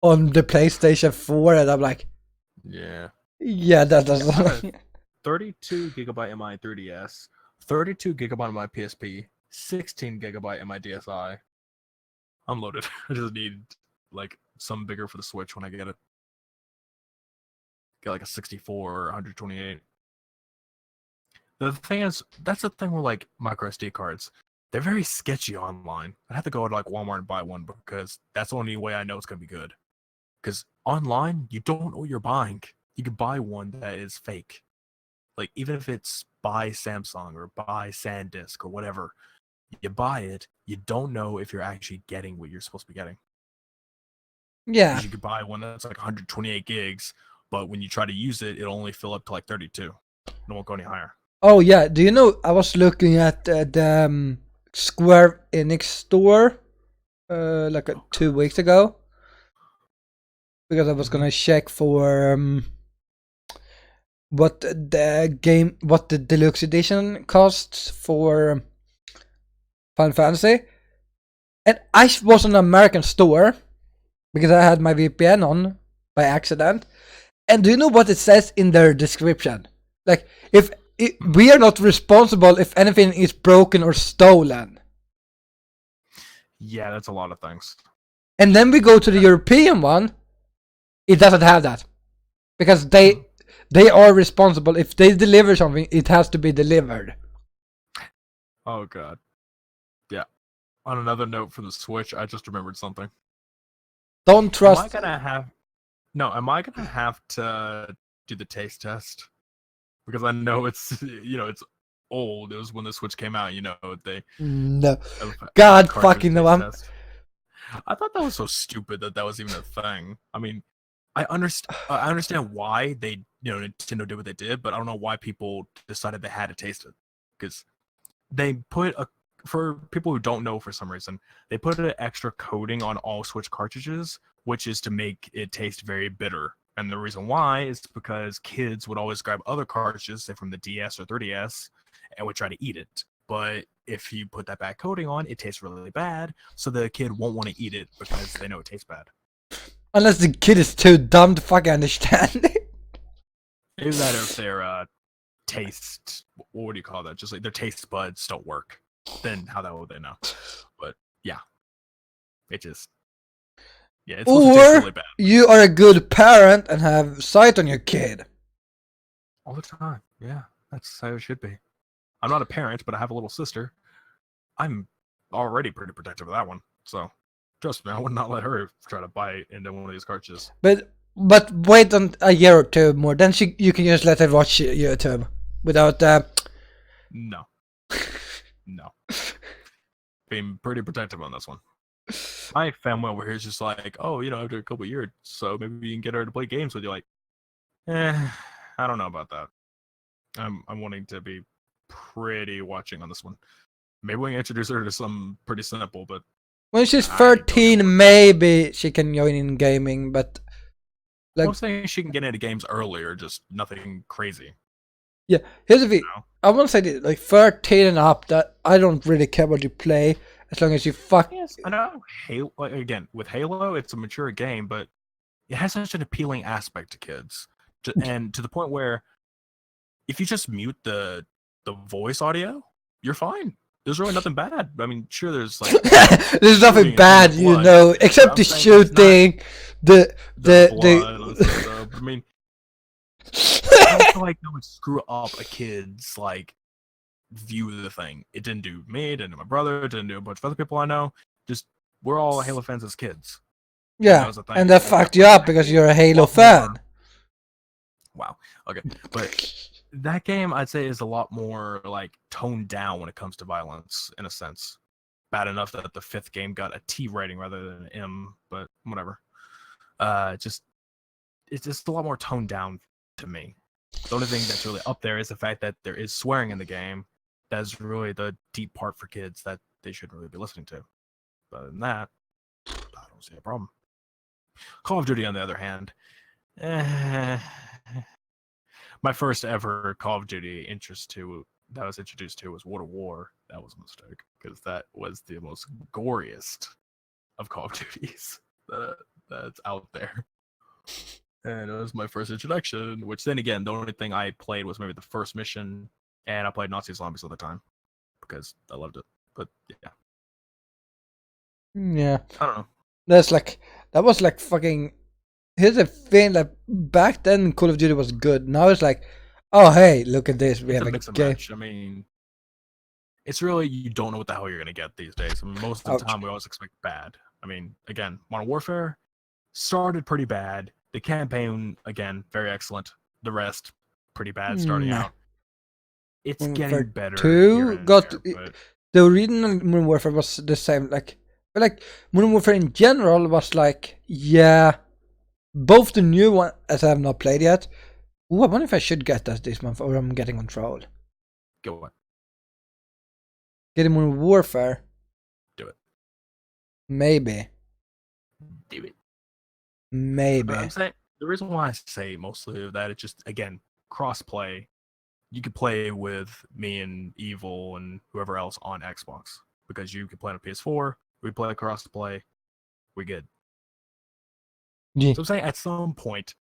on the PlayStation 4, and I'm like, yeah, that I have a doesn't. 32 gigabyte in my 3DS, 32 gigabyte in my PSP, 16 gigabyte in my DSi. I'm loaded. I just need like some bigger for the Switch when I get it. Get like a 64 or 128. The thing is, that's the thing with like micro SD cards. They're very sketchy online. I have to go to like Walmart and buy one because that's the only way I know it's gonna be good. Because online, you don't know what you're buying. You can buy one that is fake. Like even if it's by Samsung or by SanDisk or whatever, you buy it, you don't know if you're actually getting what you're supposed to be getting. Yeah. Because you could buy one that's like 128 gigs, but when you try to use it, it'll only fill up to like 32. It won't go any higher. Oh yeah. Do you know? I was looking at the Square Enix store like 2 weeks ago because I was gonna check for what the deluxe edition costs for Final Fantasy, and I was on an American store because I had my VPN on by accident. And do you know what it says in their description? Like, we are not responsible if anything is broken or stolen. Yeah, that's a lot of things. And then we go to the European one, it doesn't have that. Because they are responsible. If they deliver something, it has to be delivered. Oh god. Yeah. On another note for the Switch, I just remembered something. Don't trust. Am I gonna have to do the taste test? Because I know it's it's old. It was when the Switch came out, No. the God cartridge fucking no. taste test. I thought that was so stupid that was even a thing. I mean, I understand why they, Nintendo did what they did, but I don't know why people decided they had to taste it. Because they put for people who don't know, for some reason, they put an extra coating on all Switch cartridges, which is to make it taste very bitter. And the reason why is because kids would always grab other cartridges, say from the DS or 3DS, and would try to eat it. But if you put that bad coating on, it tastes really bad, so the kid won't want to eat it because they know it tastes bad. Unless the kid is too dumb to fucking understand it. Either that or if their taste, what do you call that? Just like their taste buds don't work. Then how the hell would they know? But yeah, it's supposed to taste really bad. You are a good parent and have sight on your kid. All the time. Yeah, that's how it should be. I'm not a parent, but I have a little sister. I'm already pretty protective of that one. So trust me, I would not let her try to bite into one of these cartridges. But wait on a year or two more, then you can just let her watch YouTube without No. Being pretty protective on this one. My family over here is just like, oh, after a couple of years, so maybe you can get her to play games with you. Like, I don't know about that. I'm wanting to be pretty watching on this one. Maybe we can introduce her to something pretty simple, but when she's 13, maybe she can join in gaming. But I'm saying she can get into games earlier, just nothing crazy. Yeah, here's the thing. I want to say this, like 13 and up, that I don't really care what you play as long as you fuck. Yes, I know. Halo, again, with Halo, it's a mature game, but it has such an appealing aspect to kids, and to the point where if you just mute the voice audio, you're fine. There's really nothing bad. I mean, sure, there's like there's nothing bad, except the shooting, the blood. I mean, I don't feel like that would screw up a kid's like view of the thing. It didn't do me, it didn't do my brother, it didn't do a bunch of other people I know. Just we're all Halo fans as kids. Yeah, and that fucked you up because you're a Halo fan. Wow. Okay, but that game I'd say is a lot more like toned down when it comes to violence, in a sense. Bad enough that the 5th game got a T rating rather than an M, but whatever. It's just a lot more toned down to me. The only thing that's really up there is the fact that there is swearing in the game. That's really the deep part for kids that they should really be listening to. But other than that, I don't see a problem. Call of Duty, on the other hand, my first ever Call of Duty that I was introduced to was World of War. That was a mistake because that was the most goriest of Call of Duties that's out there. And it was my first introduction, which then again, the only thing I played was maybe the first mission, and I played Nazi Zombies all the time because I loved it. But yeah, Yeah, I don't know. That was like fucking. Here's the thing, like back then Call of Duty was good. Now it's like, oh hey, look at this, we It's have a a mix and game. match. I mean, it's really, you don't know what the hell you're gonna get these days. I mean, most of the time we always expect bad. I mean, again, Modern Warfare started pretty bad. The campaign, again, very excellent. The rest, pretty bad starting out. It's Modern getting Warfare better 2 here and got there, but the original Modern Warfare was the same. Like Modern Warfare in general was like, yeah, both the new one, as I have not played yet. Ooh, I wonder if I should get that this month, or I'm getting Control. go what? Getting Modern Warfare. Do it. Maybe. Do it. Maybe. But I'm saying the reason why I say mostly of that, it's just, again, cross-play. You could play with me and Evil and whoever else on Xbox because you could play on PS4. We play cross-play. We good. Yeah. So I'm saying at some point,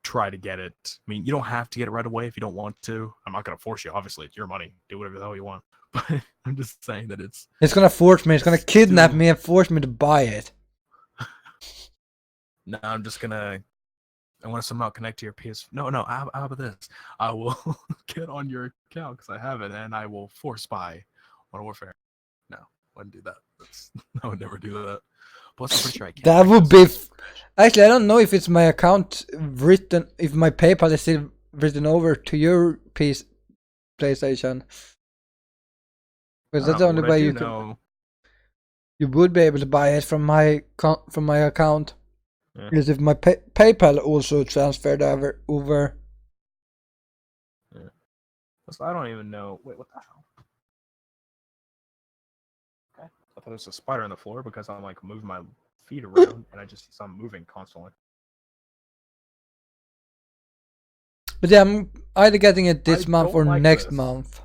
try to get it. I mean, you don't have to get it right away if you don't want to. I'm not going to force you. Obviously, it's your money. Do whatever the hell you want. But I'm just saying that it's gonna force me. It's gonna kidnap me and force me to buy it. No, I'm just gonna. I want to somehow connect to your PS. No. How about this? I will get on your account because I have it, and I will force buy Modern Warfare. No, I wouldn't do that. I would never do that. Plus, I'm pretty sure I can't. That would be. Actually, I don't know if it's my account written. If my PayPal is still written over to your PlayStation. Because that's the only way you can. You would be able to buy it from my account. Yeah. Because if my PayPal also transferred over. Yeah. So I don't even know. Wait, what the hell? Okay. I thought there was a spider on the floor because I'm like moving my feet around and I just see something moving constantly. But yeah, I'm either getting it this month or next month.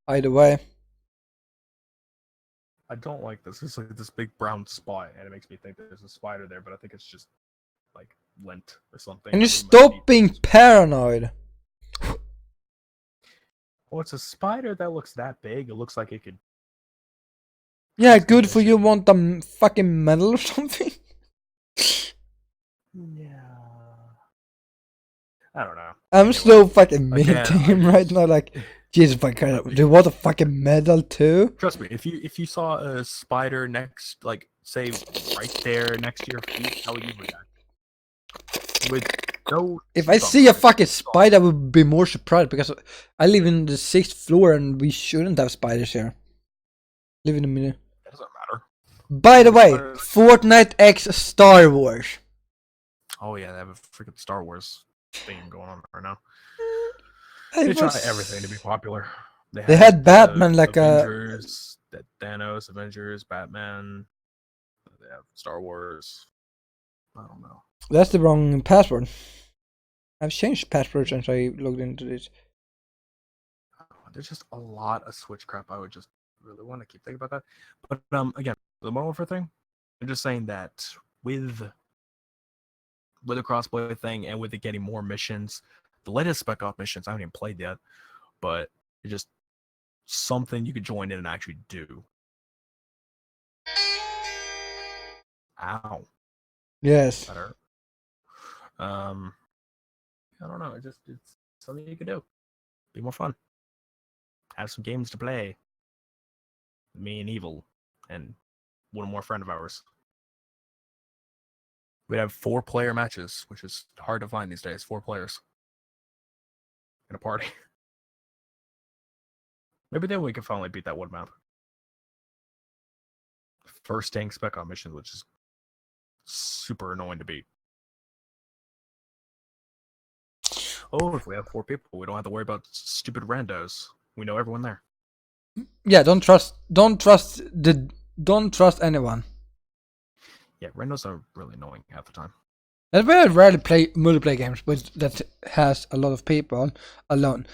Either way. I don't like this. It's like this big brown spot, and it makes me think there's a spider there, but I think it's just like lint or something. Can you stop being paranoid? Well, it's a spider that looks that big. It looks like it could. Yeah, good for you. Want a fucking medal or something? Yeah. I don't know. I'm so fucking mean to him right now. Like, Jesus, do you want a fucking medal too? Trust me, if you saw a spider next, like, say, right there next to your feet, how would you react? With no. If I see a fucking spider, I would be more surprised because I live in the 6th floor and we shouldn't have spiders here. Live in the middle. That doesn't matter. By the way, Fortnite X Star Wars. Oh yeah, they have a freaking Star Wars thing going on right now. They try everything to be popular. They had Batman like Avengers, Thanos, Avengers, Batman. They have Star Wars. I don't know. That's the wrong password. I've changed password since I logged into this. There's just a lot of Switch crap. I would just really want to keep thinking about that. But again, the Modern Warfare thing, I'm just saying that with the crossplay thing and with it getting more missions, the latest Spec Ops missions I haven't even played yet, but it's just something you could join in and actually do. Ow. Yes. Better. I don't know. It's something you could do. Be more fun. Have some games to play. Me and Evil and one more friend of ours. We'd have 4-player matches, which is hard to find these days. 4 players in a party. Maybe then we can finally beat that one map. First tank Spec Ops mission, which is super annoying to beat. Oh, if we have 4 people, we don't have to worry about stupid randos. We know everyone there. Yeah, don't trust anyone. Yeah, randos are really annoying half the time. That's why I rarely play multiplayer games, but that has a lot of people alone.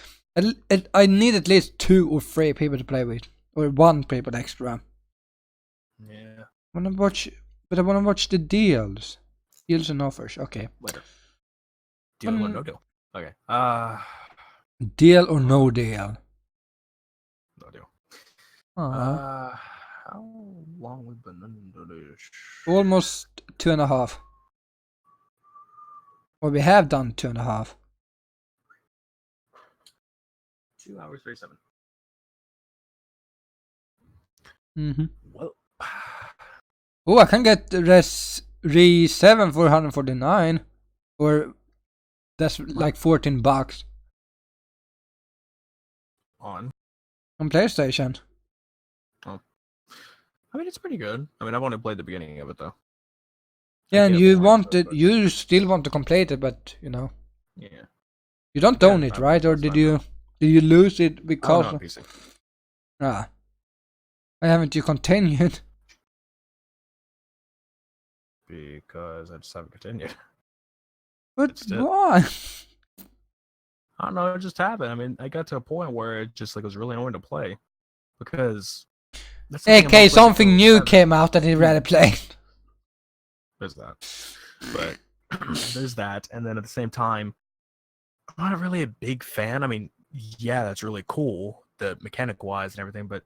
I need at least 2 or 3 people to play with, or 1 people extra. Yeah. I wanna watch the deals and offers. Okay. Later. Deal or no deal? Okay. Deal or no deal? No deal. Aww. How long we've been into this? Almost 2.5. Or we have done 2.5. 2 hours 37. Well. Oh, I can get Re 7 for 149, or that's like $14 on PlayStation. Oh, I mean it's pretty good. I mean I've only played the beginning of it though. Yeah, and you still want to complete it, but you know. Yeah. You don't own it, right? Or did you lose it because? Oh, no, PC. Why haven't you continued? Because I just haven't continued. But why? I don't know, it just happened. I mean, I got to a point where it just like was really annoying to play. Because okay, something new came out that he rather played. There's that. But there's that, and then at the same time, I'm not really a big fan. I mean, yeah, that's really cool, the mechanic wise and everything, but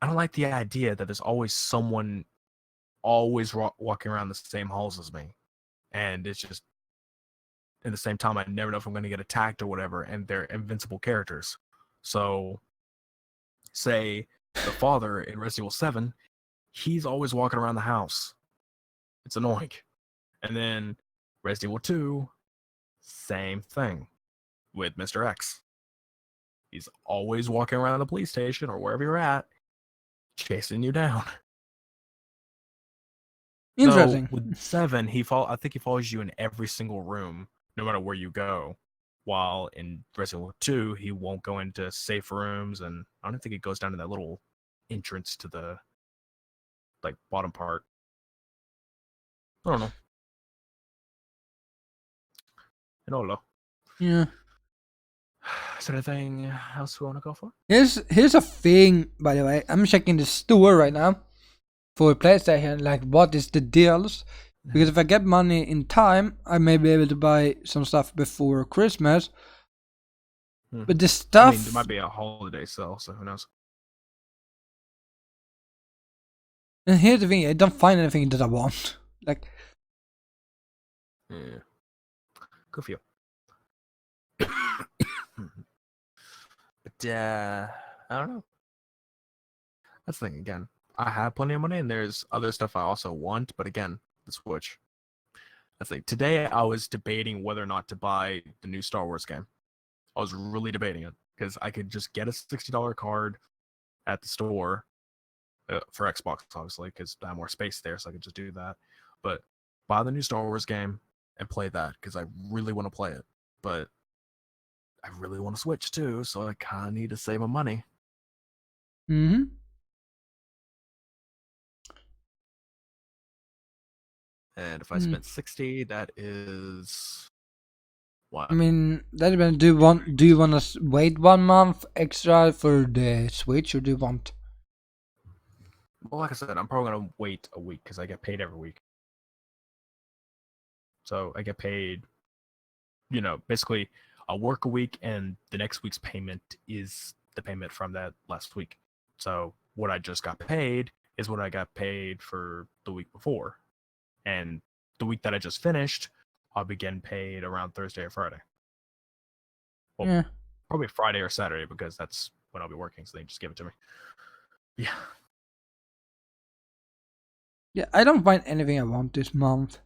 I don't like the idea that there's always someone always walking around the same halls as me. And it's just, at the same time, I never know if I'm going to get attacked or whatever, and they're invincible characters. So, say, the father in Resident Evil 7, he's always walking around the house. It's annoying. And then Resident Evil 2, same thing with Mr. X. He's always walking around the police station or wherever you're at, chasing you down. Interesting. So with 7, I think he follows you in every single room, no matter where you go. While in Resident Evil 2, he won't go into safe rooms, and I don't think he goes down to that little entrance to the like bottom part. I don't know. I don't know. Yeah. Is there anything else we want to go for? Here's a thing, by the way. I'm checking the store right now for PlayStation. Like, what is the deals? Because if I get money in time, I may be able to buy some stuff before Christmas. But the stuff, I mean, there might be a holiday sale, so who knows? And here's the thing: I don't find anything that I want. Like, yeah, good for you. But I don't know. That's the thing again. I have plenty of money, and there's other stuff I also want. But again, the Switch. That's like today. I was debating whether or not to buy the new Star Wars game. I was really debating it because I could just get a $60 card at the store for Xbox, obviously, because I have more space there, so I could just do that. But buy the new Star Wars game and play that because I really want to play it. But I really want to Switch too, so I kind of need to save my money. mm-hmm. And if I spent 60, that is what? I mean, that depends. Do you want to wait 1 month extra for the Switch, or do you want? Well, like I said, I'm probably gonna wait a week because I get paid every week. So I get paid, basically I'll work a week and the next week's payment is the payment from that last week. So what I just got paid is what I got paid for the week before. And the week that I just finished, I'll be getting paid around Thursday or Friday. Well, Yeah. probably Friday or Saturday because that's when I'll be working, so they just give it to me. Yeah. Yeah, I don't find anything I want this month.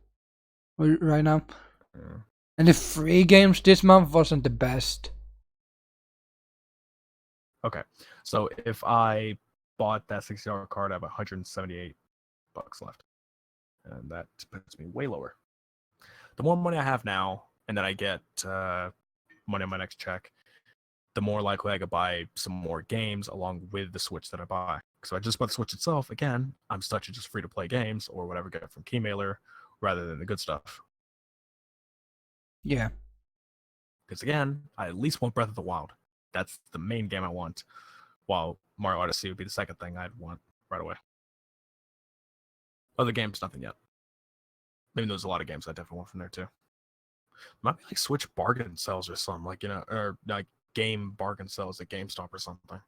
Right now. Yeah. And the free games this month wasn't the best. Okay. So if I bought that $60 card, I have $178 left. And that puts me way lower. The more money I have now, and then I get money on my next check, the more likely I could buy some more games along with the Switch that I buy. So I just bought the Switch itself. Again, I'm stuck to just free-to-play games or whatever I get from Keymailer rather than the good stuff. Yeah. Because again, I at least want Breath of the Wild. That's the main game I want. While Mario Odyssey would be the second thing I'd want right away. Other games, nothing yet. Maybe there's a lot of games I definitely want from there too. Might be like Switch bargain sales or something, like or like game bargain sales at GameStop or something.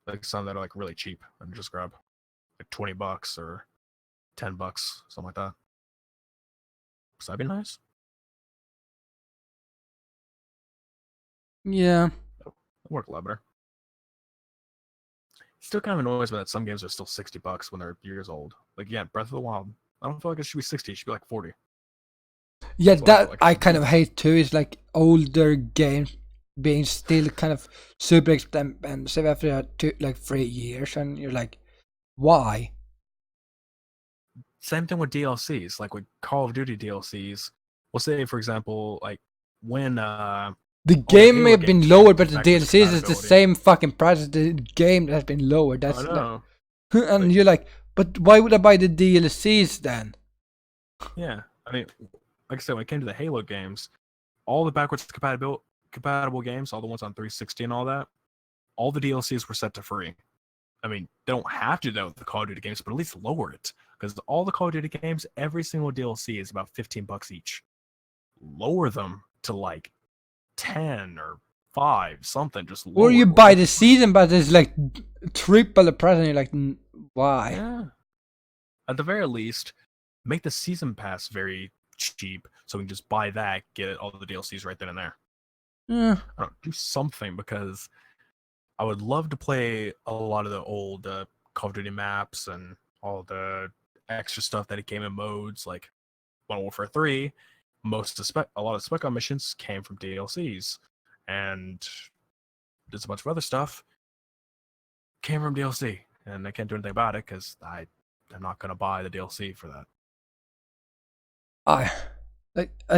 Like some that are like really cheap and just grab like $20 or $10, something like that. So that'd be nice. Yeah. That'd work a lot better. Still kind of annoys me that some games are still $60 when they're years old. Like yeah, Breath of the Wild. I don't feel like it should be 60. It should be like 40. Yeah, That's what I feel that like. I kind of hate too. Is like older games being still kind of super expensive after like 3 years, and you're like, why? Same thing with DLCs, like with Call of Duty DLCs. We'll say, for example, like when The all the game may Halo have been games lowered, came but the with backwards DLCs is the compatibility. same fucking price as the game that has been lowered. That's I like, know. and Like- you're like, but why would I buy the DLCs then? Yeah, I mean, like I said, when it came to the Halo games, all the backwards compatible games, all the ones on 360 and all that, all the DLCs were set to free. I mean, they don't have to though with the Call of Duty games, but at least lower it because all the Call of Duty games, every single DLC is about $15 each. Lower them to like 10 or 5 something, just lower. Or you buy the season, but it's like triple the price, and you're like, why? Yeah. At the very least, make the season pass very cheap so we can just buy that, get all the DLCs right then and there. Yeah. I don't do something because I would love to play a lot of the old Call of Duty maps and all the extra stuff that it came in modes like Modern Warfare 3. A lot of spec on missions came from DLCs, and there's a bunch of other stuff came from DLC, and I can't do anything about it because I'm not gonna buy the DLC for that. I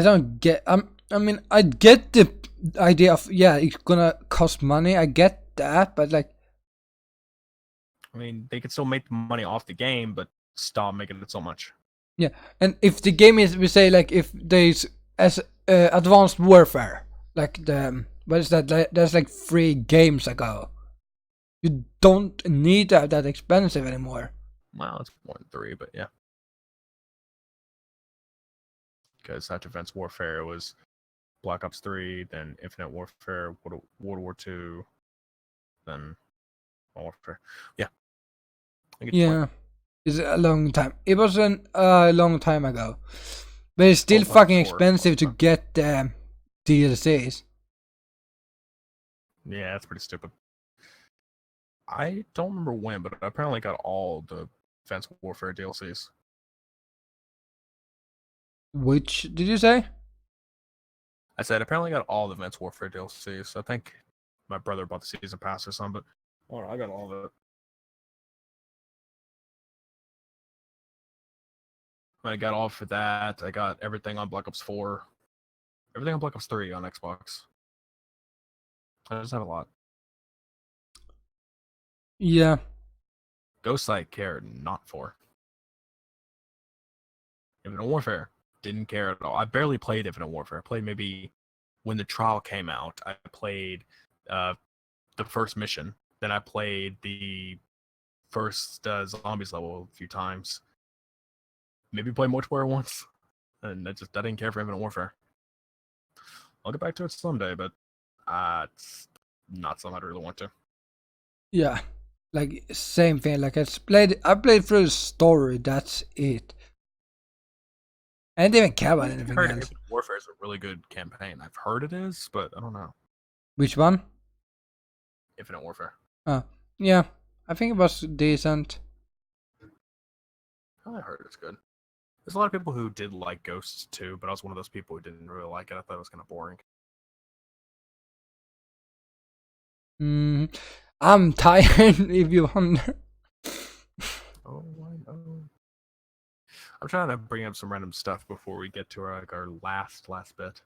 don't get. I mean, I get the idea of it's gonna cost money. I get that, but like, I mean, they could still make money off the game, but stop making it so much. yeah. And if the game is, we say like, if there's as Advanced Warfare, like the what is that? There's like 3 games ago. You don't need to have that expensive anymore. Well, it's more than 3, but yeah. Because after Advanced Warfare, it was Black Ops 3, then Infinite Warfare, World War 2, then Warfare. Yeah. Yeah, it's a long time. It was a long time ago, but it's still fucking expensive to get DLCs. Yeah, that's pretty stupid. I don't remember when, but I apparently got all the Advanced Warfare DLCs. Which did you say? I said apparently got all the Advanced Warfare DLCs. I think my brother bought the season pass or something, but I got all of it. I got all for that. I got everything on Black Ops 4. Everything on Black Ops 3 on Xbox. I just have a lot. Yeah. Ghost I cared not for. Infinite Warfare, didn't care at all. I barely played Infinite Warfare. I played maybe when the trial came out. I played the first mission. Then I played the first zombies level a few times. Maybe played multiplayer once. And I didn't care for Infinite Warfare. I'll get back to it someday, but it's not something I'd really want to. Yeah. Like same thing. Like I played through the story, that's it. I didn't even care about anything else. Infinite Warfare is a really good campaign. I've heard it is, but I don't know. Which one? Infinite Warfare. Oh, yeah. I think it was decent. I heard it's good. There's a lot of people who did like Ghosts too, but I was one of those people who didn't really like it. I thought it was kind of boring. I'm tired, if you wonder. Oh, I know. I'm trying to bring up some random stuff before we get to our last bit. It's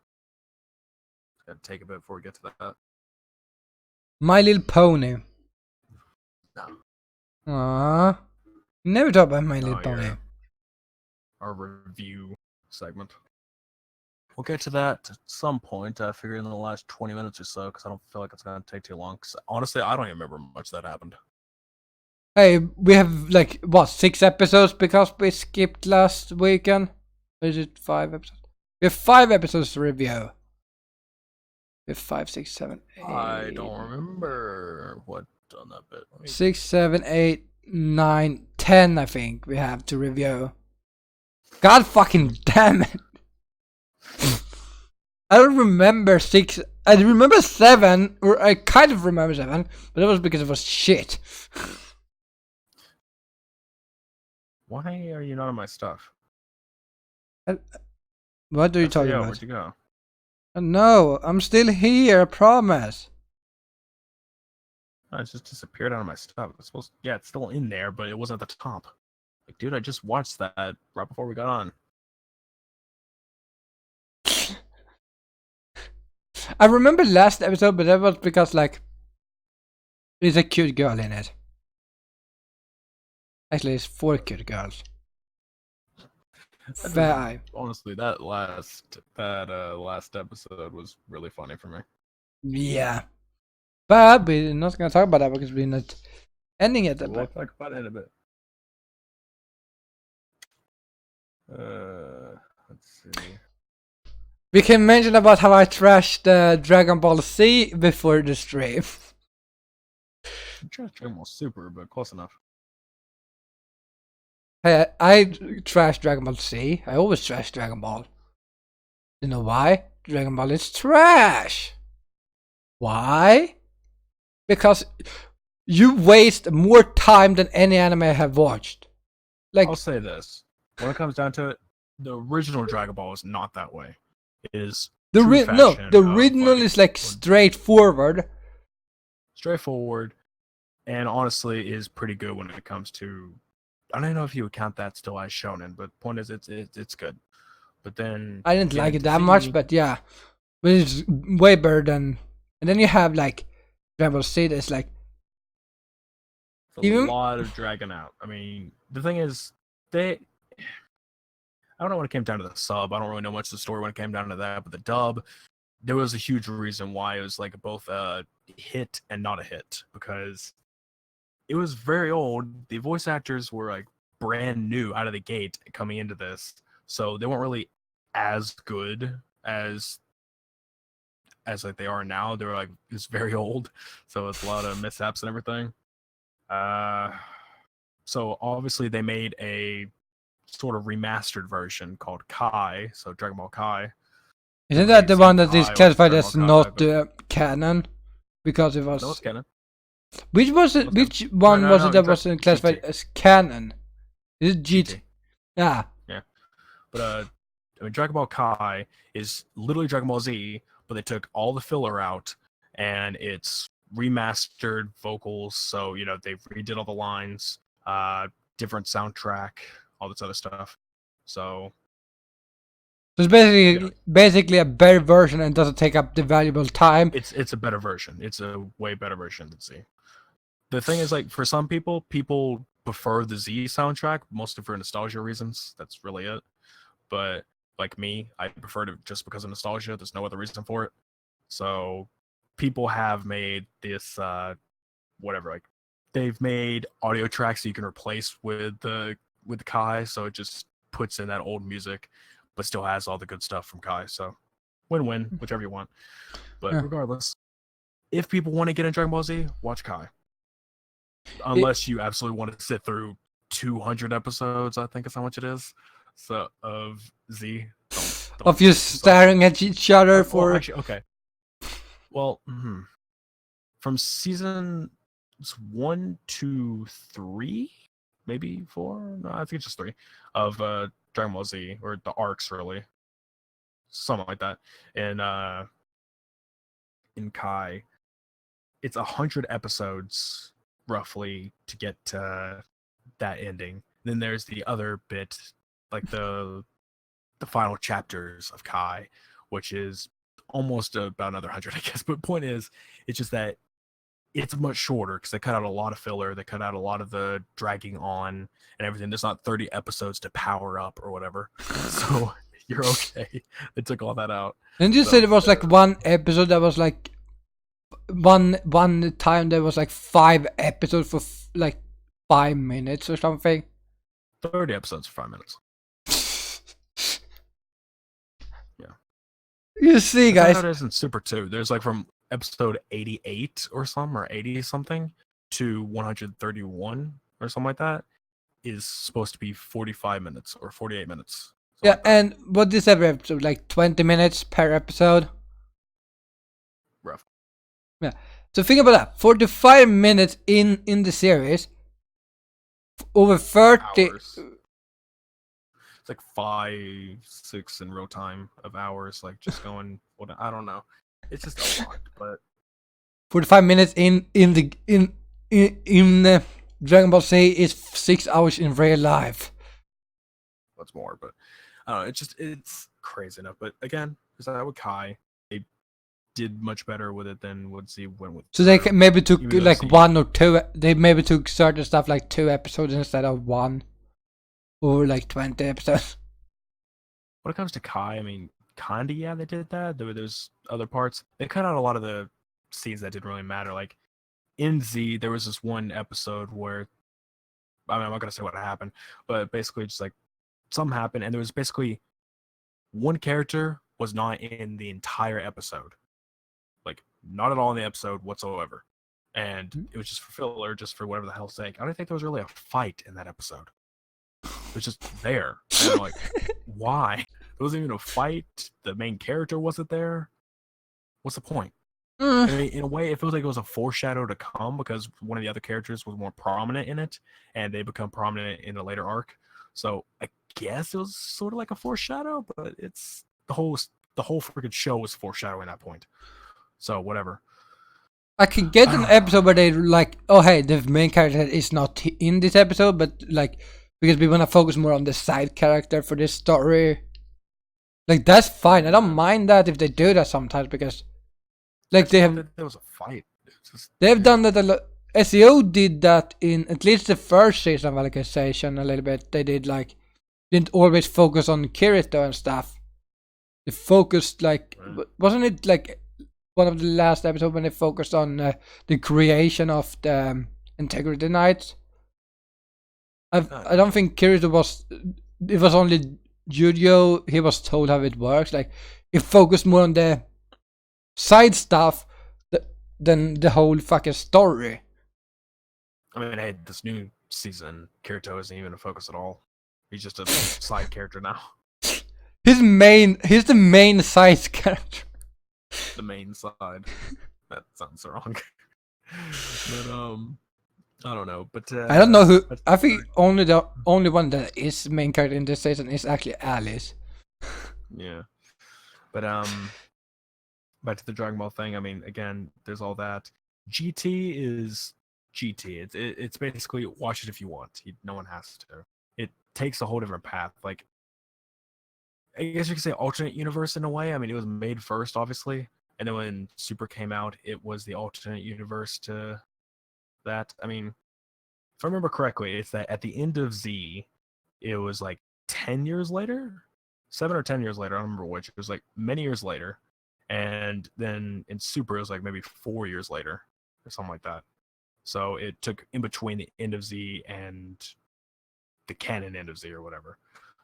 gonna take a bit before we get to that. My Little Pony. No. Aww. Never talk about My Little Pony. Yeah. Our review segment. We'll get to that at some point. I figure in the last 20 minutes or so, because I don't feel like it's going to take too long. Because honestly, I don't even remember much that happened. Hey, we have like what 6 episodes because we skipped last weekend. Or is it 5 episodes? We have 5 episodes to review. We have 5, 6, 7, 8. I don't remember what on that bit. 6, 7, 8, 9, 10. I think we have to review. God fucking damn it! I don't remember 6. I remember 7, or I kind of remember 7, but that was because it was shit. Why are you not on my stuff? What are you talking about? Where'd you go? No, I'm still here, I promise. Oh, it just disappeared out of my stuff. It's supposed, yeah, it's still in there, but it wasn't at the top. Like, dude, I just watched that right before we got on. I remember last episode, but that was because like there's a cute girl in it. Actually, it's 4 cute girls. Fair eye. Honestly, that last episode was really funny for me. Yeah, but we're not gonna talk about that because we're not ending it. We'll talk about it in a bit. Let's see. We can mention about how I trashed Dragon Ball Z before the stream. Dragon Ball Super, but close enough. Hey, I trash Dragon Ball Z. I always trash Dragon Ball. You know why? Dragon Ball is trash. Why? Because you waste more time than any anime I have watched. Like, I'll say this: when it comes down to it, the original Dragon Ball is not that way. It is the the original is like straightforward, and honestly is pretty good when it comes to. I don't know if you would count that still as shonen, but point is, it's good. But then I didn't like it that much, but yeah, but it's way better than. And then you have like Dragon Ball Z. It's like a lot of dragging out. I mean, the thing is, I don't know when it came down to the sub. I don't really know much of the story when it came down to that, but the dub, there was a huge reason why it was like both a hit and not a hit, because it was very old. The voice actors were like brand new out of the gate coming into this, so they weren't really as good as like they are now. They were like just very old, so it's a lot of mishaps and everything. So obviously they made a sort of remastered version called Kai, so Dragon Ball Kai. Isn't that the one that is classified as not canon? Because it was. No, it's canon. Which was it? Which one was it that wasn't classified as canon? Is it GT? Yeah. Yeah. But I mean, Dragon Ball Kai is literally Dragon Ball Z, but they took all the filler out, and it's remastered vocals. So they redid all the lines, different soundtrack, all this other stuff. So it's basically a better version and doesn't take up the valuable time. It's a better version. It's a way better version than Z. The thing is, like, for some people prefer the Z soundtrack, mostly for nostalgia reasons. That's really it. But like me, I prefer it just because of nostalgia. There's no other reason for it. So people have made this whatever, like they've made audio tracks that you can replace with the Kai, so it just puts in that old music but still has all the good stuff from Kai. So win-win, whichever you want. But regardless, if people want to get in Dragon Ball Z, watch Kai. Unless you absolutely want to sit through 200 episodes, I think is how much it is. So of Z. Don't of you staring at each other for. Actually, okay. Well, from seasons 1 to 3, maybe 4. No, I think it's just 3 of Dragon Ball Z, or the arcs, really, something like that. And in Kai, it's 100 episodes roughly to get to that ending. Then there's the other bit, like the final chapters of Kai, which is almost about another 100, I guess. But point is, it's just that it's much shorter because they cut out a lot of filler. They cut out a lot of the dragging on and everything. There's not 30 episodes to power up or whatever. So You're okay. They took all that out. And you So, said it was like one episode that was like one time there was like 5 episodes for like 5 minutes or something. 30 episodes for 5 minutes. Yeah. You see, That's guys. how it is in Super 2. There's like from episode 88 or something, or 80 something, to 131 or something like that is supposed to be 45 minutes or 48 minutes. Yeah, Like that. and what is every episode? Like 20 minutes per episode? Rough. Yeah. So think about that. 45 minutes in the series. Over 30 Hours. It's like 5, 6 in real time of hours, like just going. I don't know. It's just a lot, but 45 minutes in Dragon Ball Z is 6 hours in real life. what's more? But I don't know. It's crazy enough. But again, is that with Kai? They did much better with it than what Z went with. So they maybe took Even though like Z- 1 or 2. They maybe took certain stuff like 2 episodes instead of 1, or like 20 episodes. When it comes to Kai, I mean, kinda yeah, they did that. There's other parts. They cut out a lot of the scenes that didn't really matter. Like in Z, there was this one episode where, I mean, I'm not gonna say what happened, but basically just like something happened, and there was basically one character was not in the entire episode, like not at all in the episode whatsoever, and it was just for filler, just for whatever the hell's sake. I don't think there was really a fight in that episode. It was just there, and I'm like, why? There wasn't even a fight. The main character wasn't there. What's the point? I mean, in a way, it feels like it was a foreshadow to come because one of the other characters was more prominent in it, and they become prominent in a later arc. So I guess it was sort of like a foreshadow, but it's the whole freaking show was foreshadowing that point. So whatever. I can get an episode where they like, oh hey, the main character is not in this episode, but like because we want to focus more on the side character for this story. Like that's fine. I don't mind that if they do that sometimes because, like they have, there was a fight. they have done that a lot. SEO did that in at least the first season of Alicization a little bit. They did like didn't always focus on Kirito and stuff. They focused like wasn't it like one of the last episodes when they focused on the creation of the Integrity Knights? I don't think Kirito was. It was only Judio. He was told how it works. Like it focused more on the side stuff than the whole fucking story. I mean, hey, this new season, Kirito isn't even a focus at all. He's just a side character now. He's the main side character. The main side. That sounds wrong. But I don't know. But I don't know who. I think the only one that is main character in this season is actually Alice. Yeah. But back to the Dragon Ball thing. I mean, again, there's all that. GT is GT. It's basically watch it if you want. No one has to. It takes a whole different path. Like, I guess you could say alternate universe in a way. I mean, it was made first, obviously, and then when Super came out, it was the alternate universe to that. I mean, if I remember correctly, it's that at the end of Z, it was like 10 years later, 7 or 10 years later. I don't remember which. It was like many years later, and then in Super, it was like maybe 4 years later or something like that. So it took in between the end of Z and the canon end of Z or whatever.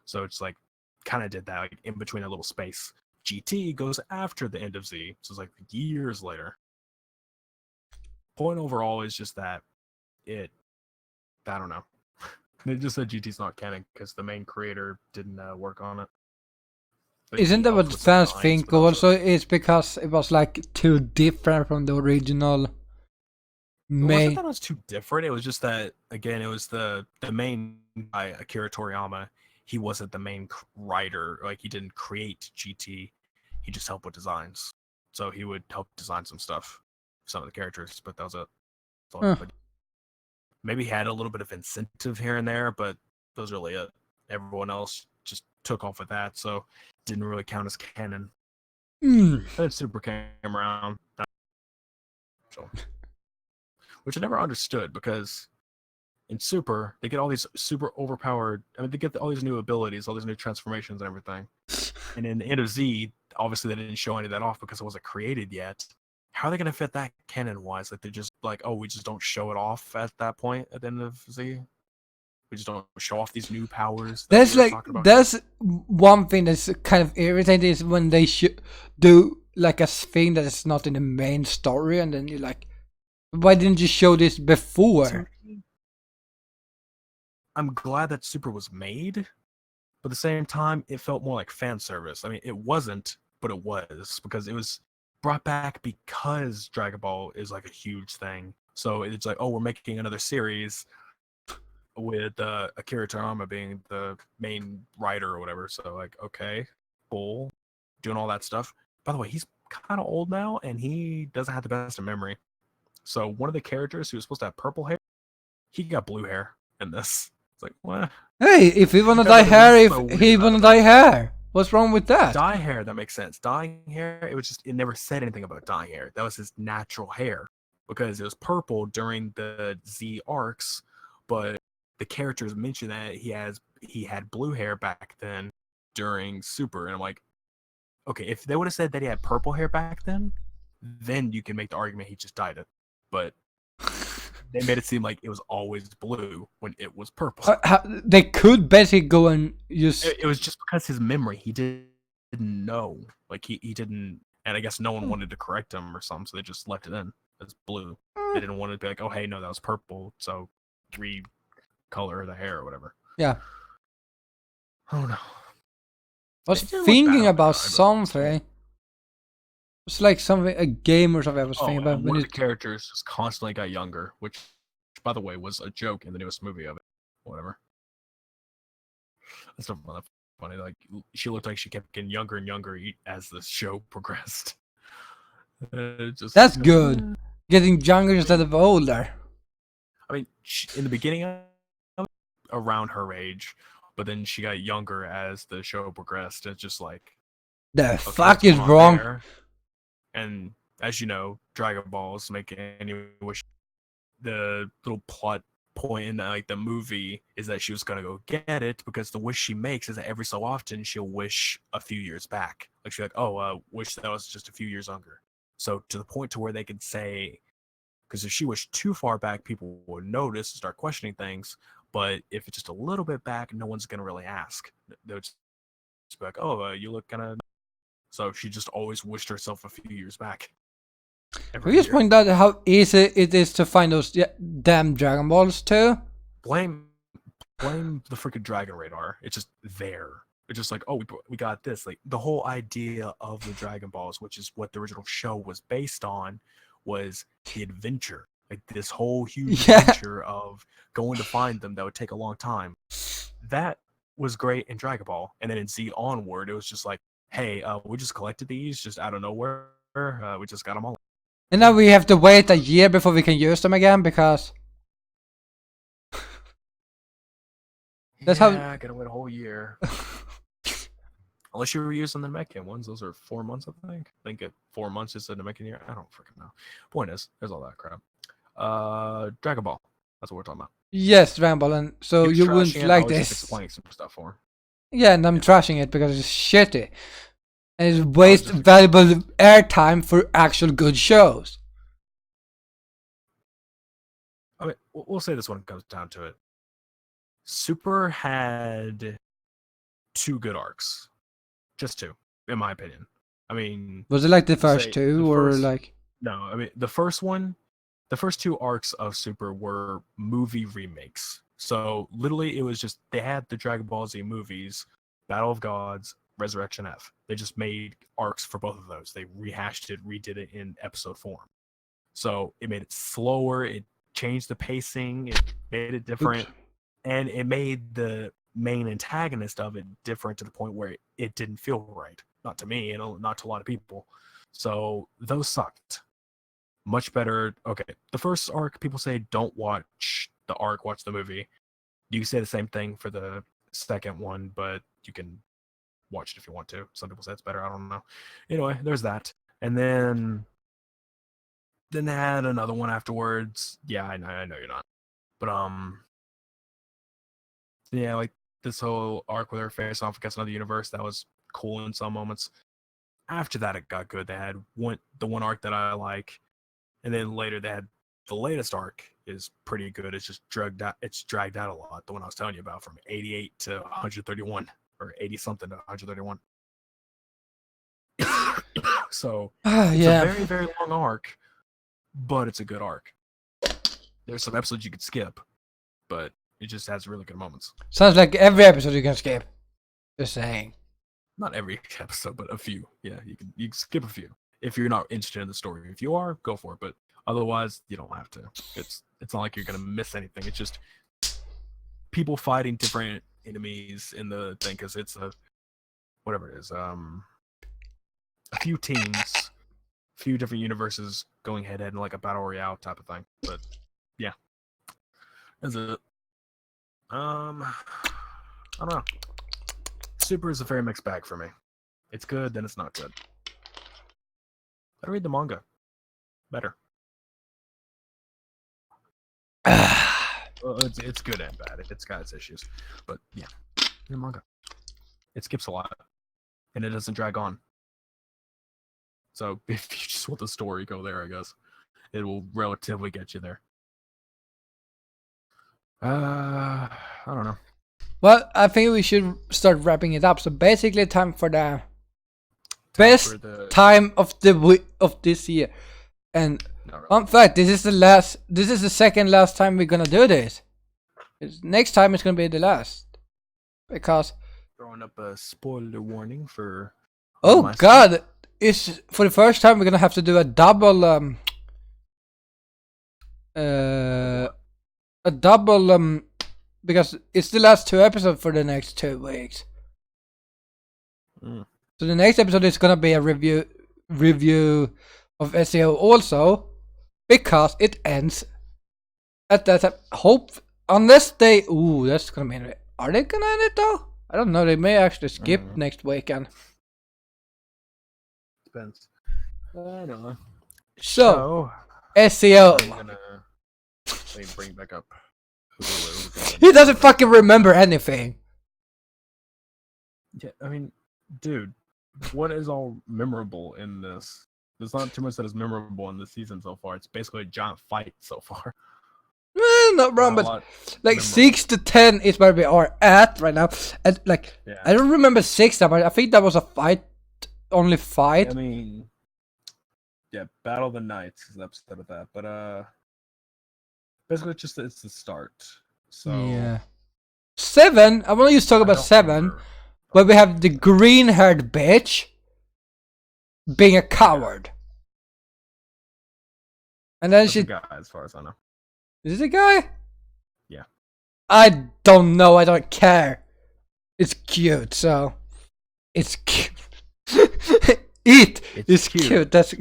So it's like kind of did that like in between that little space. GT goes after the end of Z, so it's like years later. Point overall is just that I don't know. They just said GT's not canon because the main creator didn't work on it. But Isn't that what fans think? Also, it's because it was like too different from the original. It wasn't that it was too different. It was just that again, it was the main guy, Akira Toriyama. He wasn't the main writer. Like he didn't create GT. He just helped with designs. So he would help design some stuff, some of the characters. But that was it. But maybe he had a little bit of incentive here and there, but that was really it. Everyone else just took off with that, so didn't really count as canon. And then Super came around, which I never understood because in Super they get all these super overpowered. I mean, they get all these new abilities, all these new transformations and everything. And in the end of Z, obviously they didn't show any of that off because it wasn't created yet. How are they gonna fit that canon wise? Like they're just like, oh, we just don't show it off at that point at the end of Z. We just don't show off these new powers that we were talking about. That's one thing that's kind of irritating is when they do like a thing that is not in the main story, and then you're like, why didn't you show this before? I'm glad that Super was made, but at the same time, it felt more like fan service. I mean, it wasn't, but it was because it was brought back because Dragon Ball is like a huge thing. So it's like, oh, we're making another series with Akira Toriyama being the main writer or whatever. So like, okay, cool, doing all that stuff. By the way, he's kind of old now, and he doesn't have the best of memory. So one of the characters who was supposed to have purple hair, he got blue hair in this. It's like, what? Hey, if he wanna dye hair, if he wanna dye hair, what's wrong with that? Dye hair, that makes sense. Dyeing hair, it never said anything about dyeing hair. That was his natural hair because it was purple during the Z arcs, but the characters mentioned that he had blue hair back then during Super, and I'm like, okay, if they would have said that he had purple hair back then you can make the argument he just dyed it. But they made it seem like it was always blue when it was purple. They could basically go and use. It was just because his memory, he didn't know. Like he didn't, and I guess no one wanted to correct him or something, so they just left it in as blue. They didn't want to be like, oh hey, no, that was purple, so recolor the hair or whatever. Yeah. Oh no. I was thinking about something. It's like something, a game or something I was thinking about. One of the characters just constantly got younger, which, by the way, was a joke in the newest movie of it. Whatever. That's not funny. Like, she looked like she kept getting younger and younger as the show progressed. That's good. Getting younger instead of older. I mean, in the beginning, around her age, but then she got younger as the show progressed. It's just like, the fuck is wrong? There? And as you know, Dragon Balls make any wish. The little plot point in like the movie is that she was gonna go get it because the wish she makes is that every so often she'll wish a few years back. Like she's like, oh, wish that was just a few years younger. So to the point to where they could say, because if she wished too far back, people would notice and start questioning things. But if it's just a little bit back, no one's gonna really ask. They'll just be like, oh, you look kind of. So she just always wished herself a few years back. We just point out how easy it is to find those damn Dragon Balls too. Blame the freaking Dragon Radar. It's just there. It's just like, oh, we got this. Like the whole idea of the Dragon Balls, which is what the original show was based on, was the adventure. Like this whole huge adventure of going to find them that would take a long time. That was great in Dragon Ball. And then in Z onward, it was just like, hey, we just collected these just out of nowhere. We just got them all. And now we have to wait a year before we can use them again because that's how. Yeah, I gotta wait a whole year. Unless you were using the Namekian ones, those are 4 months, I think. I think 4 months is the Namekian year. I don't freaking know. Point is, there's all that crap. Dragon Ball. That's what we're talking about. Yes, Dragon Ball, and so you wouldn't like this. Explaining some stuff for. Yeah, and I'm trashing it because it's shitty. And it wastes valuable airtime for actual good shows. I mean, we'll say this when it comes down to it. Super had 2 good arcs. Just 2, in my opinion. I mean... Was it like the first 2, or like... No, I mean, the first 2 arcs of Super were movie remakes. So, literally, it was just, they had the Dragon Ball Z movies, Battle of Gods, Resurrection F. They just made arcs for both of those. They rehashed it, redid it in episode form. So it made it slower, it changed the pacing, it made it different, and it made the main antagonist of it different to the point where it didn't feel right. Not to me, and not to a lot of people. So those sucked. Much better. Okay, the first arc, people say don't watch the arc, watch the movie. You can say the same thing for the second one, but you can watch it if you want to. Some people say it's better. I don't know. Anyway, there's that. And then they had another one afterwards. Yeah, I know you're not. But yeah, like this whole arc with her face off against another universe, that was cool in some moments. After that, it got good. They had the one arc that I like, and then later they had the latest arc is pretty good. It's just dragged out. It's dragged out a lot. The one I was telling you about, from 88 to 131, or 80 something to 131. So it's a very, very long arc, but it's a good arc. There's some episodes you could skip, but it just has really good moments. Sounds like every episode you can skip. Just saying. Not every episode, but a few. Yeah, you can skip a few if you're not interested in the story. If you are, go for it. But otherwise, you don't have to. It's not like you're gonna miss anything. It's just people fighting different enemies in the thing, because it's whatever it is. A few teams, a few different universes going head to head in like a battle royale type of thing. But yeah, that's it. I don't know. Super is a very mixed bag for me. It's good, then it's not good. I read the manga. Better. Well, it's good and bad. It's got its issues, but yeah, the manga. It skips a lot, and it doesn't drag on. So if you just want the story, go there. I guess it will relatively get you there. I don't know. Well, I think we should start wrapping it up. So basically, time for the best time of this year. And in fact, this is the second last time we're gonna do this. Next time it's gonna be the last, because throwing up a spoiler warning for. Oh God! It's for the first time we're gonna have to do a double because it's the last 2 episodes for the next 2 weeks. So the next episode is gonna be a review of SEO also, because it ends at that time. Unless they that's gonna be. Are they gonna end it though? I don't know. They may actually skip next weekend. Depends. I don't know. So SEO. Let me bring back up. He doesn't fucking remember anything. Yeah, I mean, dude, what is all memorable in this? There's not too much that is memorable in this season so far. It's basically a giant fight so far. Not wrong, but like memorable. 6 to 10 is where we are at right now. And like, I don't remember 6 that much. I think that was a fight, only fight. I mean, yeah, Battle of the Knights is an episode of that, but basically it's the start. So yeah, 7. I want to just talk about 7, where we have the green-haired bitch being a coward, and then that's a guy, as far as I know. Is it a guy? Yeah. I don't know. I don't care. It's cute, so it's cute. It's cute. That's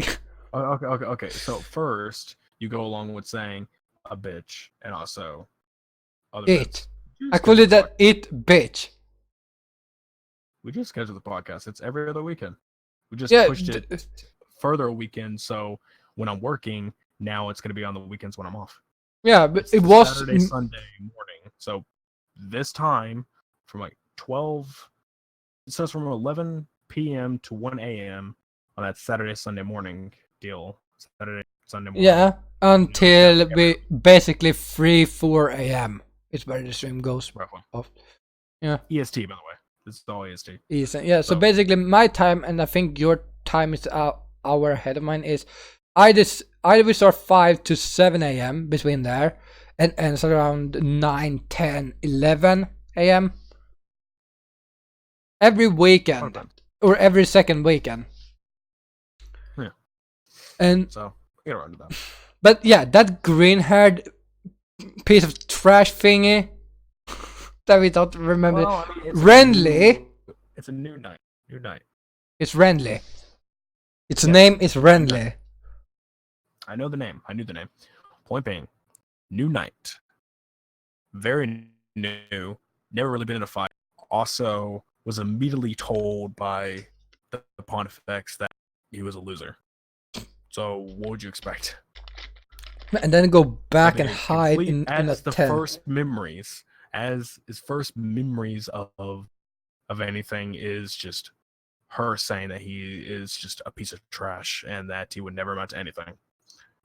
okay. So first, you go along with saying a bitch, and also other it. I call it that it bitch. We just scheduled the podcast. It's every other weekend. We just pushed it further a weekend, so when I'm working now, it's going to be on the weekends when I'm off. Yeah, but it was Saturday, Sunday morning. So this time from like 12. It says from 11 p.m. to 1 a.m. on that Saturday, Sunday morning deal. Saturday, Sunday morning. Yeah, until we basically 3-4 a.m. is where the stream goes off. Yeah. EST, by the way. This is all EST. Yeah. So basically, my time, and I think your time is an hour ahead of mine, is we start 5 to 7 a.m. between there, and ends around 9, 10, 11 a.m. every weekend, or every second weekend. Yeah. And so get around to that. But yeah, that green-haired piece of trash thingy that we don't remember. Well, I mean, Renly. It's a new night. It's Renly. Its name is Renly. I know the name. I knew the name. Point being, new night. Very new. Never really been in a fight. Also, was immediately told by the Pontifex that he was a loser. So, what would you expect? And then go back and hide in a tent. As his first memories of anything is just her saying that he is just a piece of trash and that he would never amount to anything.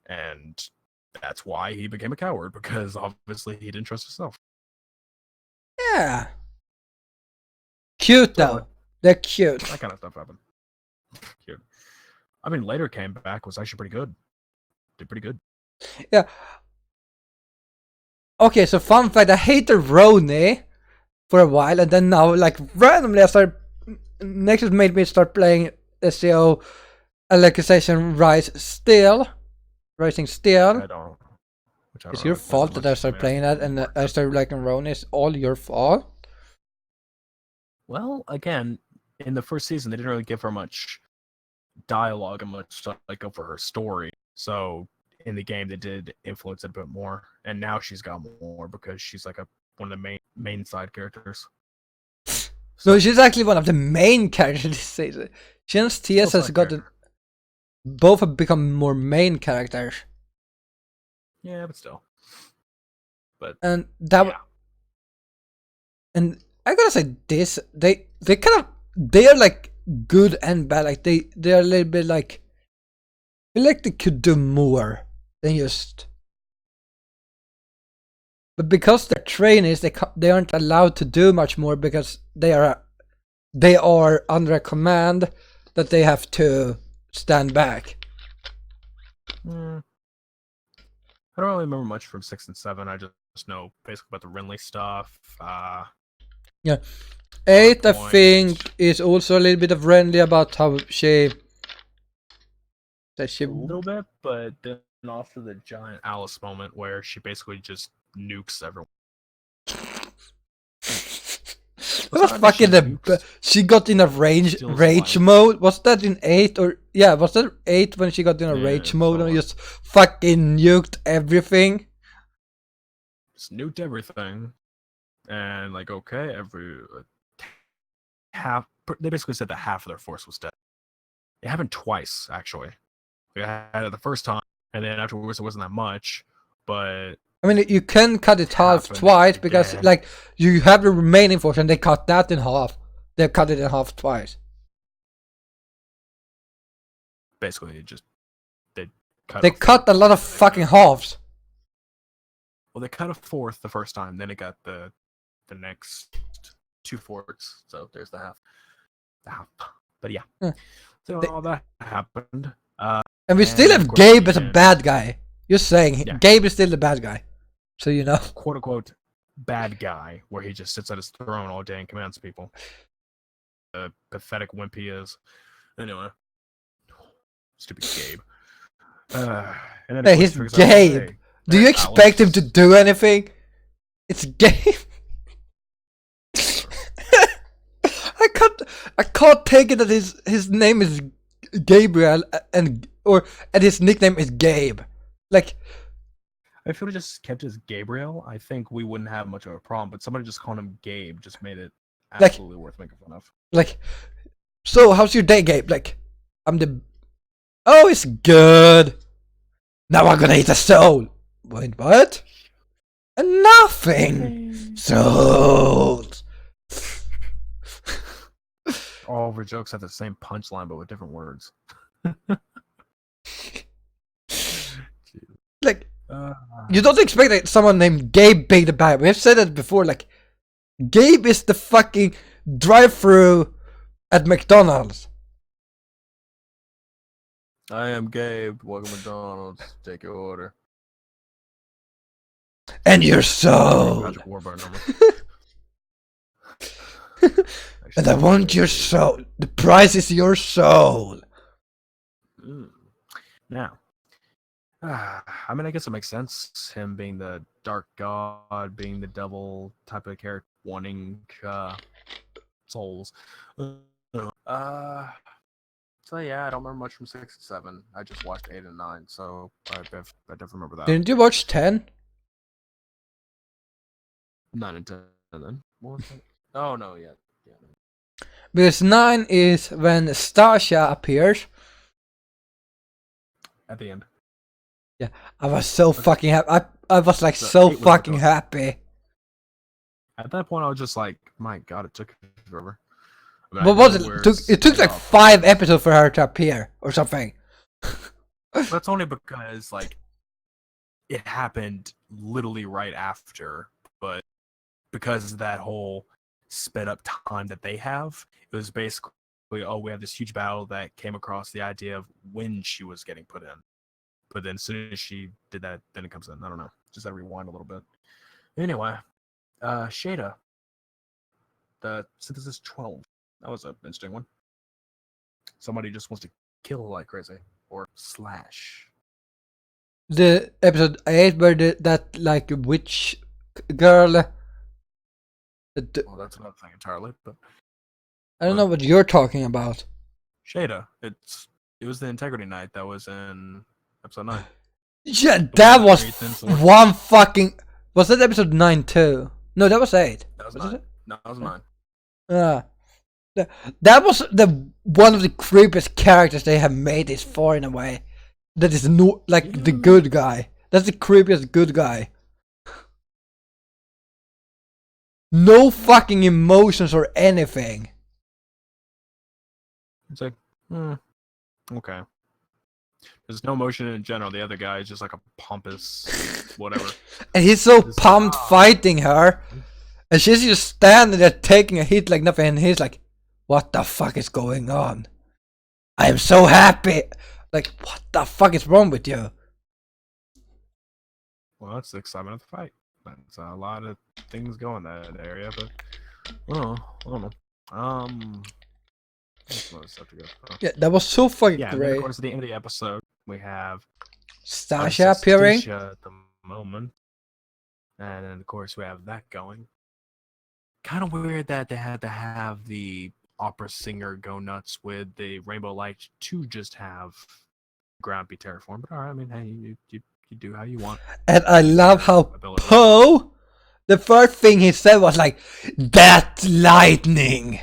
And that's why he became a coward, because obviously he didn't trust himself. Yeah. Cute though. So, They're cute. that kind of stuff happened. Cute. I mean, later came back, was actually pretty good. Did pretty good. Yeah. Okay, so fun fact, I hated Roni for a while, and then now, like, randomly I started... Nexus made me start playing SEO Alicization Rising Still. I don't. It's your fault that I started playing that, and I started liking Roni. It's all your fault. Well, again, in the first season, they didn't really give her much dialogue and much stuff like over her story. So in the game, they did influence it a bit more, and now she's got more because she's like one of the main side characters. So she's actually one of the main characters this season. She and TS has gotten... Both have become more main characters. Yeah, but still. But and that... Yeah. And I gotta say this, they kind of... They are like good and bad. Like they are a little bit like... I feel like they could do more than just... But because they're trainees, they aren't allowed to do much more because they are under a command that they have to stand back. I don't really remember much from 6 and 7. I just know basically about the Renly stuff. Yeah, 8 I think is also a little bit of Renly about how she... A little bit, but then also the giant Alice moment where she basically just nukes everyone. What the fuck she got in a rage mode? Was that in 8 or... Yeah, was that 8 when she got in a rage mode and just fucking nuked everything? Just nuked everything. And like, okay, half... They basically said that half of their force was dead. It happened twice, actually. We had it the first time, and then afterwards it wasn't that much, but... I mean, you can cut it half twice because, like, you have the remaining force and they cut that in half. They cut it in half twice. Basically, they cut a lot of fucking halves. Well, they cut a fourth the first time, then it got the next 2 fourths. So there's the half. But yeah. So all that happened. And we still have Gabe as a bad guy. You're saying Gabe is still the bad guy. So you know. Quote unquote bad guy, where he just sits at his throne all day and commands people. The pathetic wimp he is. Anyway. Stupid Gabe. And then hey, he's Gabe. Out, hey, do you expect him to do anything? It's Gabe. I can't take it that his name is Gabriel and his nickname is Gabe. Like, if it just kept as Gabriel, I think we wouldn't have much of a problem. But somebody just calling him Gabe just made it absolutely worth making fun of. Like, so how's your day, Gabe? Like, oh, it's good. Now I'm gonna eat a soul. Wait, what? Nothing. Souls. All of our jokes have the same punchline, but with different words. Like, you don't expect that someone named Gabe be the bad. We have said it before. Like, Gabe is the fucking drive-through at McDonald's. I am Gabe. Welcome to McDonald's. Take your order. And your soul. And I want your soul. The price is your soul. Now, I mean, I guess it makes sense. Him being the dark god, being the devil type of character, wanting souls. So yeah, I don't remember much from 6 and 7. I just watched 8 and 9, so I definitely remember that. Didn't you watch 10? 9 and 10, and then what was that? Oh no, yeah. Because 9 is when Stasha appears. At the end. Yeah, I was so fucking happy. I was like so fucking happy. At that point, I was just like, my god, it took forever. I mean, I What was know it? where It took like off. 5 episodes for her to appear or something. That's only because like it happened literally right after, but because of that whole sped up time that they have, it was basically, oh, we have this huge battle that came across the idea of when she was getting put in. But then as soon as she did that, then it comes in. I don't know. Just gotta rewind a little bit. Anyway, Shada, the Synthesis 12. That was an interesting one. Somebody just wants to kill like crazy. Or slash. The episode 8 where that like witch girl. Well, that's another thing entirely, but I don't know what you're talking about. Shada, it was the Integrity Night that was in episode 9. Yeah, that was one fucking. Was that episode 9 too? No, that was 8. That was 9. No, that was 9. That was the one of the creepiest characters they have made this far in a way. That is no like the good guy. That's the creepiest good guy. No fucking emotions or anything. It's like, okay. There's no emotion in general. The other guy is just like a pompous whatever. And he's so pumped fighting her. And she's just standing there taking a hit like nothing. And he's like, what the fuck is going on? I am so happy. Like, what the fuck is wrong with you? Well, that's the excitement of the fight. That's a lot of things going that area, but I don't know. Yeah, that was so fucking great. great. And of course, at the end of the episode, we have Stasha appearing. Stasha at the moment, and then of course we have that going. Kind of weird that they had to have the opera singer go nuts with the Rainbow Light to just have ground be terraformed. But alright, I mean, hey, you do how you want. And I love how Poe, the first thing he said was like, that lightning,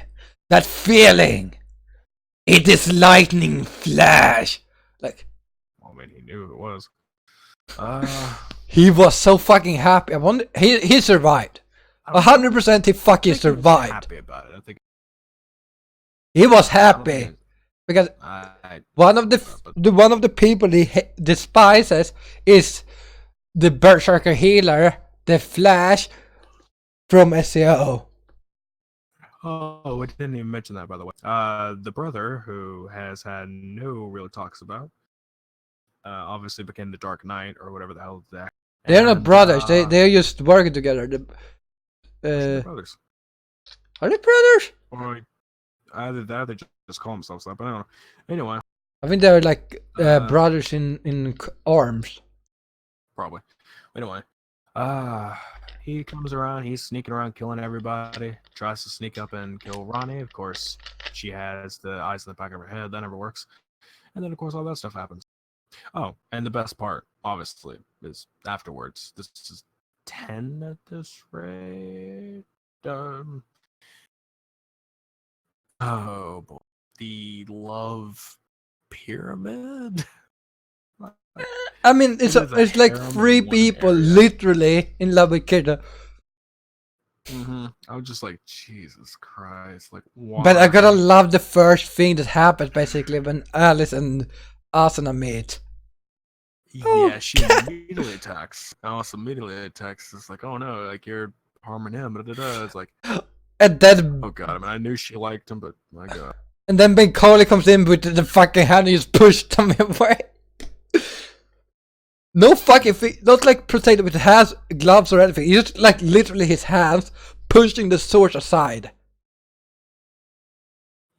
that feeling, it is lightning flash. Like, I mean, he knew who it was. He was so fucking happy. I wonder, he survived. 100% he fucking survived. He was happy about it. I think he was happy because one of the people he despises is the Berserker healer, the Flash from SEO. Oh, we didn't even mention that, by the way. The brother who has had no real talks about, obviously became the Dark Knight or whatever the hell that. They're not brothers. They're just working together. Brothers. Are they brothers? Or either that, or they just call themselves that. But I don't know. Anyway, I think they're like brothers in arms. Probably. Anyway, he comes around. He's sneaking around, killing everybody. Tries to sneak up and kill Ronnie. Of course, she has the eyes in the back of her head. That never works. And then, of course, all that stuff happens. Oh, and the best part, obviously, is afterwards. This is 10 at this rate. Oh boy, the love pyramid. I mean, it's like 3 people literally in love with Kira. I was just like, Jesus Christ, like why? But I gotta love the first thing that happens basically when Alice and Asuna meet. Yeah, she immediately attacks. Alice immediately attacks. It's like, oh no, like you're harming him. It's like, and then oh god, I mean, I knew she liked him, but my god. And then Ben Coley comes in with the fucking hand and just pushed him away. No fucking thing, not like protected with hands, gloves or anything. He just like literally his hands pushing the sword aside.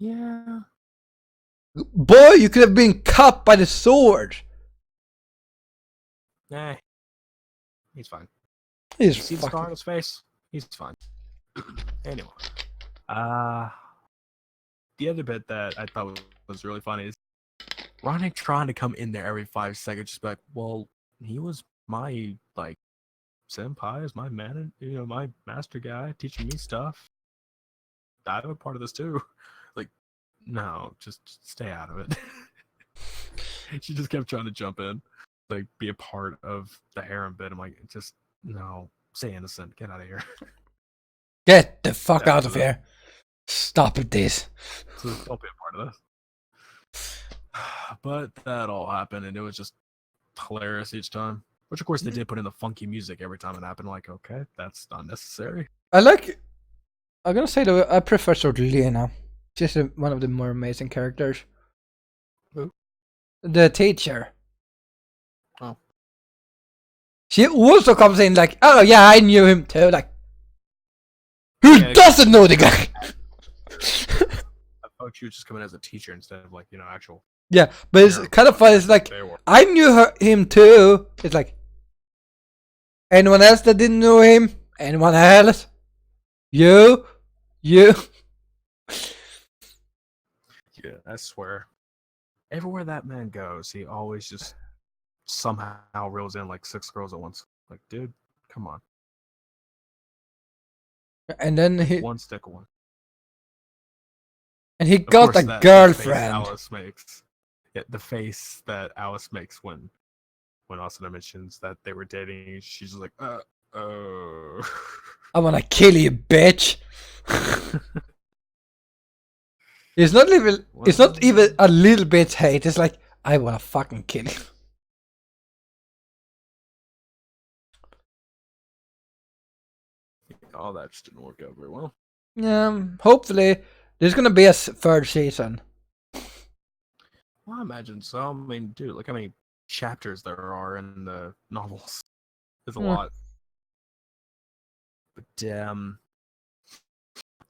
Yeah. Boy, you could have been cut by the sword. Nah. He's fine. He's you see the scar on his face? He's fine. Anyway. The other bit that I thought was really funny is Ronnie trying to come in there every 5 seconds, just be like, well, he was my, like, senpai, is my man, my master guy, teaching me stuff. I'm a part of this too. Like, no, just stay out of it. She just kept trying to jump in, like, be a part of the harem bit. I'm like, just, no, stay innocent, get out of here. Get the fuck out of here. Stop this. So don't be a part of this. But that all happened, and it was just hilarious each time. Which, of course, they did put in the funky music every time it happened. Like, okay, that's not necessary. I'm gonna say though, I prefer sort of Lena. She's one of the more amazing characters. Who? The teacher. Oh. She also comes in like, oh yeah, I knew him too. Like, who doesn't know the guy? I thought she was just coming as a teacher instead of like, actual. Yeah, but it's kind of funny. It's like, I knew him too. It's like, anyone else that didn't know him? Anyone else? You? Yeah, I swear. Everywhere that man goes, he always just somehow reels in like 6 girls at once. Like, dude, come on. And then one stick one. And he got a girlfriend. Alice makes. Yeah, the face that Alice makes when Asuna mentions that they were dating, she's just like, oh. I wanna kill you, bitch. It's not even a little bit hate. It's like, I wanna fucking kill you. Oh, that just didn't work out very well. Yeah, hopefully there's gonna be a 3rd season. Well, I imagine so. I mean, dude, look how many chapters there are in the novels. There's a lot. But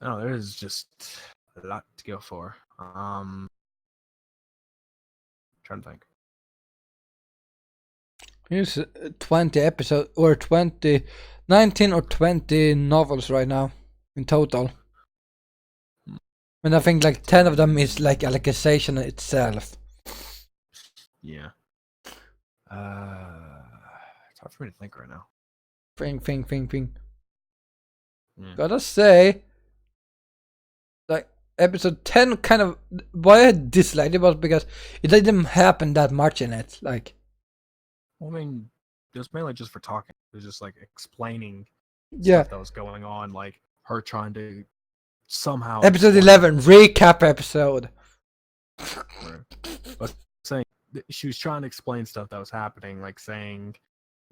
no, there's just a lot to go for. Trying to think. Here's 20 episodes or 19 or 20 novels right now in total. And I think like 10 of them is like Alicization itself. Yeah. It's hard for me to think right now. Think. Gotta say, like episode 10 kind of, why I disliked it was because it didn't happen that much in it. Like, well, I mean, it was mainly just for talking. It was just like explaining stuff that was going on, like her trying to somehow. Episode 11, recap episode. But saying she was trying to explain stuff that was happening, like saying,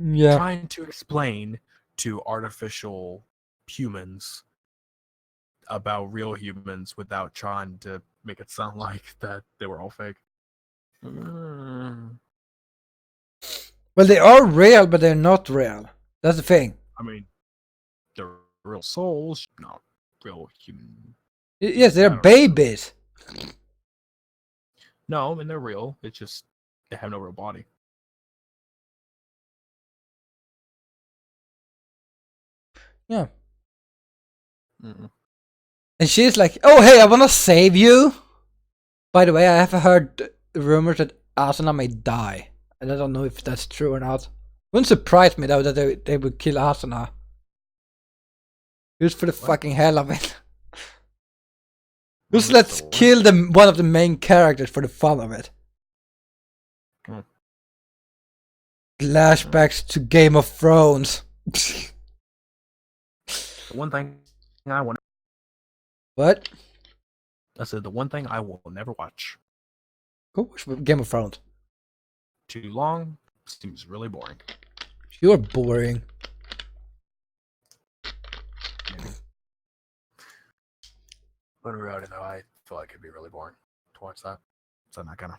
trying to explain to artificial humans about real humans without trying to make it sound like that they were all fake. Well, they are real, but they're not real. That's the thing. I mean, they're real souls, not real human. Yes, they're babies. No, I mean, they're real. It's just they have no real body. Yeah. And she's like, oh, hey, I want to save you. By the way, I have heard rumors that Asuna may die. And I don't know if that's true or not. Wouldn't surprise me, though, that they would kill Asuna. Just for the fucking hell of it. Just let's kill one of the main characters for the fun of it. Flashbacks to Game of Thrones. The one thing I want. What? I said the one thing I will never watch. Go watch Game of Thrones. Too long. Seems really boring. You're boring. But in reality, though, I feel like it'd be really boring to watch that. So I'm not gonna.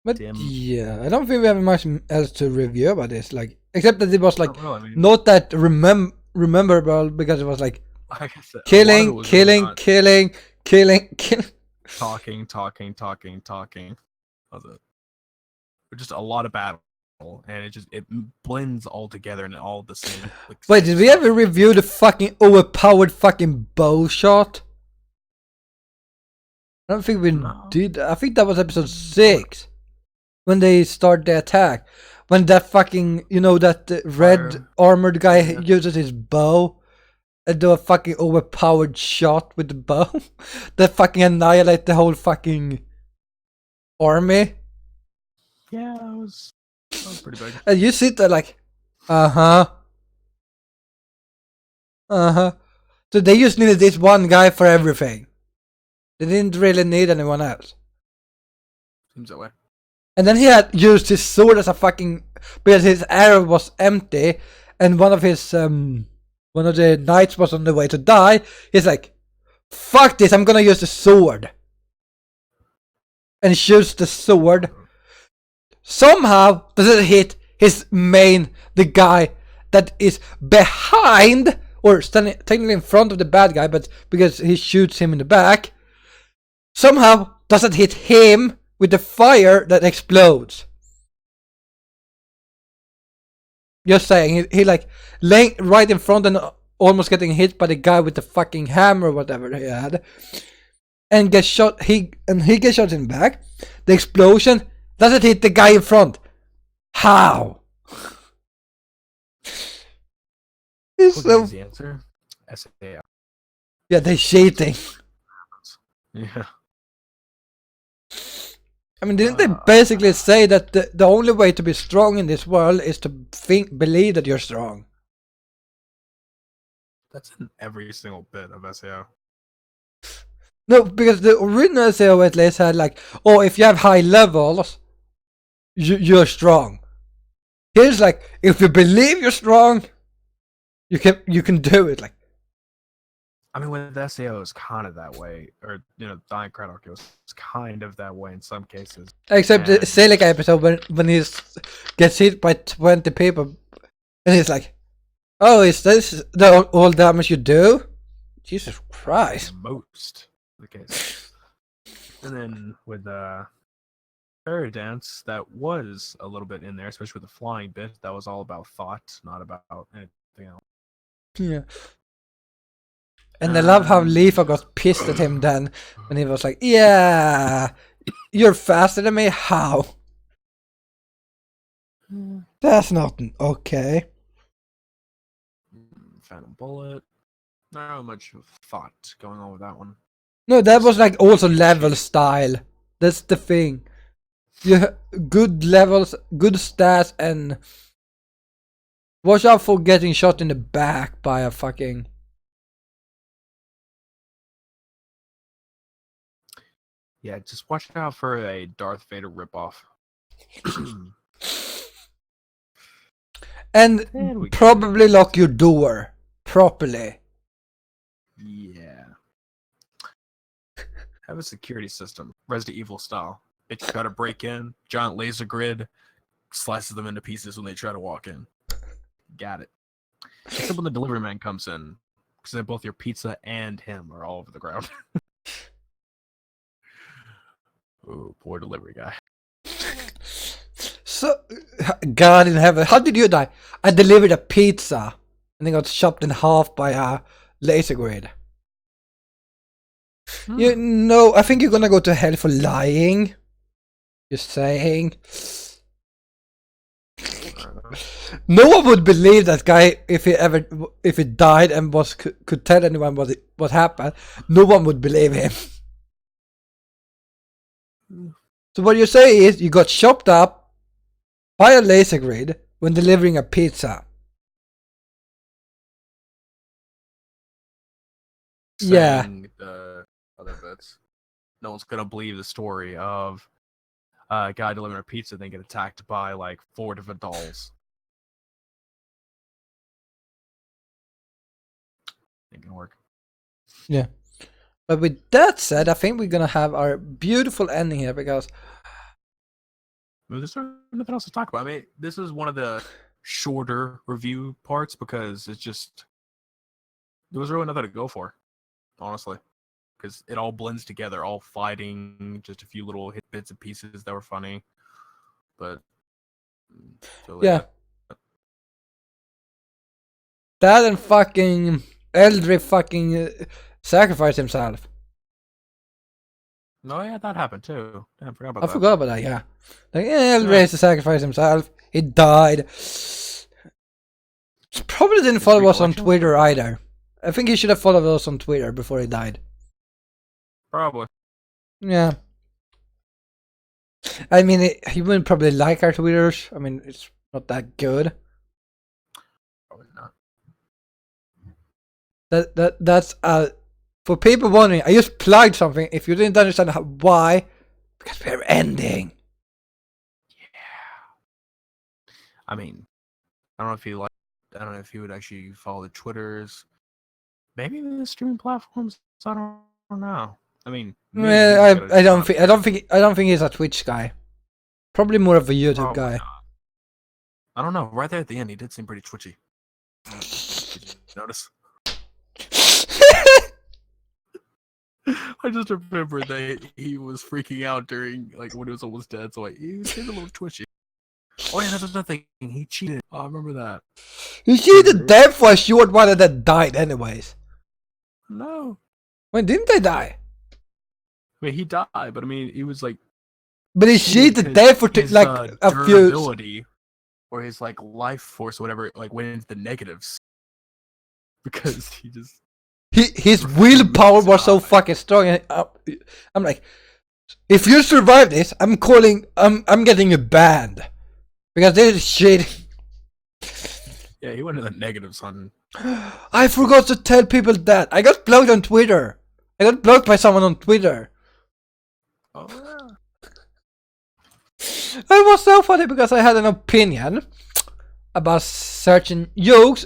But yeah, I don't think we have much else to review about this. Like, except that it was like not that rememberable because it was like said, killing. Talking. Was it? Just a lot of battle, and it blends all together and all the same. Like, wait, did we ever review the fucking overpowered fucking bow shot? I don't think we did. I think that was episode 6 when they start the attack. When that fucking, that red armored guy uses his bow and do a fucking overpowered shot with the bow that fucking annihilate the whole fucking army. Yeah, that was pretty big. And you sit there like, So they just needed this one guy for everything. They didn't really need anyone else. Seems that way. And then he had used his sword as a fucking, because his arrow was empty, and one of the knights was on the way to die. He's like, "Fuck this! I'm gonna use the sword." And shoots the sword. Somehow does it hit his main, the guy that is behind or standing technically in front of the bad guy, but because he shoots him in the back, somehow doesn't hit him with the fire that explodes. Just saying, he like laying right in front and almost getting hit by the guy with the fucking hammer or whatever he had, and gets shot. He gets shot in the back. The explosion doesn't hit the guy in front. How? It's so. The answer. SAO. Yeah, they're cheating. Yeah. I mean, didn't they basically say that the only way to be strong in this world is to believe that you're strong? That's in every single bit of SAO. No, because the original SAO at least had like, oh, if you have high levels, you're strong. Here's like, if you believe you're strong, you can do it. Like, I mean, with SAO is kind of that way, or Dying Craddock was kind of that way in some cases. except the Celica episode when he gets hit by 20 people, and he's like, "Oh, is this all damage you do?" Jesus Christ! Most of the case. And then with Fairy Dance, that was a little bit in there, especially with the flying bit. That was all about thought, not about anything else. Yeah. And I love how Leafa got pissed at him then when he was like, "Yeah, you're faster than me. How? That's not okay." Phantom Bullet. Not much thought going on with that one. No, that was like also level style. That's the thing. You good levels, good stats, and watch out for getting shot in the back by a fucking. Yeah, just watch out for a Darth Vader ripoff. And probably lock your door properly. Yeah. Have a security system, Resident Evil style. If you try to break in, giant laser grid slices them into pieces when they try to walk in. Got it. Except when the delivery man comes in, because then both your pizza and him are all over the ground. Ooh, poor delivery guy. So, God in heaven, how did you die? I delivered a pizza and then got chopped in half by a laser grid. You know, I think you're gonna go to hell for lying. Just saying. No one would believe that guy if he died and could tell anyone what happened. No one would believe him. So what you say is you got chopped up by a laser grid when delivering a pizza. Yeah. The other bits. No one's gonna believe the story of a guy delivering a pizza then get attacked by like 4 different dolls. Ain't gonna work. Yeah. But with that said, I think we're gonna have our beautiful ending here because There's nothing else to talk about. I mean, this is one of the shorter review parts because it's just there was really nothing to go for, honestly, because it all blends together, all fighting, just a few little hit bits and pieces that were funny, but so yeah, that and fucking Eldry fucking sacrificed himself. No, yeah, that happened too. Damn, I forgot about that. Yeah, like Eldry has to sacrifice himself. He died. Probably didn't follow us on Twitter either. I think he should have followed us on Twitter before he died. Probably. Yeah. I mean, he wouldn't probably like our Twitters. I mean, it's not that good. Probably not. That's for people wondering. I just plugged something. If you didn't understand why, because we're ending. Yeah. I mean, I don't know if you like. I don't know if you would actually follow the Twitters. Maybe the streaming platforms. I don't know. I mean, I don't think he's a Twitch guy. Probably more of a YouTube Probably guy. not. I don't know. Right there at the end, he did seem pretty twitchy. Did you notice? I just remember that he was freaking out during when he was almost dead. So he was getting a little twitchy. Oh yeah, that's another thing. He cheated. Oh, I remember that. He cheated death for a short while that died anyways. No. When didn't they die? I mean, he died, but I mean, he was like. But he cheated death for a durability, or his life force, or whatever, went into the negatives because he just. His willpower was so fucking strong. I'm like, if you survive this, I'm getting you banned because this is shit. Yeah, he went to the negatives on. I forgot to tell people that I got blocked on Twitter. I got blocked by someone on Twitter. Oh yeah. It was so funny because I had an opinion about certain jokes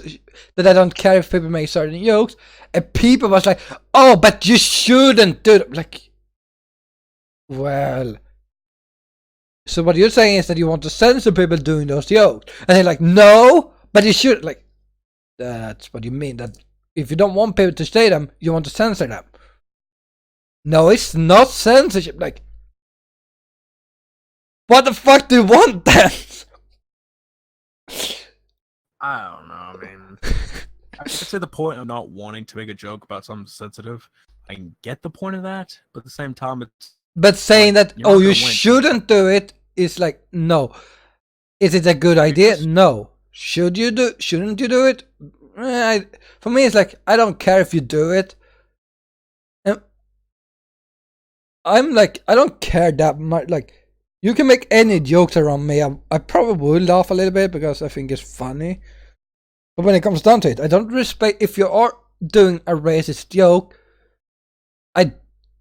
that I don't care if people make certain jokes, and people was like, "Oh, but you shouldn't do it." Like, well, so what you're saying is that you want to censor people doing those jokes, and they're like, "No, but you should." Like, that's what you mean. That if you don't want people to say them, you want to censor them. No, it's not censorship. Like, what the fuck do you want then? I don't know. I mean, I could say the point of not wanting to make a joke about something sensitive. I can get the point of that, but at the same time, it's. But saying that, oh, you shouldn't do it is like, no. Is it a good idea? No. Shouldn't you do it? For me, it's like, I don't care if you do it. And I'm like, I don't care that much. Like, you can make any jokes around me. I probably will laugh a little bit because I think it's funny. But when it comes down to it, I don't respect if you are doing a racist joke. I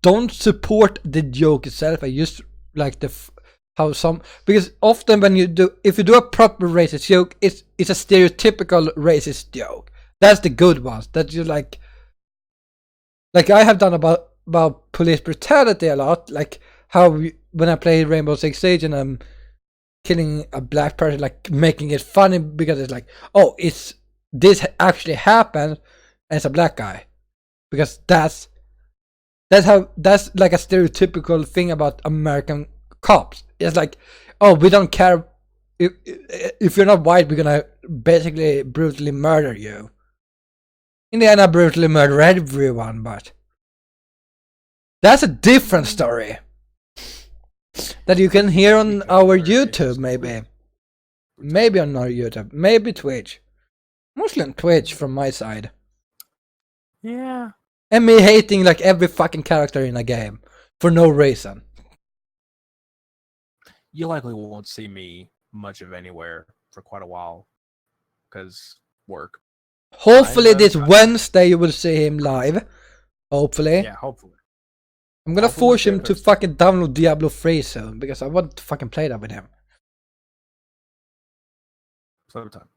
don't support the joke itself. I just like because often when if you do a proper racist joke, it's a stereotypical racist joke. That's the good ones. That you like I have done about police brutality a lot. Like how when I play Rainbow Six Siege and I'm killing a black person, like making it funny because it's like, oh, this actually happened and it's a black guy, because that's like a stereotypical thing about American cops. It's like, oh, we don't care if you're not white, we're gonna basically brutally murder you. In the end, I brutally murder everyone, but that's a different story that you can hear on our YouTube, maybe on our YouTube, maybe Twitch, mostly on Twitch from my side. Yeah. And me hating like every fucking character in a game for no reason. You likely won't see me much of anywhere for quite a while because work. Hopefully this Wednesday you will see him live. Hopefully. Yeah, hopefully. I'm gonna force him to fucking download Diablo 3 soon because I want to fucking play that with him. Sometime.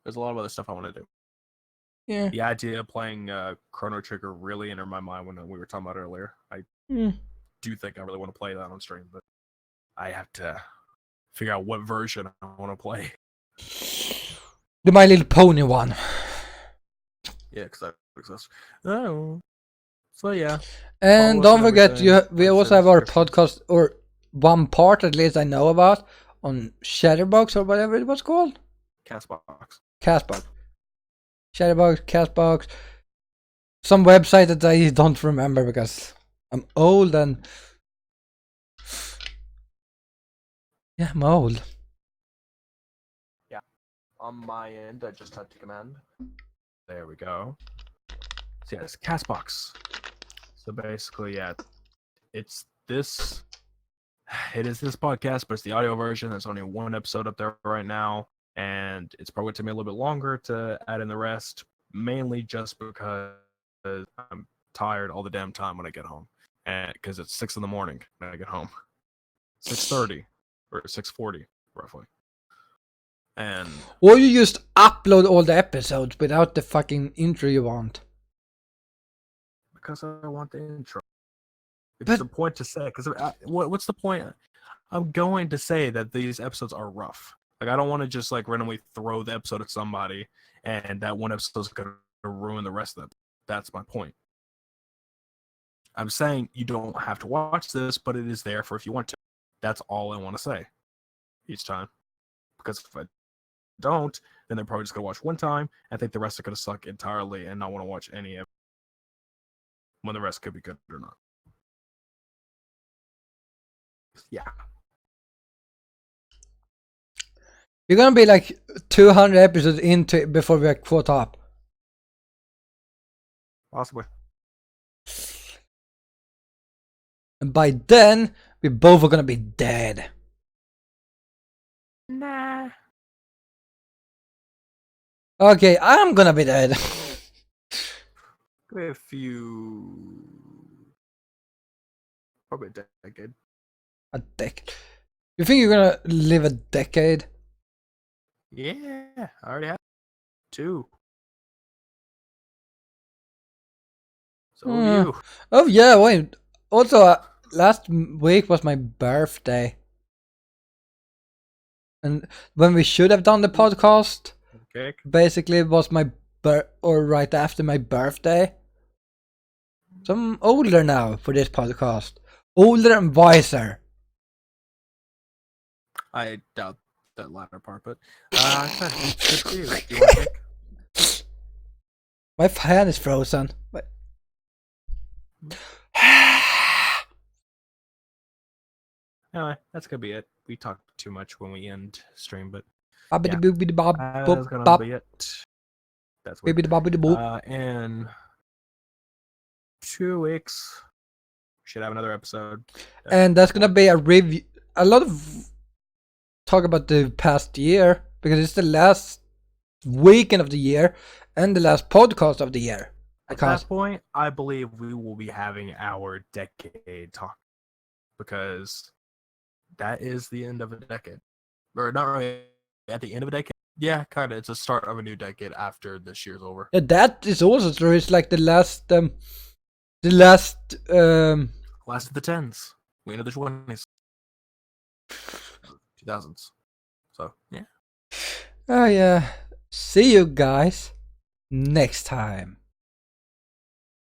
There's a lot of other stuff I want to do. Yeah. The idea of playing Chrono Trigger really entered my mind when we were talking about earlier. I do think I really want to play that on stream, but I have to figure out what version I want to play. The My Little Pony one. Yeah, because that exists. Oh. So yeah. And don't forget, we also have our podcast, or one part at least I know about, on Shutterbox or whatever it was called. Castbox. Shutterbox, Castbox, some website that I don't remember because I'm old and yeah, I'm old. Yeah, on my end, I just typed the command. There we go. So yeah, it's Castbox. So basically, yeah, it is this podcast, but it's the audio version. There's only one episode up there right now, and it's probably going to take me a little bit longer to add in the rest. mainly just because I'm tired all the damn time when I get home, and because it's 6 in the morning when I get home, 6:30 or 6:40 roughly, and Or you just upload all the episodes without the fucking intro you want. because I want the intro. It's But- the point to say, because what's the point? I'm going to say that these episodes are rough. Like, I don't want to just like randomly throw the episode at somebody, and that one episode is going to ruin the rest of them. That's my point. I'm saying you don't have to watch this, but it is there for if you want to. That's all I want to say each time. Because if I don't, then they're probably just going to watch one time and think the rest are going to suck entirely and not want to watch any of it, when the rest could be good or not. Yeah. You're gonna be like 200 episodes into it before we're caught up. Possibly. And by then, we both are gonna be dead. Nah. Okay, I'm gonna be dead. A few. Probably a decade. A decade. You think you're gonna live a decade? Yeah, I already have 2. So have you. Oh yeah, wait. Also, last week was my birthday. And when we should have done the podcast, Okay. basically it was my or right after my birthday. So I'm older now for this podcast. Older and wiser. I doubt that latter part, but good for you. Do you want to pick? My fan is frozen. Anyway, that's gonna be it. We talked too much when we end stream, but That's that's gonna be it. That's weird. In 2 weeks, we should have another episode. And that's gonna be a review. A lot of talk about the past year because it's the last weekend of the year and the last podcast of the year. At that point, I believe we will be having our decade talk because that is the end of a decade, or not really at the end of a decade. Yeah, kind of. It's a start of a new decade after this year's over. Yeah, that is also true. It's like the last of the 10s, we into the 20s, 2000s. So yeah. Oh yeah. See you guys next time.